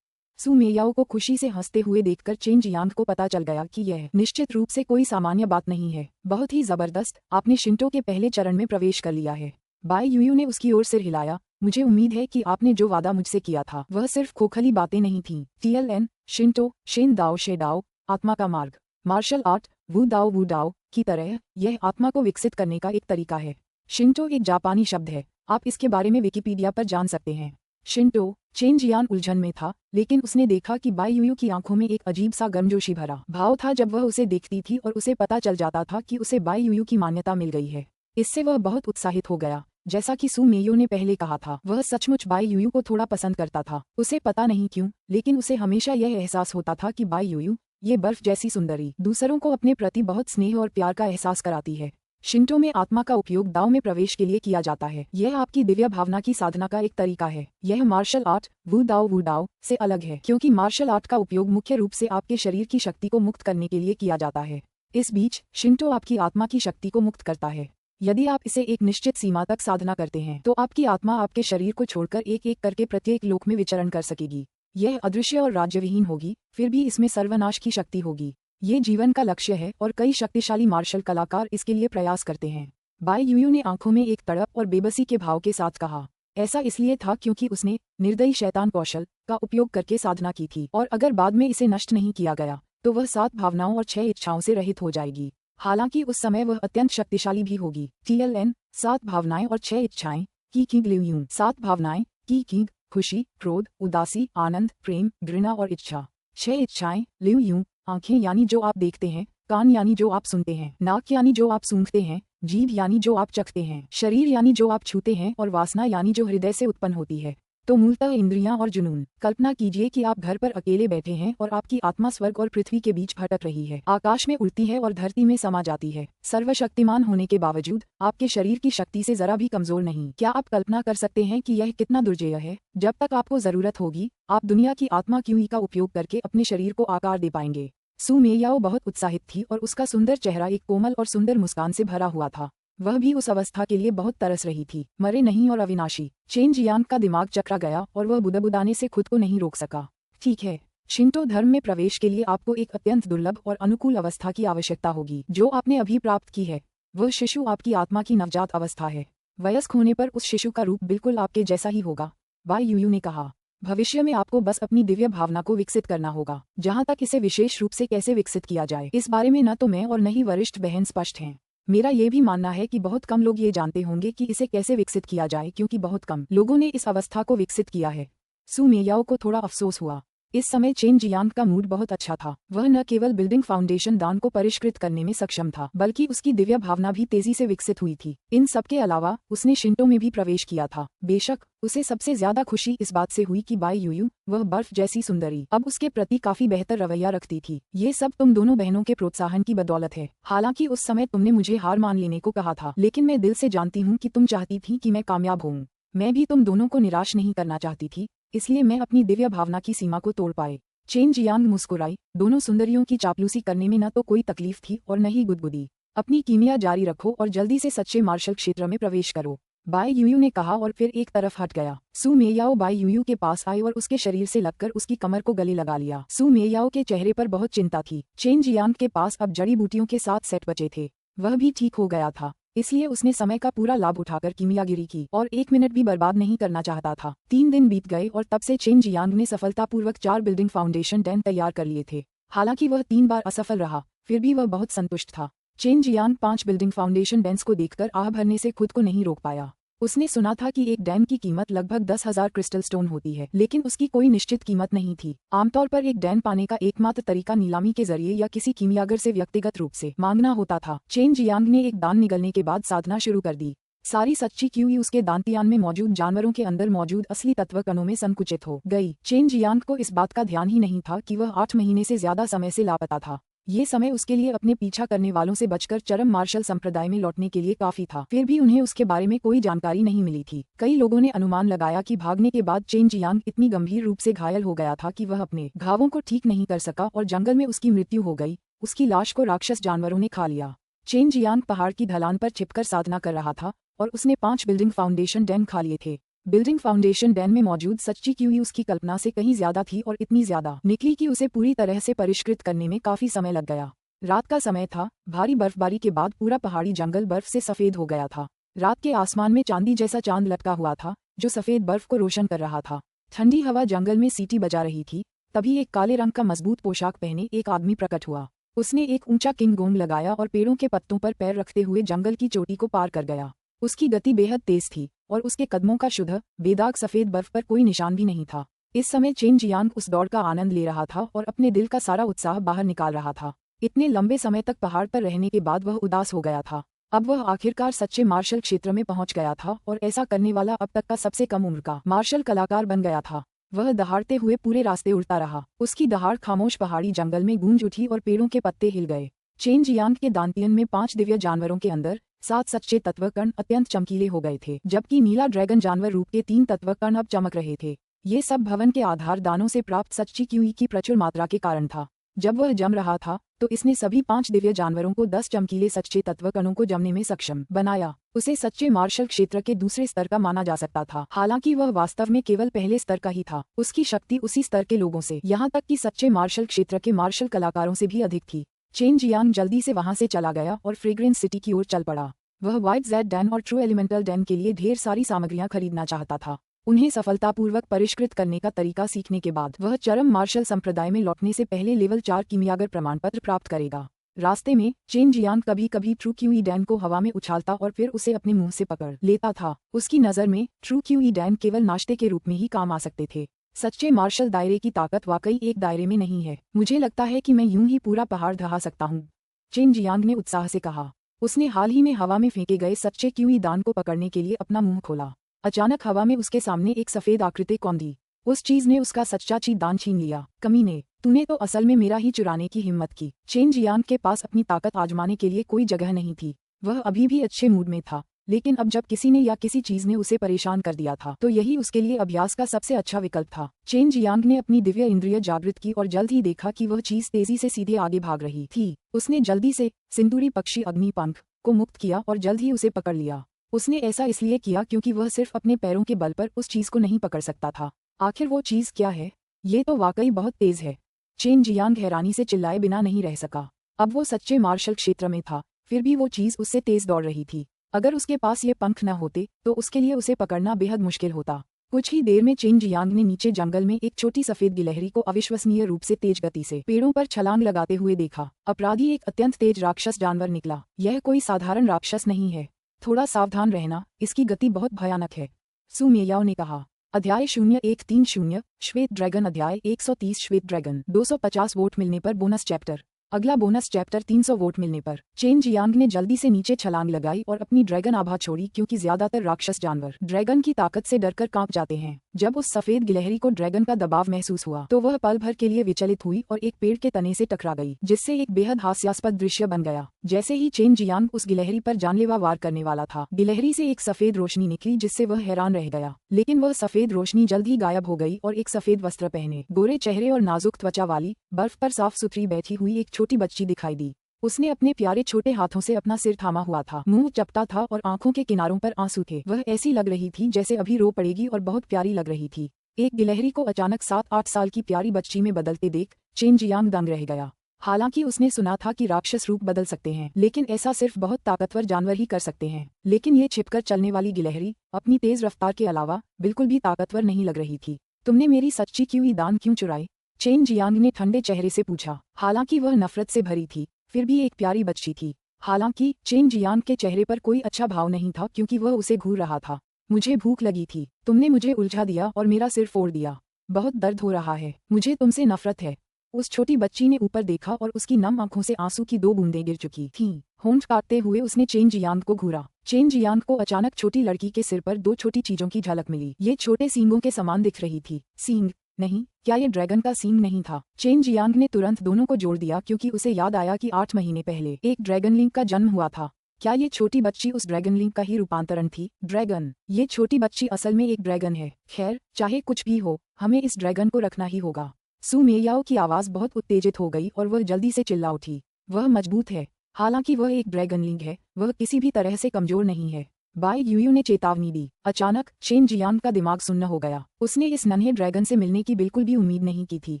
सू मेयाओ को खुशी से हंसते हुए देखकर चेन जियांग को पता चल गया कि यह निश्चित रूप से कोई सामान्य बात नहीं है। बहुत ही जबरदस्त, आपने शिंटो के पहले चरण में प्रवेश कर लिया है। बाई यूयू ने उसकी ओर सिर हिलाया। मुझे उम्मीद है कि आपने जो वादा मुझसे किया था वह सिर्फ खोखली बातें नहीं थीं। TLN, शिंटो, शेन दाओ शे दाओ, आत्मा का मार्ग, मार्शल आर्ट, वू दाओ की तरह यह आत्मा को विकसित करने का एक तरीका है। शिंटो एक जापानी शब्द है, आप इसके बारे में विकिपीडिया पर जान सकते हैं। शिंटो, चेन जियान उलझन में था, लेकिन उसने देखा कि बाई यूयू की आंखों में एक अजीब सा गर्मजोशी भरा भाव था जब वह उसे देखती थी और उसे पता चल जाता था कि उसे बाई यूयू की मान्यता मिल गई है। इससे वह बहुत उत्साहित हो गया। जैसा कि सू मेयो ने पहले कहा था, वह सचमुच बाई यूयू को थोड़ा पसंद करता था। उसे पता नहीं क्यों, लेकिन उसे हमेशा यह एहसास होता था कि बाई यूयू, ये बर्फ जैसी सुंदरी, दूसरों को अपने प्रति बहुत स्नेह और प्यार का एहसास कराती है। शिंटो में आत्मा का उपयोग दाओ में प्रवेश के लिए किया जाता है। यह आपकी दिव्य भावना की साधना का एक तरीका है। यह मार्शल आर्ट वू दाओ से अलग है, क्योंकि मार्शल आर्ट का उपयोग मुख्य रूप से आपके शरीर की शक्ति को मुक्त करने के लिए किया जाता है। इस बीच शिंटो आपकी आत्मा की शक्ति को मुक्त करता है। यदि आप इसे एक निश्चित सीमा तक साधना करते हैं तो आपकी आत्मा आपके शरीर को छोड़कर एक एक करके प्रत्येक लोक में विचरण कर सकेगी। यह अदृश्य और राज्यविहीन होगी, फिर भी इसमें सर्वनाश की शक्ति होगी। ये जीवन का लक्ष्य है और कई शक्तिशाली मार्शल कलाकार इसके लिए प्रयास करते हैं। बाई यूयू ने आंखों में एक तड़प और बेबसी के भाव के साथ कहा। ऐसा इसलिए था क्योंकि उसने निर्दयी शैतान कौशल का उपयोग करके साधना की थी, और अगर बाद में इसे नष्ट नहीं किया गया तो वह 7 भावनाओं और 6 इच्छाओं से रहित हो जाएगी। हालांकि उस समय वह अत्यंत शक्तिशाली भी होगी। TLN, 7 भावनाएं और 6 इच्छाएं, की किंग लिव्यून। 7 भावनाएं, की किंग, खुशी, क्रोध, उदासी, आनंद, प्रेम, घृणा और इच्छा। 6 इच्छाएं, लिव्यून, आंखें यानी जो आप देखते हैं, कान यानी जो आप सुनते हैं, नाक यानी जो आप सूंघते हैं, जीभ यानी जो आप चखते हैं, शरीर यानी जो आप छूते हैं, और वासना यानी जो हृदय से उत्पन्न होती है। तो मूलतः इंद्रियां और जुनून। कल्पना कीजिए कि आप घर पर अकेले बैठे हैं और आपकी आत्मा स्वर्ग और पृथ्वी के बीच भटक रही है, आकाश में उड़ती है और धरती में समा जाती है। सर्वशक्तिमान होने के बावजूद आपके शरीर की शक्ति से जरा भी कमजोर नहीं। क्या आप कल्पना कर सकते हैं कि यह कितना दुर्जेय है? जब तक आपको जरूरत होगी, आप दुनिया की आत्मा क्यूई का उपयोग करके अपने शरीर को आकार दे पाएंगे। सू मेयाओ बहुत उत्साहित थी और उसका सुंदर चेहरा एक कोमल और सुंदर मुस्कान से भरा हुआ था। वह भी उस अवस्था के लिए बहुत तरस रही थी, मरे नहीं और अविनाशी। चेन जियांग का दिमाग चकरा गया और वह बुदबुदाने से खुद को नहीं रोक सका। ठीक है, शिंटो धर्म में प्रवेश के लिए आपको एक अत्यंत दुर्लभ और अनुकूल अवस्था की आवश्यकता होगी जो आपने अभी प्राप्त की है। वह शिशु आपकी आत्मा की नवजात अवस्था है। वयस्क होने पर उस शिशु का रूप बिल्कुल आपके जैसा ही होगा, बाई यूयू ने कहा। भविष्य में आपको बस अपनी दिव्य भावना को विकसित करना होगा। जहाँ तक इसे विशेष रूप से कैसे विकसित किया जाए, इस बारे में न तो मैं और न ही वरिष्ठ बहन स्पष्ट हैं। मेरा ये भी मानना है कि बहुत कम लोग ये जानते होंगे कि इसे कैसे विकसित किया जाए, क्योंकि बहुत कम लोगों ने इस अवस्था को विकसित किया है। सू मेयाओ को थोड़ा अफसोस हुआ। इस समय चेन जियांग का मूड बहुत अच्छा था। वह न केवल बिल्डिंग फाउंडेशन दान को परिष्कृत करने में सक्षम था, बल्कि उसकी दिव्य भावना भी तेजी से विकसित हुई थी। इन सब के अलावा उसने शिंटो में भी प्रवेश किया था। बेशक उसे सबसे ज्यादा खुशी इस बात से हुई कि बाई यूयू, वह बर्फ जैसी सुंदरी, अब उसके प्रति काफी बेहतर रवैया रखती थी। ये सब तुम दोनों बहनों के प्रोत्साहन की बदौलत है। हालांकि उस समय तुमने मुझे हार मान लेने को कहा था, लेकिन मैं दिल से जानती हूँ कि तुम चाहती थी कि मैं कामयाब होऊं। मैं भी तुम दोनों को निराश नहीं करना चाहती थी, इसलिए मैं अपनी दिव्य भावना की सीमा को तोड़ पाए। चेन जियांग मुस्कुराई। दोनों सुंदरियों की चापलूसी करने में न तो कोई तकलीफ थी और न ही गुदगुदी। अपनी कीमिया जारी रखो और जल्दी से सच्चे मार्शल क्षेत्र में प्रवेश करो, बाई यूयू ने कहा और फिर एक तरफ हट गया। सू मेयाओ बाई यूयू के पास आई और उसके शरीर से लगकर उसकी कमर को गले लगा लिया। सू मेयाओ के चेहरे पर बहुत चिंता थी। चेन जियांग के पास अब जड़ी बूटियों के 7 सेट बचे थे। वह भी ठीक हो गया था, इसलिए उसने समय का पूरा लाभ उठाकर कीमियागिरी की और 1 मिनट भी बर्बाद नहीं करना चाहता था। 3 दिन बीत गए और तब से चेन जियांग ने सफलतापूर्वक 4 बिल्डिंग फाउंडेशन डैन तैयार कर लिए थे। हालांकि वह 3 बार असफल रहा, फिर भी वह बहुत संतुष्ट था। Chain Jiang 5 building foundation dense को देखकर आह भरने से खुद को नहीं रोक पाया। उसने सुना था कि एक डैन की कीमत लगभग 10,000 क्रिस्टल स्टोन होती है, लेकिन उसकी कोई निश्चित कीमत नहीं थी। आमतौर पर एक डैन पाने का एकमात्र तरीका नीलामी के जरिए या किसी कीमियागर से व्यक्तिगत रूप से मांगना होता था। चेन जियांग ने एक दान निगलने के बाद साधना शुरू कर दी। सारी सच्ची क्यूई उसके दांतियान में मौजूद जानवरों के अंदर मौजूद असली तत्व कणों में संकुचित हो गई। चेन जियांग को इस बात का ध्यान ही नहीं था कि वह 8 महीने से ज्यादा समय से लापता था। ये समय उसके लिए अपने पीछा करने वालों से बचकर चरम मार्शल संप्रदाय में लौटने के लिए काफी था। फिर भी उन्हें उसके बारे में कोई जानकारी नहीं मिली थी। कई लोगों ने अनुमान लगाया कि भागने के बाद चेन जियांग इतनी गंभीर रूप से घायल हो गया था कि वह अपने घावों को ठीक नहीं कर सका और जंगल में उसकी मृत्यु हो गई। उसकी लाश को राक्षस जानवरों ने खा लिया। चेन जियांग पहाड़ की ढलान पर छिपकर साधना कर रहा था और उसने 5 बिल्डिंग फाउंडेशन डैन खा लिए थे। बिल्डिंग फाउंडेशन डैन में मौजूद सच्ची क्यूई उसकी कल्पना से कहीं ज्यादा थी और इतनी ज्यादा निकली कि उसे पूरी तरह से परिष्कृत करने में काफी समय लग गया। रात का समय था। भारी बर्फबारी के बाद पूरा पहाड़ी जंगल बर्फ से सफेद हो गया था। रात के आसमान में चांदी जैसा चांद लटका हुआ था जो सफेद बर्फ को रोशन कर रहा था। ठंडी हवा जंगल में सीटी बजा रही थी। तभी एक काले रंग का मजबूत पोशाक पहने एक आदमी प्रकट हुआ। उसने एक ऊंचा किंग गोंग लगाया और पेड़ों के पत्तों पर पैर रखते हुए जंगल की चोटी को पार कर गया। उसकी गति बेहद तेज थी और उसके कदमों का शुद्ध बेदाग सफेद बर्फ पर कोई निशान भी नहीं था। इस समय चेन जियांग उस दौड़ का आनंद ले रहा था और अपने दिल का सारा उत्साह बाहर निकाल रहा था। इतने लंबे समय तक पहाड़ पर रहने के बाद वह उदास हो गया था। अब वह आखिरकार सच्चे मार्शल क्षेत्र में पहुंच गया था और ऐसा करने वाला अब तक का सबसे कम उम्र का मार्शल कलाकार बन गया था। वह दहाड़ते हुए पूरे रास्ते उड़ता रहा। उसकी दहाड़ खामोश पहाड़ी जंगल में गूंज उठी और पेड़ों के पत्ते हिल गए। चेन जियांग के दांतियन में 5 दिव्य जानवरों के अंदर 7 सच्चे तत्व कण अत्यंत चमकीले हो गए थे, जबकि नीला ड्रैगन जानवर रूप के 3 तत्व कण अब चमक रहे थे। ये सब भवन के आधार दानों से प्राप्त सच्ची क्यूई की प्रचुर मात्रा के कारण था। जब वह जम रहा था तो इसने सभी 5 दिव्य जानवरों को 10 चमकीले सच्चे तत्व कणों को जमने में सक्षम बनाया। उसे सच्चे मार्शल क्षेत्र के दूसरे स्तर का माना जा सकता था, हालांकि वह वास्तव में केवल पहले स्तर का ही था। उसकी शक्ति उसी स्तर के लोगों से, यहाँ तक कि सच्चे मार्शल क्षेत्र के मार्शल कलाकारों से भी अधिक थी। चेन जियांग जल्दी से वहां से चला गया और फ्रेग्रेंस सिटी की ओर चल पड़ा। वह व्हाइट जेड डैन और ट्रू एलिमेंटल डैन के लिए ढेर सारी सामग्रियां खरीदना चाहता था। उन्हें सफलतापूर्वक परिष्कृत करने का तरीका सीखने के बाद वह चरम मार्शल संप्रदाय में लौटने से पहले लेवल 4 कीमियागर प्रमाण पत्र प्राप्त करेगा। रास्ते में चेन जियांग कभी कभी ट्रू क्यूई डैन को हवा में उछालता और फिर उसे अपने मुंह से पकड़ लेता था। उसकी नज़र में ट्रू क्यूई डैन केवल नाश्ते के रूप में ही काम आ सकते थे। सच्चे मार्शल दायरे की ताकत वाकई एक दायरे में नहीं है। मुझे लगता है कि मैं यूं ही पूरा पहाड़ ढहा सकता हूँ, चेन जियांग ने उत्साह से कहा। उसने हाल ही में हवा में फेंके गए सच्चे क्यूई दान को पकड़ने के लिए अपना मुंह खोला। अचानक हवा में उसके सामने एक सफेद आकृति कौंधी। उस चीज ने उसका सच्चा ची दान छीन लिया। कमीने, तूने तो असल में मेरा ही चुराने की हिम्मत की। चेन जियांग के पास अपनी ताकत आजमाने के लिए कोई जगह नहीं थी। वह अभी भी अच्छे मूड में था, लेकिन अब जब किसी ने या किसी चीज ने उसे परेशान कर दिया था तो यही उसके लिए अभ्यास का सबसे अच्छा विकल्प था। चेन जियांग ने अपनी दिव्य इंद्रिय जागृत की और जल्द ही देखा कि वह चीज तेजी से सीधे आगे भाग रही थी। उसने जल्दी से सिंदूरी पक्षी अग्निपंख को मुक्त किया और जल्द ही उसे पकड़ लिया। उसने ऐसा इसलिए किया क्योंकि वह सिर्फ अपने पैरों के बल पर उस चीज को नहीं पकड़ सकता था। आखिर वो चीज क्या है? ये तो वाकई बहुत तेज है। चेन जियांग हैरानी से चिल्लाए बिना नहीं रह सका। अब वो सच्चे मार्शल क्षेत्र में था, फिर भी वो चीज उससे तेज दौड़ रही थी। अगर उसके पास ये पंख न होते तो उसके लिए उसे पकड़ना बेहद मुश्किल होता। कुछ ही देर में चेन जियांग ने नीचे जंगल में एक छोटी सफेद गिलहरी को अविश्वसनीय रूप से तेज गति से पेड़ों पर छलांग लगाते हुए देखा। अपराधी एक अत्यंत तेज राक्षस जानवर निकला। यह कोई साधारण राक्षस नहीं है। थोड़ा सावधान रहना, इसकी गति बहुत भयानक है, सु मियाओ ने कहा। अध्याय 0130 श्वेत ड्रैगन। अध्याय 130 श्वेत ड्रैगन। 250 वोट मिलने पर बोनस चैप्टर। अगला बोनस चैप्टर 300 वोट मिलने पर। चेन जियांग ने जल्दी से नीचे छलांग लगाई और अपनी ड्रैगन आभा छोड़ी, क्योंकि ज्यादातर राक्षस जानवर ड्रैगन की ताकत से डरकर कांप जाते हैं। जब उस सफेद गिलहरी को ड्रैगन का दबाव महसूस हुआ तो वह पल भर के लिए विचलित हुई और एक पेड़ के तने से टकरा गई, जिससे एक बेहद हास्यास्पद दृश्य बन गया। जैसे ही चेन जियांग उस गिलहरी पर जानलेवा वार करने वाला था, गिलहरी से एक सफेद रोशनी निकली जिससे वह हैरान रह गया। लेकिन वह सफेद रोशनी जल्द ही गायब हो गई और एक सफेद वस्त्र पहने, गोरे चेहरे और नाजुक त्वचा वाली, बर्फ पर साफ सुथरी बैठी हुई एक छोटी बच्ची दिखाई दी। उसने अपने प्यारे छोटे हाथों से अपना सिर थामा हुआ था, मुंह चपटा था और आंखों के किनारों पर आंसू थे। वह ऐसी लग रही थी जैसे अभी रो पड़ेगी और बहुत प्यारी लग रही थी। एक गिलहरी को अचानक 7-8 साल की प्यारी बच्ची में बदलते देख चेन जियांग दंग रह गया। हालांकि उसने सुना था कि राक्षस रूप बदल सकते हैं, लेकिन ऐसा सिर्फ बहुत ताकतवर जानवर ही कर सकते हैं। लेकिन ये छिपकर चलने वाली गिलहरी अपनी तेज रफ्तार के अलावा बिल्कुल भी ताकतवर नहीं लग रही थी। तुमने मेरी सच्ची क्यूई दान क्यों चुराई? चेन जियांग ने ठंडे चेहरे से पूछा। हालांकि वह नफरत से भरी थी, फिर भी एक प्यारी बच्ची थी। हालांकि चेन जियांग के चेहरे पर कोई अच्छा भाव नहीं था, क्योंकि वह उसे घूर रहा था। मुझे भूख लगी थी, तुमने मुझे उलझा दिया और मेरा सिर फोड़ दिया। बहुत दर्द हो रहा है, मुझे तुमसे नफरत है। उस छोटी बच्ची ने ऊपर देखा और उसकी नम आंखों से आंसू की 2 बूंदें गिर चुकी थीं। होंठ काटते हुए उसने चेन जियांग को घूरा। चेन जियांग को अचानक छोटी लड़की के सिर पर 2 छोटी चीजों की झलक मिली। ये छोटे सींगों के समान दिख रही थी। सींग नहीं, क्या ये ड्रैगन का सींग नहीं था? चेन जियांग ने तुरंत दोनों को जोड़ दिया क्योंकि उसे याद आया कि 8 महीने पहले एक ड्रैगन लिंक का जन्म हुआ था। क्या ये छोटी बच्ची उस ड्रैगन लिंक का ही रूपांतरण थी? ड्रैगन, ये छोटी बच्ची असल में एक ड्रैगन है। खैर, चाहे कुछ भी हो, हमें इस ड्रैगन को रखना ही होगा। सू मेयाओ की आवाज बहुत उत्तेजित हो गई और वह जल्दी से चिल्ला उठी। वह मजबूत है, हालांकि वह एक ड्रैगन लिंक है, वह किसी भी तरह से कमजोर नहीं है। बाई यूयू ने चेतावनी दी। अचानक चेन जियांग का दिमाग सुन्न हो गया। उसने इस नन्हे ड्रैगन से मिलने की बिल्कुल भी उम्मीद नहीं की थी।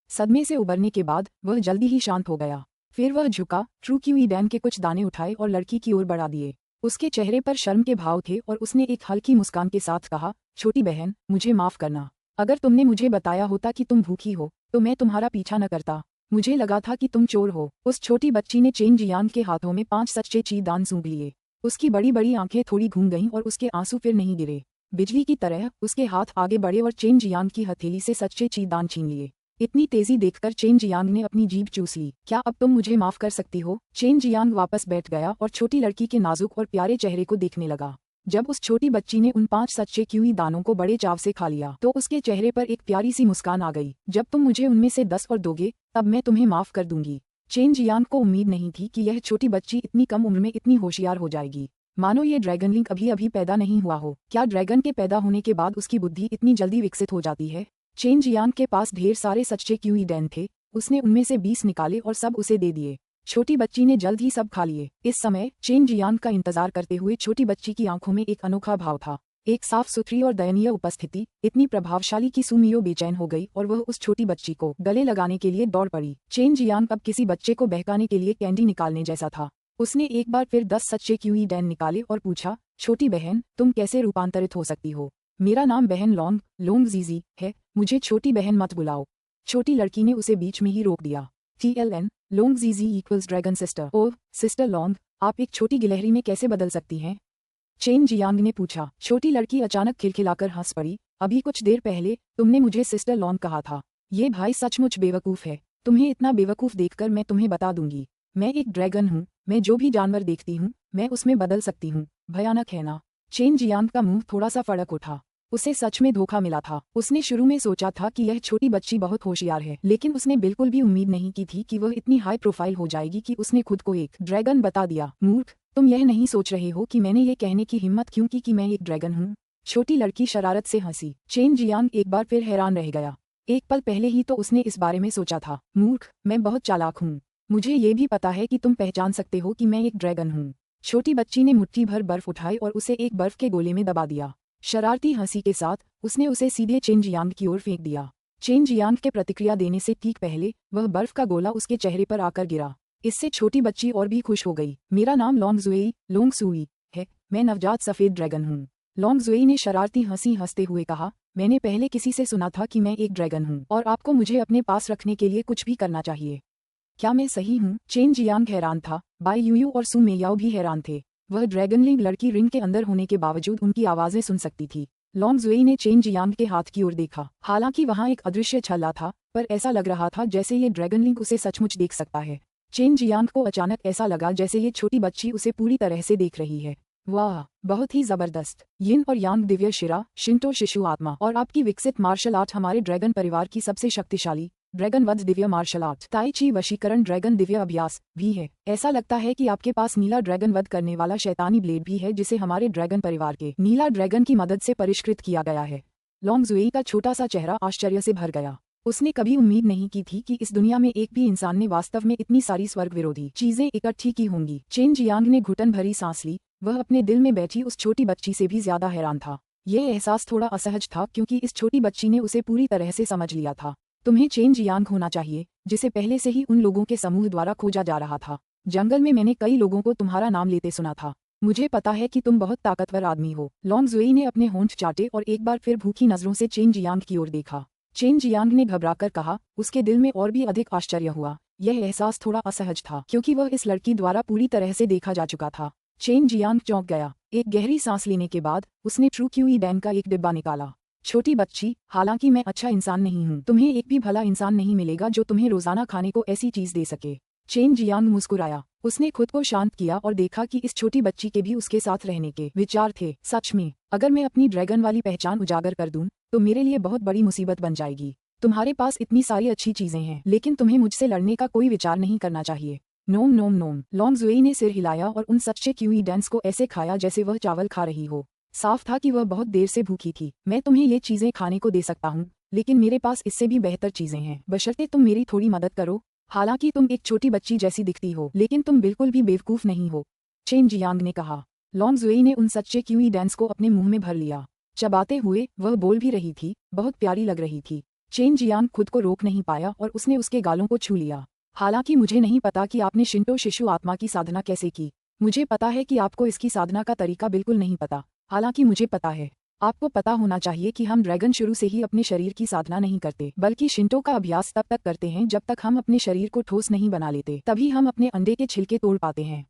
सदमे से उबरने के बाद वह जल्दी ही शांत हो गया। फिर वह झुका, ट्रू क्यूई डैम के कुछ दाने उठाए और लड़की की ओर बढ़ा दिए। उसके चेहरे पर शर्म के भाव थे और उसने एक हल्की मुस्कान के साथ कहा, छोटी बहन, मुझे माफ करना। अगर तुमने मुझे बताया होता कि तुम भूखी हो, तो मैं तुम्हारा पीछा न करता। मुझे लगा था कि तुम चोर हो। उस छोटी बच्ची ने चेन जियांग के हाथों में 5 सच्चे ची दान सूंघ लिए। उसकी बड़ी बड़ी आंखें थोड़ी घूम गईं और उसके आंसू फिर नहीं गिरे। बिजली की तरह उसके हाथ आगे बढ़े और चेन जियांग की हथेली से सच्चे ची दान छीन लिए। इतनी तेजी देखकर चेन जियांग ने अपनी जीभ चूस ली। क्या अब तुम मुझे माफ कर सकती हो? चेन जियांग वापस बैठ गया और छोटी लड़की के नाजुक और प्यारे चेहरे को देखने लगा। जब उस छोटी बच्ची ने उन 5 सच्चे क्यूई दानों को बड़े चाव से खा लिया तो उसके चेहरे पर एक प्यारी सी मुस्कान आ गई। जब तुम मुझे उनमें से 10 और दोगे, तब मैं तुम्हें माफ कर दूंगी। चेन जियांग को उम्मीद नहीं थी कि यह छोटी बच्ची इतनी कम उम्र में इतनी होशियार हो जाएगी। मानो ये ड्रैगन लिंक अभी अभी पैदा नहीं हुआ हो। क्या ड्रैगन के पैदा होने के बाद उसकी बुद्धि इतनी जल्दी विकसित हो जाती है? चेन जियांग के पास ढेर सारे सच्चे क्यूई डैन थे। उसने उनमें से 20 निकाले और सब उसे दे दिए। छोटी बच्ची ने जल्द ही सब खा लिए। इस समय चेन जियांग का इंतजार करते हुए छोटी बच्ची की आंखों में एक अनोखा भाव था, एक साफ सुथरी और दयनीय उपस्थिति, इतनी प्रभावशाली कि सू मेयाओ बेचैन हो गई और वह उस छोटी बच्ची को गले लगाने के लिए दौड़ पड़ी। चेन जियांग अब किसी बच्चे को बहकाने के लिए कैंडी निकालने जैसा था। उसने एक बार फिर 10 सच्चे क्यूई डैन निकाले और पूछा, छोटी बहन, तुम कैसे रूपांतरित हो सकती हो? मेरा नाम बहन लोंग जीजी है, मुझे छोटी बहन मत बुलाओ। छोटी लड़की ने उसे बीच में ही रोक दिया। TLN लोंग जीजी इक्वल्स ड्रैगन सिस्टर। ओह सिस्टर लोंग, आप एक छोटी गिलहरी में कैसे बदल सकती हैं? चेन जियांग ने पूछा। छोटी लड़की अचानक खिलखिलाकर हंस पड़ी। अभी कुछ देर पहले तुमने मुझे सिस्टर लोंग कहा था। ये भाई सचमुच बेवकूफ है। तुम्हें इतना बेवकूफ देखकर मैं तुम्हें बता दूंगी। मैं एक ड्रैगन हूँ, मैं जो भी जानवर देखती हूँ, मैं उसमें बदल सकती हूँ। भयानक है ना? चेन जियांग का मुंह थोड़ा सा फड़क उठा। उसे सच में धोखा मिला था। उसने शुरू में सोचा था कि यह छोटी बच्ची बहुत होशियार है, लेकिन उसने बिल्कुल भी उम्मीद नहीं की थी कि वह इतनी हाई प्रोफाइल हो जाएगी कि उसने खुद को एक ड्रैगन बता दिया। मूर्ख, तुम यह नहीं सोच रहे हो कि मैंने ये कहने की हिम्मत क्यों की कि मैं एक ड्रैगन हूँ? छोटी लड़की शरारत से हंसी। चेन जियांग एक बार फिर हैरान रह गया। एक पल पहले ही तो उसने इस बारे में सोचा था। मूर्ख, मैं बहुत चालाक हूँ। मुझे ये भी पता है कि तुम पहचान सकते हो कि मैं एक ड्रैगन हूँ। छोटी बच्ची ने मुट्ठी भर बर्फ उठाई और उसे एक बर्फ के गोले में दबा दिया। शरारती हंसी के साथ उसने उसे सीधे चेन जियांग की ओर फेंक दिया। चेन जियांग के प्रतिक्रिया देने से ठीक पहले वह बर्फ का गोला उसके चेहरे पर आकर गिरा। इससे छोटी बच्ची और भी खुश हो गई। मेरा नाम लोंग सुई है, मैं नवजात सफेद ड्रैगन हूँ। लोंग जुई ने शरारती हंसी हंसते हुए कहा, मैंने पहले किसी से सुना था कि मैं एक ड्रैगन हूँ और आपको मुझे अपने पास रखने के लिए कुछ भी करना चाहिए। क्या मैं सही हूँ? चेन जियांग हैरान था। बाई यूयू और सू मेयाओ भी हैरान थे। वह ड्रैगनलिंग लड़की रिंग के अंदर होने के बावजूद उनकी आवाजें सुन सकती थी। लोंग जुई ने चेन जियांग के हाथ की ओर देखा। हालांकि वहां एक अदृश्य छल्ला था, पर ऐसा लग रहा था जैसे ये ड्रैगनलिंग उसे सचमुच देख सकता है। चेन जियांग को अचानक ऐसा लगा जैसे ये छोटी बच्ची उसे पूरी तरह से देख रही है। वाह, बहुत ही जबरदस्त। यिन और यांग दिव्य शिरा, शिंटो शिशु आत्मा और आपकी विकसित मार्शल आर्ट हमारे ड्रैगन परिवार की सबसे शक्तिशाली ड्रैगन वध दिव्य मार्शल आर्ट ताई ची वशीकरण ड्रैगन दिव्य अभ्यास भी है। ऐसा लगता है कि आपके पास नीला ड्रैगन वध करने वाला शैतानी ब्लेड भी है जिसे हमारे ड्रैगन परिवार के नीला ड्रैगन की मदद से परिष्कृत किया गया है। लोंग जुई का छोटा सा चेहरा आश्चर्य से भर गया। उसने कभी उम्मीद नहीं की थी कि इस दुनिया में एक भी इंसान ने वास्तव में इतनी सारी स्वर्ग विरोधी चीजें इकट्ठी की होंगी। चेन जियांग ने घुटन भरी सांस ली। वह अपने दिल में बैठी उस छोटी बच्ची से भी ज्यादा हैरान था। यह एहसास थोड़ा असहज था क्योंकि इस छोटी बच्ची ने उसे पूरी तरह से समझ लिया था। तुम्हें चेन जियांग होना चाहिए, जिसे पहले से ही उन लोगों के समूह द्वारा खोजा जा रहा था। जंगल में मैंने कई लोगों को तुम्हारा नाम लेते सुना था। मुझे पता है कि तुम बहुत ताकतवर आदमी हो। लोंग जुई ने अपने होंठ चाटे और एक बार फिर भूखी नजरों से चेन जियांग की ओर देखा। चेन जियांग ने घबराकर कहा। उसके दिल में और भी अधिक आश्चर्य हुआ। यह एहसास थोड़ा असहज था क्योंकि वह इस लड़की द्वारा पूरी तरह से देखा जा चुका था। चेन जियांग चौंक गया। एक गहरी सांस लेने के बाद उसने ट्रू क्यूई डैन का एक डिब्बा निकाला। छोटी बच्ची, हालांकि मैं अच्छा इंसान नहीं हूँ, तुम्हें एक भी भला इंसान नहीं मिलेगा जो तुम्हें रोजाना खाने को ऐसी चीज दे सके। चेन जियांग मुस्कुराया। उसने खुद को शांत किया और देखा कि इस छोटी बच्ची के भी उसके साथ रहने के विचार थे। सच में, अगर मैं अपनी ड्रैगन वाली पहचान उजागर कर दूं, तो मेरे लिए बहुत बड़ी मुसीबत बन जाएगी। तुम्हारे पास इतनी सारी अच्छी चीजें हैं, लेकिन तुम्हें मुझसे लड़ने का कोई विचार नहीं करना चाहिए। नोम नोम नोम। लॉन्ग जुएई ने सिर हिलाया और उन सच्चे क्यूई डेंस को ऐसे खाया जैसे वह चावल खा रही हो। साफ था कि वह बहुत देर से भूखी थी। मैं तुम्हें ये चीजें खाने को दे सकता हूँ, लेकिन मेरे पास इससे भी बेहतर चीजें हैं, बशर्ते तुम मेरी थोड़ी मदद करो। हालांकि तुम एक छोटी बच्ची जैसी दिखती हो, लेकिन तुम बिल्कुल भी बेवकूफ नहीं हो, चेन जियांग ने कहा। लॉन्ग जुएई ने उन सच्चे क्यूई डेंस को अपने मुंह में भर लिया। चबाते हुए वह बोल भी रही थी, बहुत प्यारी लग रही थी। चेन जियांग खुद को रोक नहीं पाया और उसने उसके गालों को छू लिया। हालांकि मुझे नहीं पता कि आपने शिंटो शिशु आत्मा की साधना कैसे की। मुझे पता है कि आपको इसकी साधना का तरीका बिल्कुल नहीं पता। हालांकि मुझे पता है, आपको पता होना चाहिए कि हम ड्रैगन शुरू से ही अपने शरीर की साधना नहीं करते, बल्कि शिंटो का अभ्यास तब तक करते हैं जब तक हम अपने शरीर को ठोस नहीं बना लेते। तभी हम अपने अंडे के छिलके तोड़ पाते हैं।